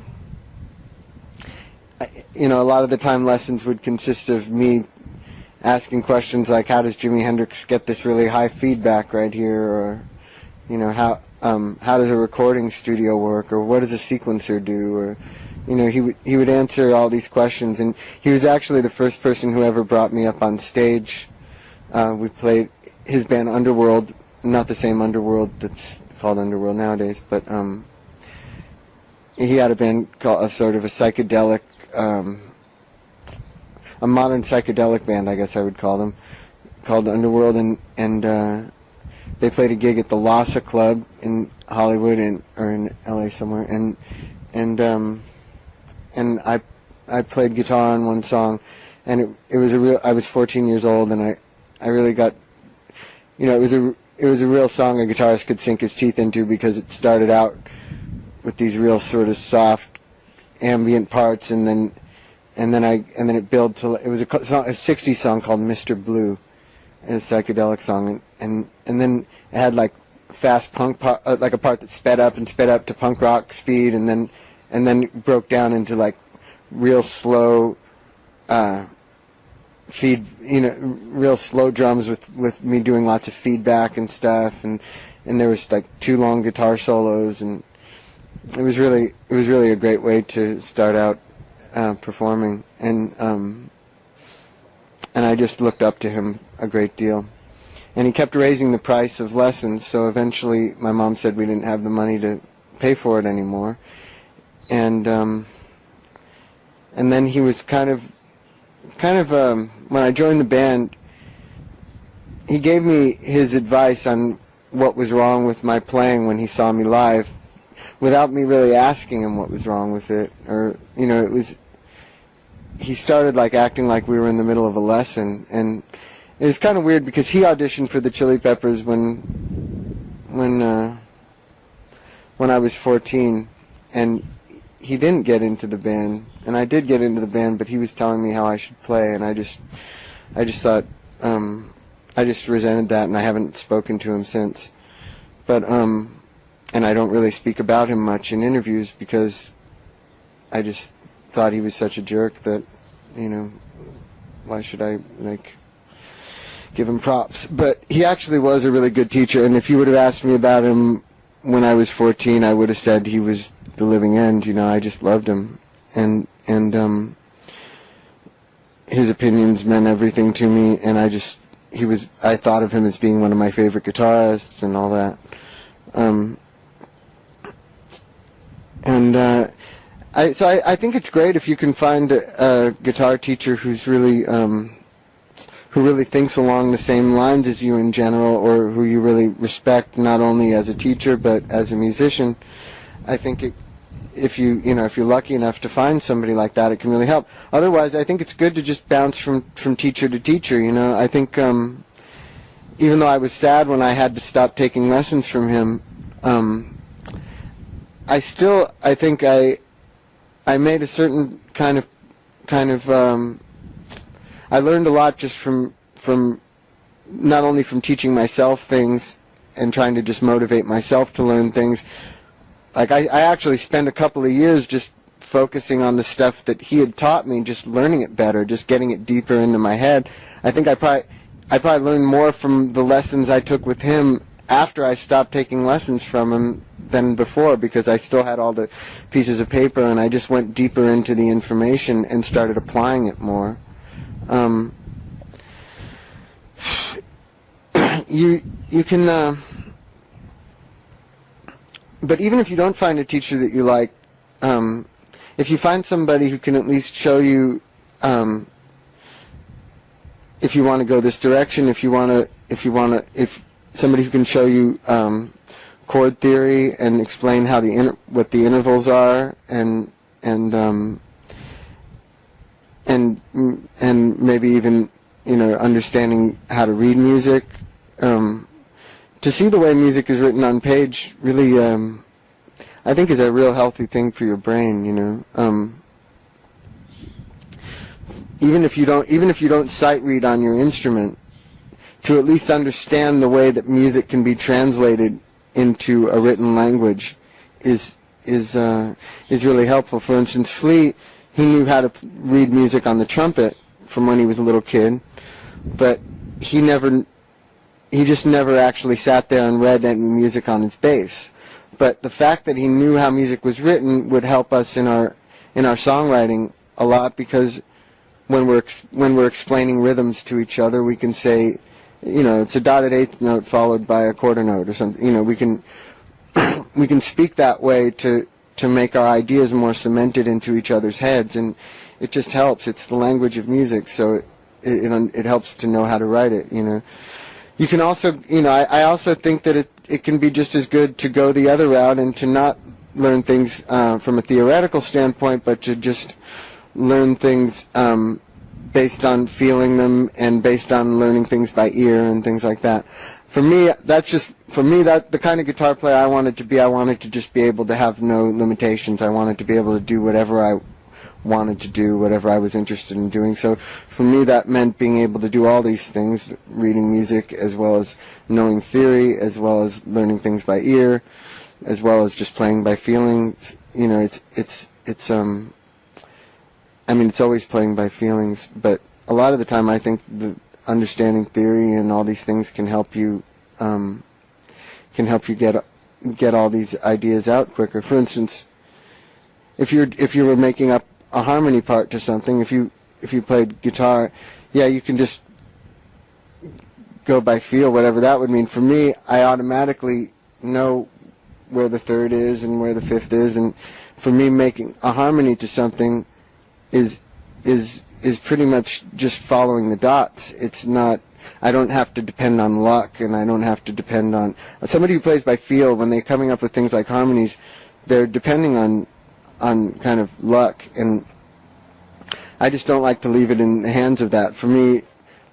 lot of the time lessons would consist of me asking questions like, how does Jimi Hendrix get this really high feedback right here, or how does a recording studio work, or what does a sequencer do, or he would answer all these questions. And he was actually the first person who ever brought me up on stage. We played his band Underworld, not the same Underworld that's called Underworld nowadays, but he had a band called a sort of a psychedelic, a modern psychedelic band, I guess I would call them, called Underworld, and they played a gig at the Lhasa Club in Hollywood or in LA somewhere, and I played guitar on one song, and it was I was 14 years old, and I really got, it was a real song a guitarist could sink his teeth into, because it started out with these real sort of soft ambient parts, and then it built to, it was a 60s song called Mr. Blue, a psychedelic song, and then it had like fast punk part, like a part that sped up to punk rock speed, and then broke down into like real slow real slow drums with me doing lots of feedback and stuff, and there was like 2 long guitar solos, and it was really a great way to start out performing, and I just looked up to him a great deal. And he kept raising the price of lessons, so eventually my mom said we didn't have the money to pay for it anymore. And then he was kind of when I joined the band, he gave me his advice on what was wrong with my playing when he saw me live, without me really asking him what was wrong with it. Or, he started like acting like we were in the middle of a lesson, and it was kind of weird because he auditioned for the Chili Peppers when I was 14, and he didn't get into the band, and I did get into the band, but he was telling me how I should play, and I just thought, I just resented that, and I haven't spoken to him since. But and I don't really speak about him much in interviews because I just thought he was such a jerk that, why should I give him props? But he actually was a really good teacher, and if you would have asked me about him when I was 14, I would have said he was the living end. I just loved him, and his opinions meant everything to me, and I thought of him as being one of my favorite guitarists and all that. I think it's great if you can find a guitar teacher who's really who really thinks along the same lines as you in general, or who you really respect not only as a teacher but as a musician. I think if you're lucky enough to find somebody like that, it can really help. Otherwise, I think it's good to just bounce from teacher to teacher. I think even though I was sad when I had to stop taking lessons from him, I think I made a certain kind of I learned a lot just from not only from teaching myself things and trying to just motivate myself to learn things. Like I actually spent a couple of years just focusing on the stuff that he had taught me, just learning it better, just getting it deeper into my head. I think I probably learned more from the lessons I took with him after I stopped taking lessons from him than before, because I still had all the pieces of paper, and I just went deeper into the information and started applying it more. You can, but even if you don't find a teacher that you like, if you find somebody who can at least show you, if you want to go this direction, if somebody who can show you chord theory and explain how what the intervals are, and maybe even understanding how to read music, to see the way music is written on page really I think is a real healthy thing for your brain. Even if you don't sight read on your instrument, to at least understand the way that music can be translated into a written language is really helpful. For instance, Flea, he knew how to read music on the trumpet from when he was a little kid, but he just never actually sat there and read any music on his bass. But the fact that he knew how music was written would help us in our songwriting a lot, because when we're explaining rhythms to each other, we can say, it's a dotted eighth note followed by a quarter note or something. We can speak that way to make our ideas more cemented into each other's heads, and it just helps. It's the language of music, so it helps to know how to write it. You can also, I also think that it can be just as good to go the other route and to not learn things from a theoretical standpoint, but to just learn things based on feeling them and based on learning things by ear and things like that. For me, that the kind of guitar player I wanted to be. I wanted to just be able to have no limitations. I wanted to be able to do whatever I wanted to do, whatever I was interested in doing. So for me, that meant being able to do all these things, reading music as well as knowing theory, as well as learning things by ear, as well as just playing by feelings. You know, I mean, it's always playing by feelings, but a lot of the time I think the understanding theory and all these things can help you get all these ideas out quicker. For instance, if you were making up a harmony part to something, if you played guitar, yeah, you can just go by feel, whatever that would mean. For me, I automatically know where the third is and where the fifth is, and for me, making a harmony to something is pretty much just following the dots. It's not, I don't have to depend on luck, and I don't have to depend on somebody who plays by feel. When they're coming up with things like harmonies, they're depending on kind of luck, and I just don't like to leave it in the hands of that. For me,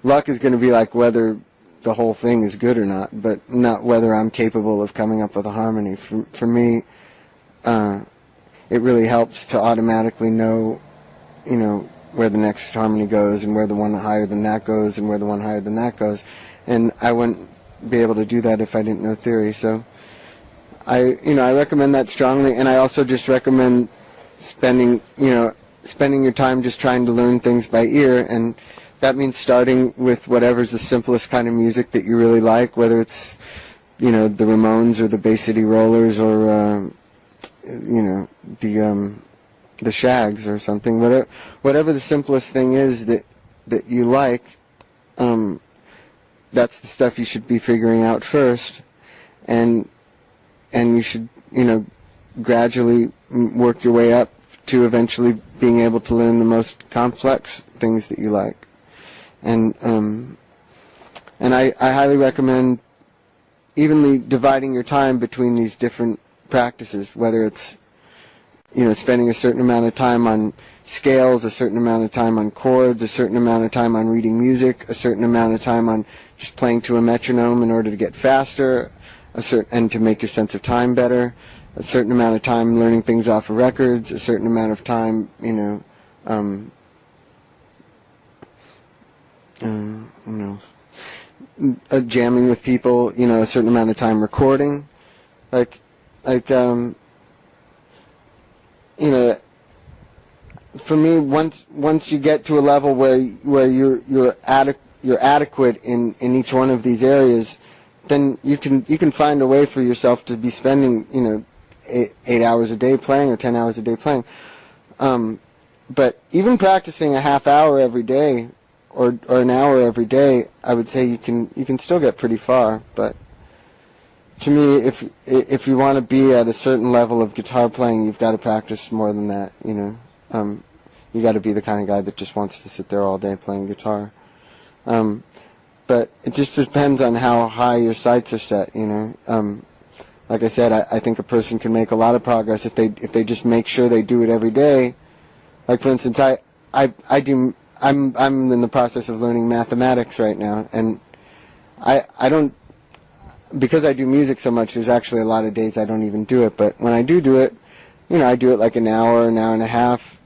luck is going to be like whether the whole thing is good or not, but not whether I'm capable of coming up with a harmony. For me, it really helps to automatically know, you know, where the next harmony goes, and where the one higher than that goes, and where the one higher than that goes. And I wouldn't be able to do that if I didn't know theory. So I recommend that strongly, and I also just recommend spending your time just trying to learn things by ear, and that means starting with whatever's the simplest kind of music that you really like, whether it's, you know, the Ramones or the Bay City Rollers or the Shags or something. Whatever the simplest thing is that you like, that's the stuff you should be figuring out first, and you should, you know, gradually work your way up to eventually being able to learn the most complex things that you like. And I highly recommend evenly dividing your time between these different practices, whether it's, you know, spending a certain amount of time on scales, a certain amount of time on chords, a certain amount of time on reading music, a certain amount of time on just playing to a metronome in order to get faster, and to make your sense of time better, a certain amount of time learning things off of records, a certain amount of time, you know, jamming with people, you know, a certain amount of time recording, you know, for me, once you get to a level where you're adequate in each one of these areas, then you can find a way for yourself to be spending, you know, 8 hours a day playing or 10 hours a day playing. But even practicing a half hour every day or an hour every day, I would say you can still get pretty far. But to me, if you want to be at a certain level of guitar playing, you've got to practice more than that. You know, you got to be the kind of guy that just wants to sit there all day playing guitar. But it just depends on how high your sights are set. You know, like I said, I think a person can make a lot of progress if they just make sure they do it every day. Like, for instance, I'm in the process of learning mathematics right now, and I don't, because I do music so much, there's actually a lot of days I don't even do it. But when I do it, you know, I do it like an hour and a half,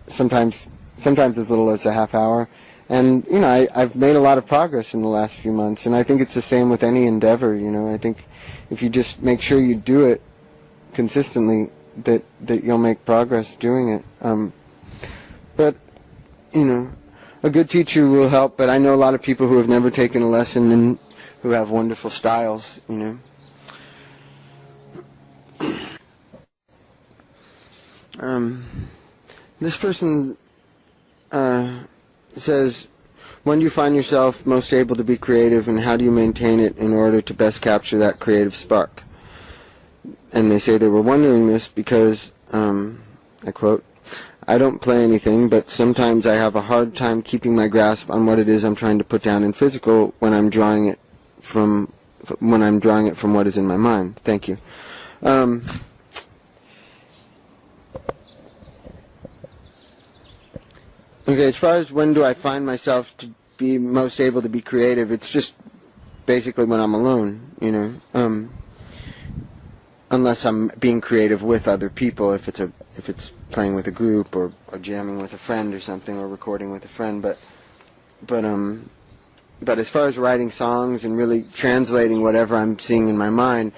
sometimes as little as a half hour. And, you know, I've made a lot of progress in the last few months, and I think it's the same with any endeavor. You know, I think if you just make sure you do it consistently, that you'll make progress doing it. But, you know, a good teacher will help, but I know a lot of people who have never taken a lesson and who have wonderful styles, you know. This person says, when do you find yourself most able to be creative, and how do you maintain it in order to best capture that creative spark? And they say they were wondering this because, I quote, I don't play anything, but sometimes I have a hard time keeping my grasp on what it is I'm trying to put down in physical when I'm drawing it from what is in my mind. Thank you. Okay, as far as when do I find myself to be most able to be creative, it's just basically when I'm alone, you know. Unless I'm being creative with other people, if if it's playing with a group or jamming with a friend or something, or recording with a friend. But as far as writing songs and really translating whatever I'm seeing in my mind,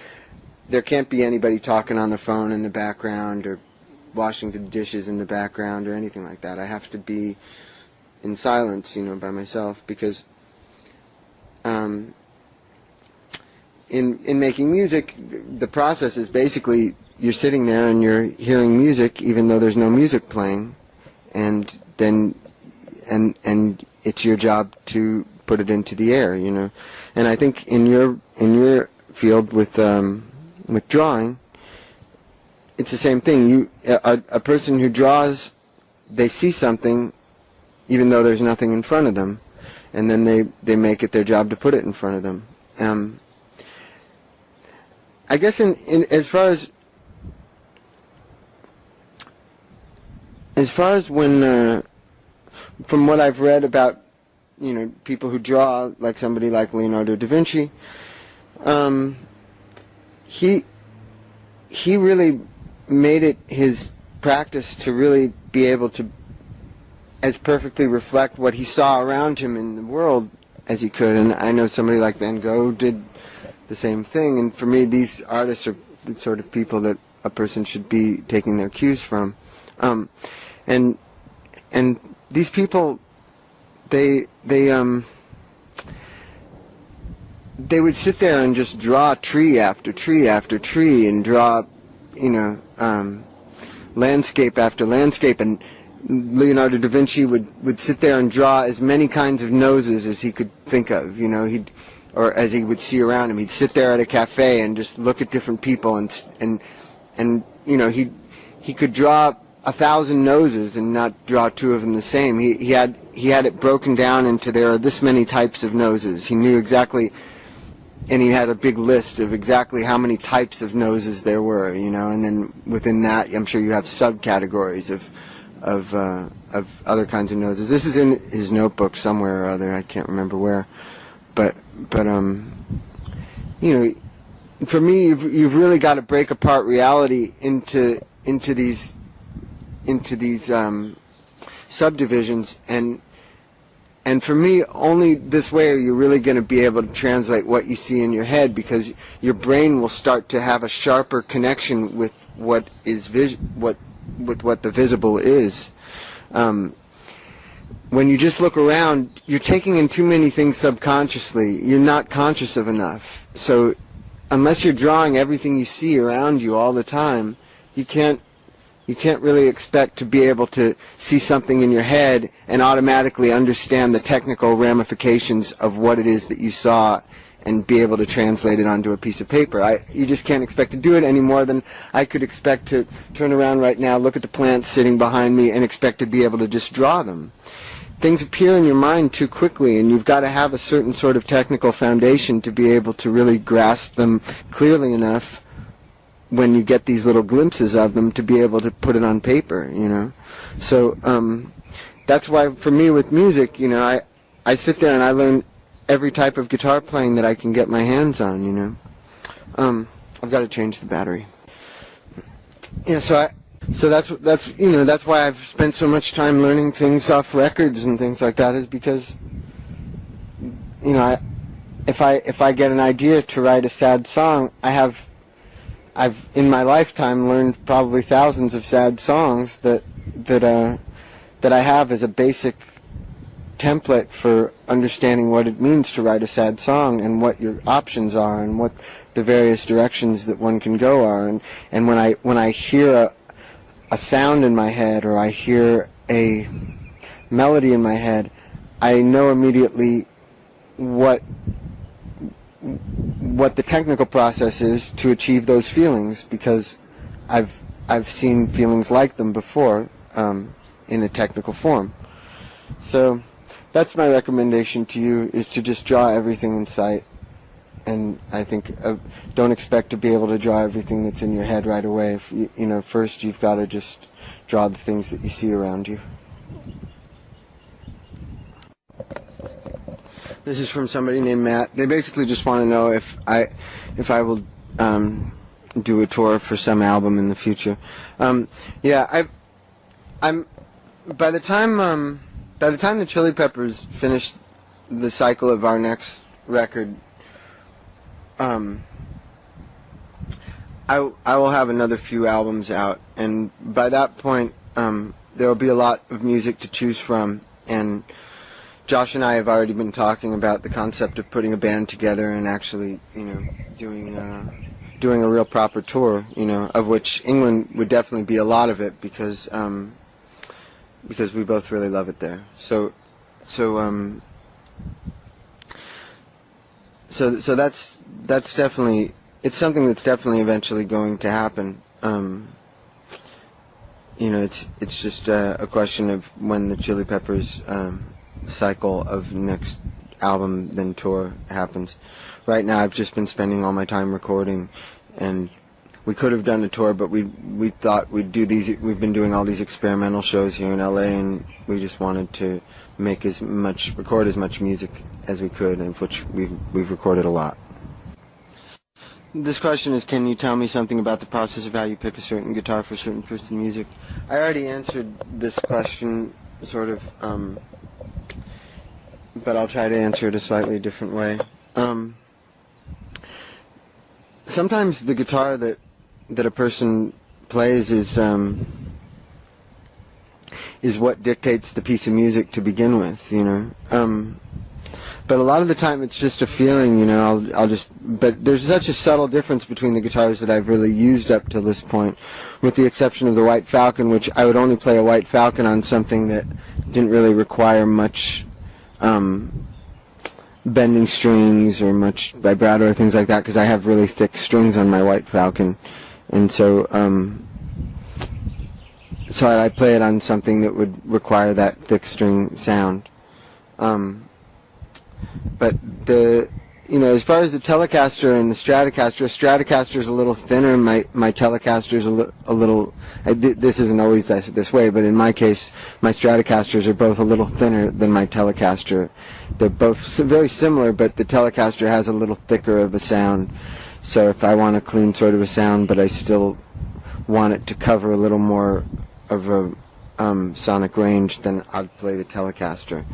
there can't be anybody talking on the phone in the background or washing the dishes in the background or anything like that. I have to be in silence, by myself, because in making music, the process is basically you're sitting there and you're hearing music even though there's no music playing, and then and it's your job to put it into the air, And I think in your field with drawing, it's the same thing. A person who draws, they see something even though there's nothing in front of them, and then they make it their job to put it in front of them. I guess in as far as when from what I've read about people who draw, like somebody like Leonardo da Vinci, he really made it his practice to really be able to as perfectly reflect what he saw around him in the world as he could. And I know somebody like Van Gogh did the same thing. And for me, these artists are the sort of people that a person should be taking their cues from. And these people, they would sit there and just draw tree after tree after tree, and draw, landscape after landscape. And Leonardo da Vinci would sit there and draw as many kinds of noses as he could think of, or as he would see around him. He'd sit there at a cafe and just look at different people, and he could draw 1,000 noses and not draw 2 of them the same. He had it broken down into there are this many types of noses. He knew exactly, and he had a big list of exactly how many types of noses there were, and then within that, I'm sure you have subcategories of other kinds of noses. This is in his notebook somewhere or other. I can't remember where, but for me, you've really got to break apart reality into these subdivisions, and for me, only this way are you really going to be able to translate what you see in your head, because your brain will start to have a sharper connection with what is what the visible is. When you just look around, you're taking in too many things subconsciously. You're not conscious of enough. So unless you're drawing everything you see around you all the time, you can't really expect to be able to see something in your head and automatically understand the technical ramifications of what it is that you saw and be able to translate it onto a piece of paper. You just can't expect to do it any more than I could expect to turn around right now, look at the plants sitting behind me, and expect to be able to just draw them. Things appear in your mind too quickly, and you've got to have a certain sort of technical foundation to be able to really grasp them clearly enough when you get these little glimpses of them to be able to put it on paper, So that's why for me with music, I sit there and I learn every type of guitar playing that I can get my hands on, I've got to change the battery. Yeah, so that's why I've spent so much time learning things off records and things like that, is because if I get an idea to write a sad song, I've in my lifetime learned probably thousands of sad songs that I have as a basic template for understanding what it means to write a sad song, and what your options are, and what the various directions that one can go are. And when I hear a sound in my head, or I hear a melody in my head, I know immediately what the technical process is to achieve those feelings, because I've seen feelings like them before in a technical form. So that's my recommendation to you, is to just draw everything in sight. And I think don't expect to be able to draw everything that's in your head right away. First you've got to just draw the things that you see around you. This is from somebody named Matt. They basically just want to know if I will do a tour for some album in the future. Yeah, I'm by the time the Chili Peppers finish the cycle of our next record, I will have another few albums out, and by that point, there will be a lot of music to choose from. And Josh and I have already been talking about the concept of putting a band together and actually, doing a real proper tour, of which England would definitely be a lot of it because we both really love it there. So that's definitely, it's something that's definitely eventually going to happen. It's just a question of when the Chili Peppers cycle of next album then tour happens. Right now I've just been spending all my time recording, and we could have done a tour, but we thought we'd do these. We've been doing all these experimental shows here in LA, and we just wanted to record as much music as we could, and which we've recorded a lot. This question is, can you tell me something about the process of how you pick a certain guitar for a certain piece of music? I already answered this question, sort of, but I'll try to answer it a slightly different way. Sometimes the guitar that a person plays is what dictates the piece of music to begin with, But a lot of the time it's just a feeling, but there's such a subtle difference between the guitars that I've really used up to this point, with the exception of the White Falcon, which I would only play a White Falcon on something that didn't really require much bending strings or much vibrato or things like that, because I have really thick strings on my White Falcon, and so I play it on something that would require that thick string sound. But as far as the Telecaster and the Stratocaster is a little thinner. My Telecaster is a little. This isn't always this way, but in my case, my Stratocasters are both a little thinner than my Telecaster. They're both very similar, but the Telecaster has a little thicker of a sound. So if I want a clean sort of a sound, but I still want it to cover a little more of a sonic range, then I'd play the Telecaster.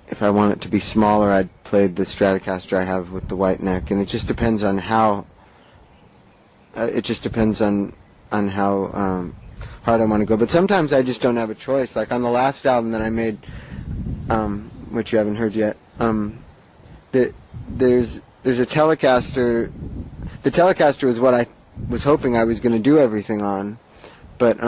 If I want it to be smaller, I'd play the Stratocaster I have with the white neck, and it just depends on how. It just depends on how hard I want to go. But sometimes I just don't have a choice. Like on the last album that I made, which you haven't heard yet, there's a Telecaster. The Telecaster is what I was hoping I was going to do everything on, but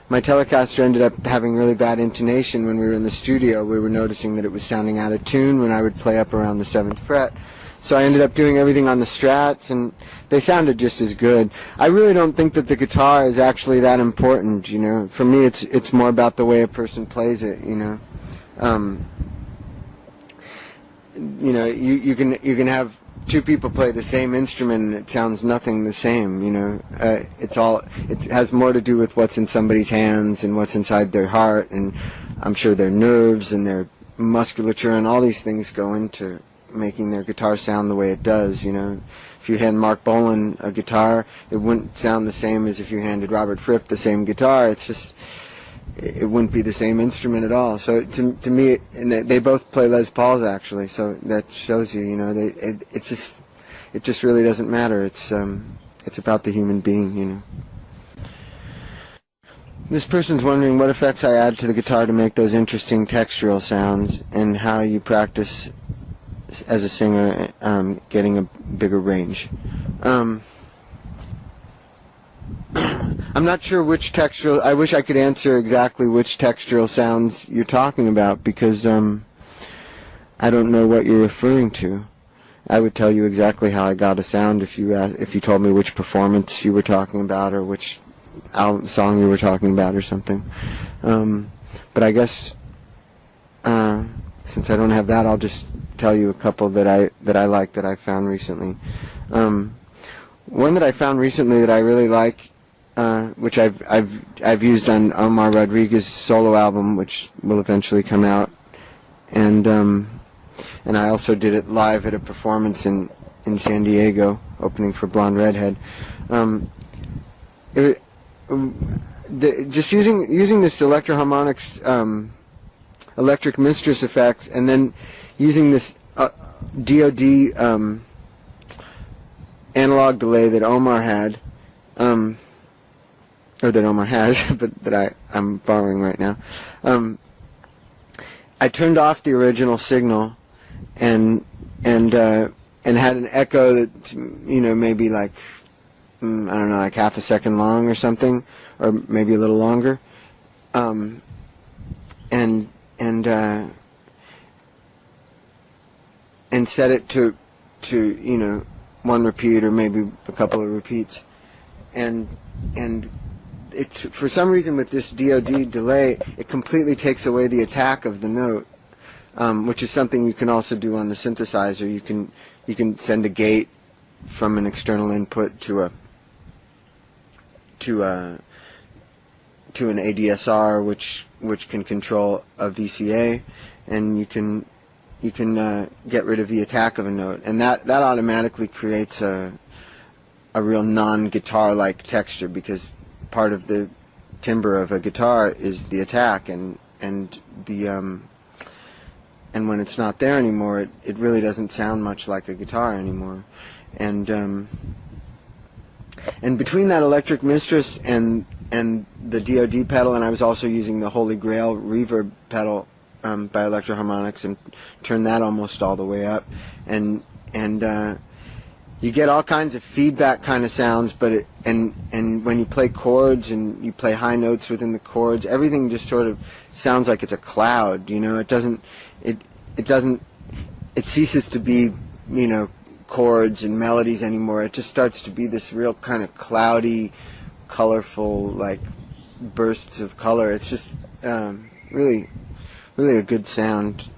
my Telecaster ended up having really bad intonation when we were in the studio. We were noticing that it was sounding out of tune when I would play up around the 7th fret. So I ended up doing everything on the Strats, and they sounded just as good. I really don't think that the guitar is actually that important, For me, it's more about the way a person plays it, You can have two people play the same instrument and it sounds nothing the same, it has more to do with what's in somebody's hands and what's inside their heart, and I'm sure their nerves and their musculature and all these things go into making their guitar sound the way it does, If you hand Mark Bolan a guitar, it wouldn't sound the same as if you handed Robert Fripp the same guitar. It's just, it wouldn't be the same instrument at all. So to me, and they both play Les Pauls actually, so that shows you, it just really doesn't matter. It's about the human being, This person's wondering what effects I add to the guitar to make those interesting textural sounds, and how you practice as a singer getting a bigger range. I'm not sure which textural. I wish I could answer exactly which textural sounds you're talking about, because I don't know what you're referring to. I would tell you exactly how I got a sound if you told me which performance you were talking about, or which song you were talking about, or something. But I guess since I don't have that, I'll just tell you a couple that I like that I found recently. One that I found recently that I really like, which I've used on Omar Rodriguez's solo album, which will eventually come out, and I also did it live at a performance in San Diego a opening for Blonde Redhead. It, just using this electroharmonics, electric mistress effects, and then using this DoD analog delay that Omar had, or that Omar has, but that I'm borrowing right now. I turned off the original signal and had an echo that, maybe like, I don't know, like half a second long or something, or maybe a little longer, and set it to one repeat or maybe a couple of repeats, and it, for some reason with this DoD delay, it completely takes away the attack of the note, which is something you can also do on the synthesizer. You can send a gate from an external input to an ADSR, which can control a VCA, and you can get rid of the attack of a note, and that automatically creates a real non-guitar-like texture, because part of the timbre of a guitar is the attack, and when it's not there anymore, it really doesn't sound much like a guitar anymore. And between that electric mistress and the DoD pedal, and I was also using the Holy Grail reverb pedal by Electroharmonics, and turned that almost all the way up, and you get all kinds of feedback kind of sounds, but and when you play chords and you play high notes within the chords, everything just sort of sounds like it's a cloud. It ceases to be chords and melodies anymore. It just starts to be this real kind of cloudy, colorful, like bursts of color. It's just really a good sound.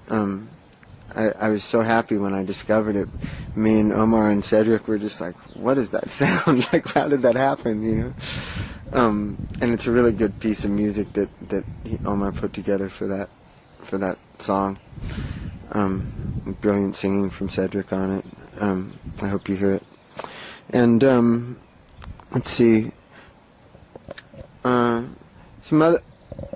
I was so happy when I discovered it. Me and Omar and Cedric were just like, what is that sound? Like, how did that happen, And it's a really good piece of music that Omar put together for that song. Brilliant singing from Cedric on it. I hope you hear it. And let's see. Some other.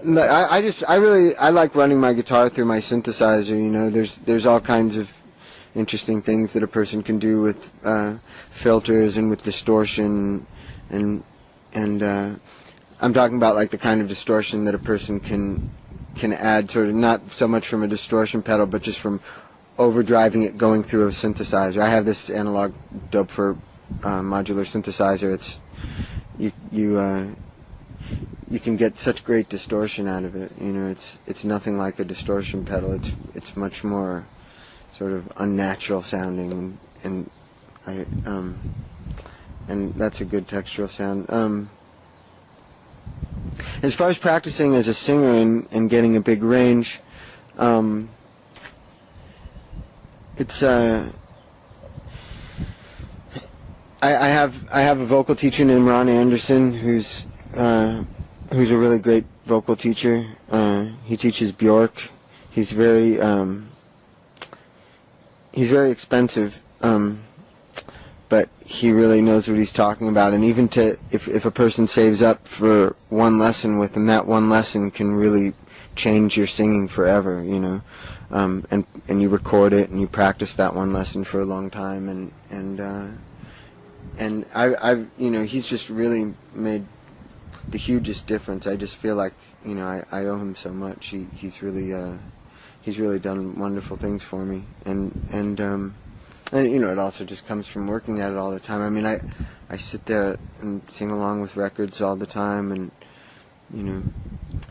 I like running my guitar through my synthesizer. There's all kinds of interesting things that a person can do with filters and with distortion, and I'm talking about like the kind of distortion that a person can add, sort of not so much from a distortion pedal, but just from overdriving it going through a synthesizer. I have this analog Dope4 modular synthesizer. You can get such great distortion out of it. It's nothing like a distortion pedal. It's much more sort of unnatural sounding, and that's a good textural sound. As far as practicing as a singer and getting a big range, it's I have a vocal teacher named Ron Anderson who's a really great vocal teacher. He teaches Bjork. He's very expensive, but he really knows what he's talking about. And even if a person saves up for one lesson with him, that one lesson can really change your singing forever. And you record it and you practice that one lesson for a long time, and I've he's just really made the hugest difference. I just feel like I owe him so much. He's really done wonderful things for me, and it also just comes from working at it all the time. I mean, I sit there and sing along with records all the time, and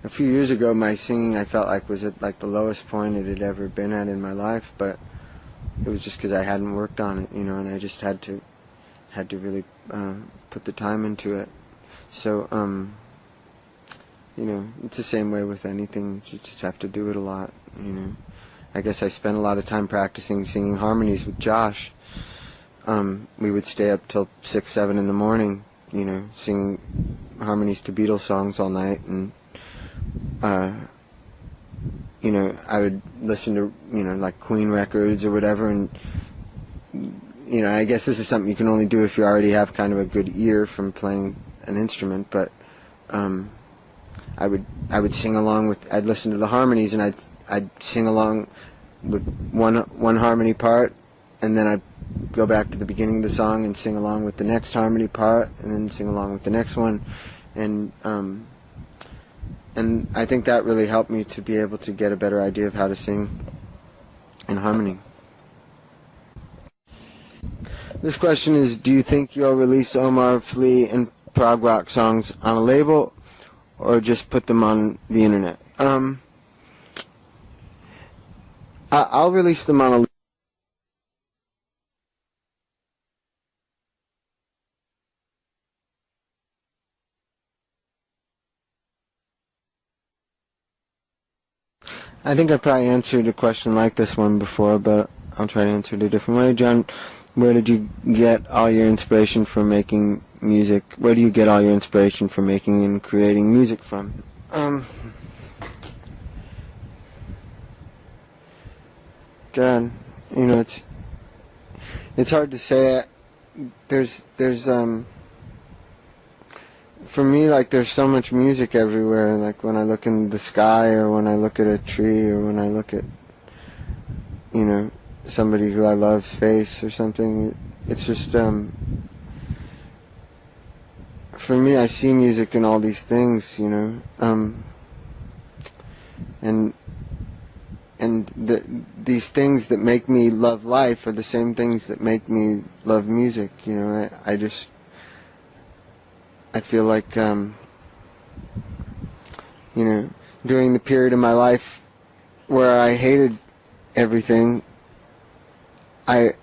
a few years ago my singing I felt like was at like the lowest point it had ever been at in my life, but it was just because I hadn't worked on it, and I just had to really put the time into it. So it's the same way with anything. You just have to do it a lot. I guess I spent a lot of time practicing singing harmonies with Josh. We would stay up till 6, 7 in the morning, singing harmonies to Beatles songs all night, and I would listen to like Queen records or whatever, and I guess this is something you can only do if you already have kind of a good ear from playing an instrument, but I would sing along with, I'd listen to the harmonies, and I'd sing along with one harmony part, and then I'd go back to the beginning of the song and sing along with the next harmony part, and then sing along with the next one, and I think that really helped me to be able to get a better idea of how to sing in harmony. This question is, do you think you'll release Omar, Flea, and prog rock songs on a label, or just put them on the internet? I'll release them on a I think I probably answered a question like this one before, but I'll try to answer it a different way. John, where did you get all your inspiration for making music? Where do you get all your inspiration for making and creating music from? God, it's hard to say. There's for me, like, there's so much music everywhere. Like, when I look in the sky, or when I look at a tree, or when I look at, somebody who I love's face or something. It's just, for me, I see music in all these things, these things that make me love life are the same things that make me love music. I feel like, during the period of my life where I hated everything, I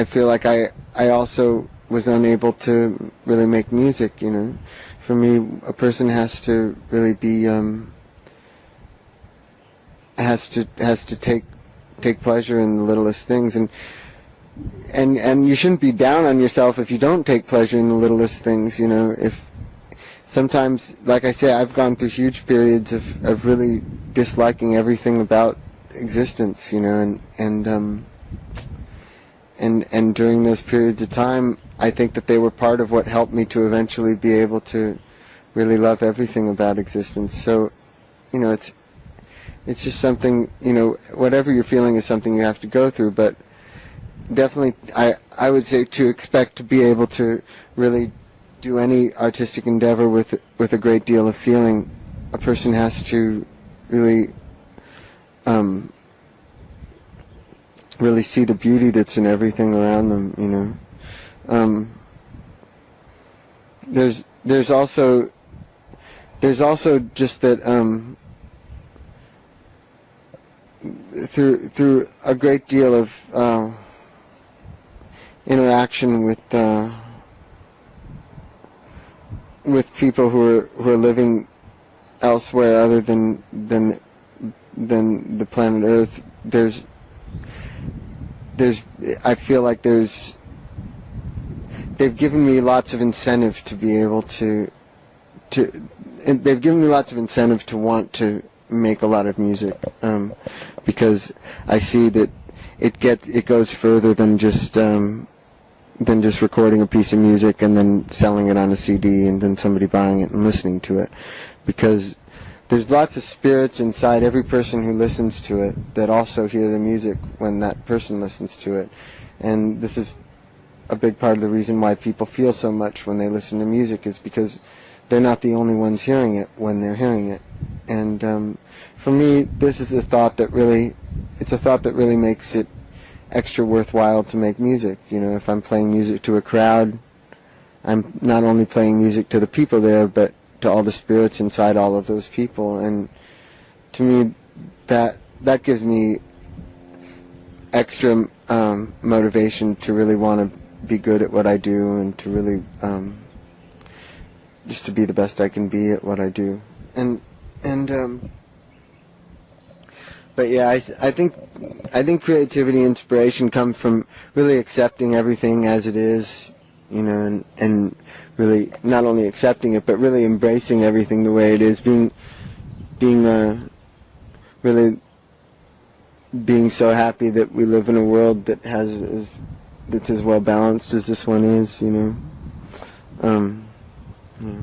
feel like I also was unable to really make music. For me, a person has to really be has to take pleasure in the littlest things, and you shouldn't be down on yourself if you don't take pleasure in the littlest things. If sometimes, like I say, I've gone through huge periods of really disliking everything about existence, and during those periods of time, I think that they were part of what helped me to eventually be able to really love everything about existence. So, it's just something, whatever you're feeling is something you have to go through, but definitely, I would say, to expect to be able to really do any artistic endeavor with a great deal of feeling, a person has to really really see the beauty that's in everything around them. There's also just that through a great deal of interaction with people who are living elsewhere other than the planet Earth. I feel like they've given me lots of incentive to be able to they've given me lots of incentive to want to make a lot of music, because I see that it goes further than just recording a piece of music and then selling it on a CD and then somebody buying it and listening to it, because there's lots of spirits inside every person who listens to it that also hear the music when that person listens to it. And this is a big part of the reason why people feel so much when they listen to music, is because they're not the only ones hearing it when they're hearing it. And for me, this is a thought that really makes it extra worthwhile to make music. If I'm playing music to a crowd, I'm not only playing music to the people there, but to all the spirits inside all of those people. And to me, that gives me extra motivation to really want to be good at what I do, and to really just to be the best I can be at what I do. But yeah, I think creativity, inspiration come from really accepting everything as it is, and really not only accepting it, but really embracing everything the way it is, really being so happy that we live in a world that has that's as well balanced as this one is, you know. Yeah.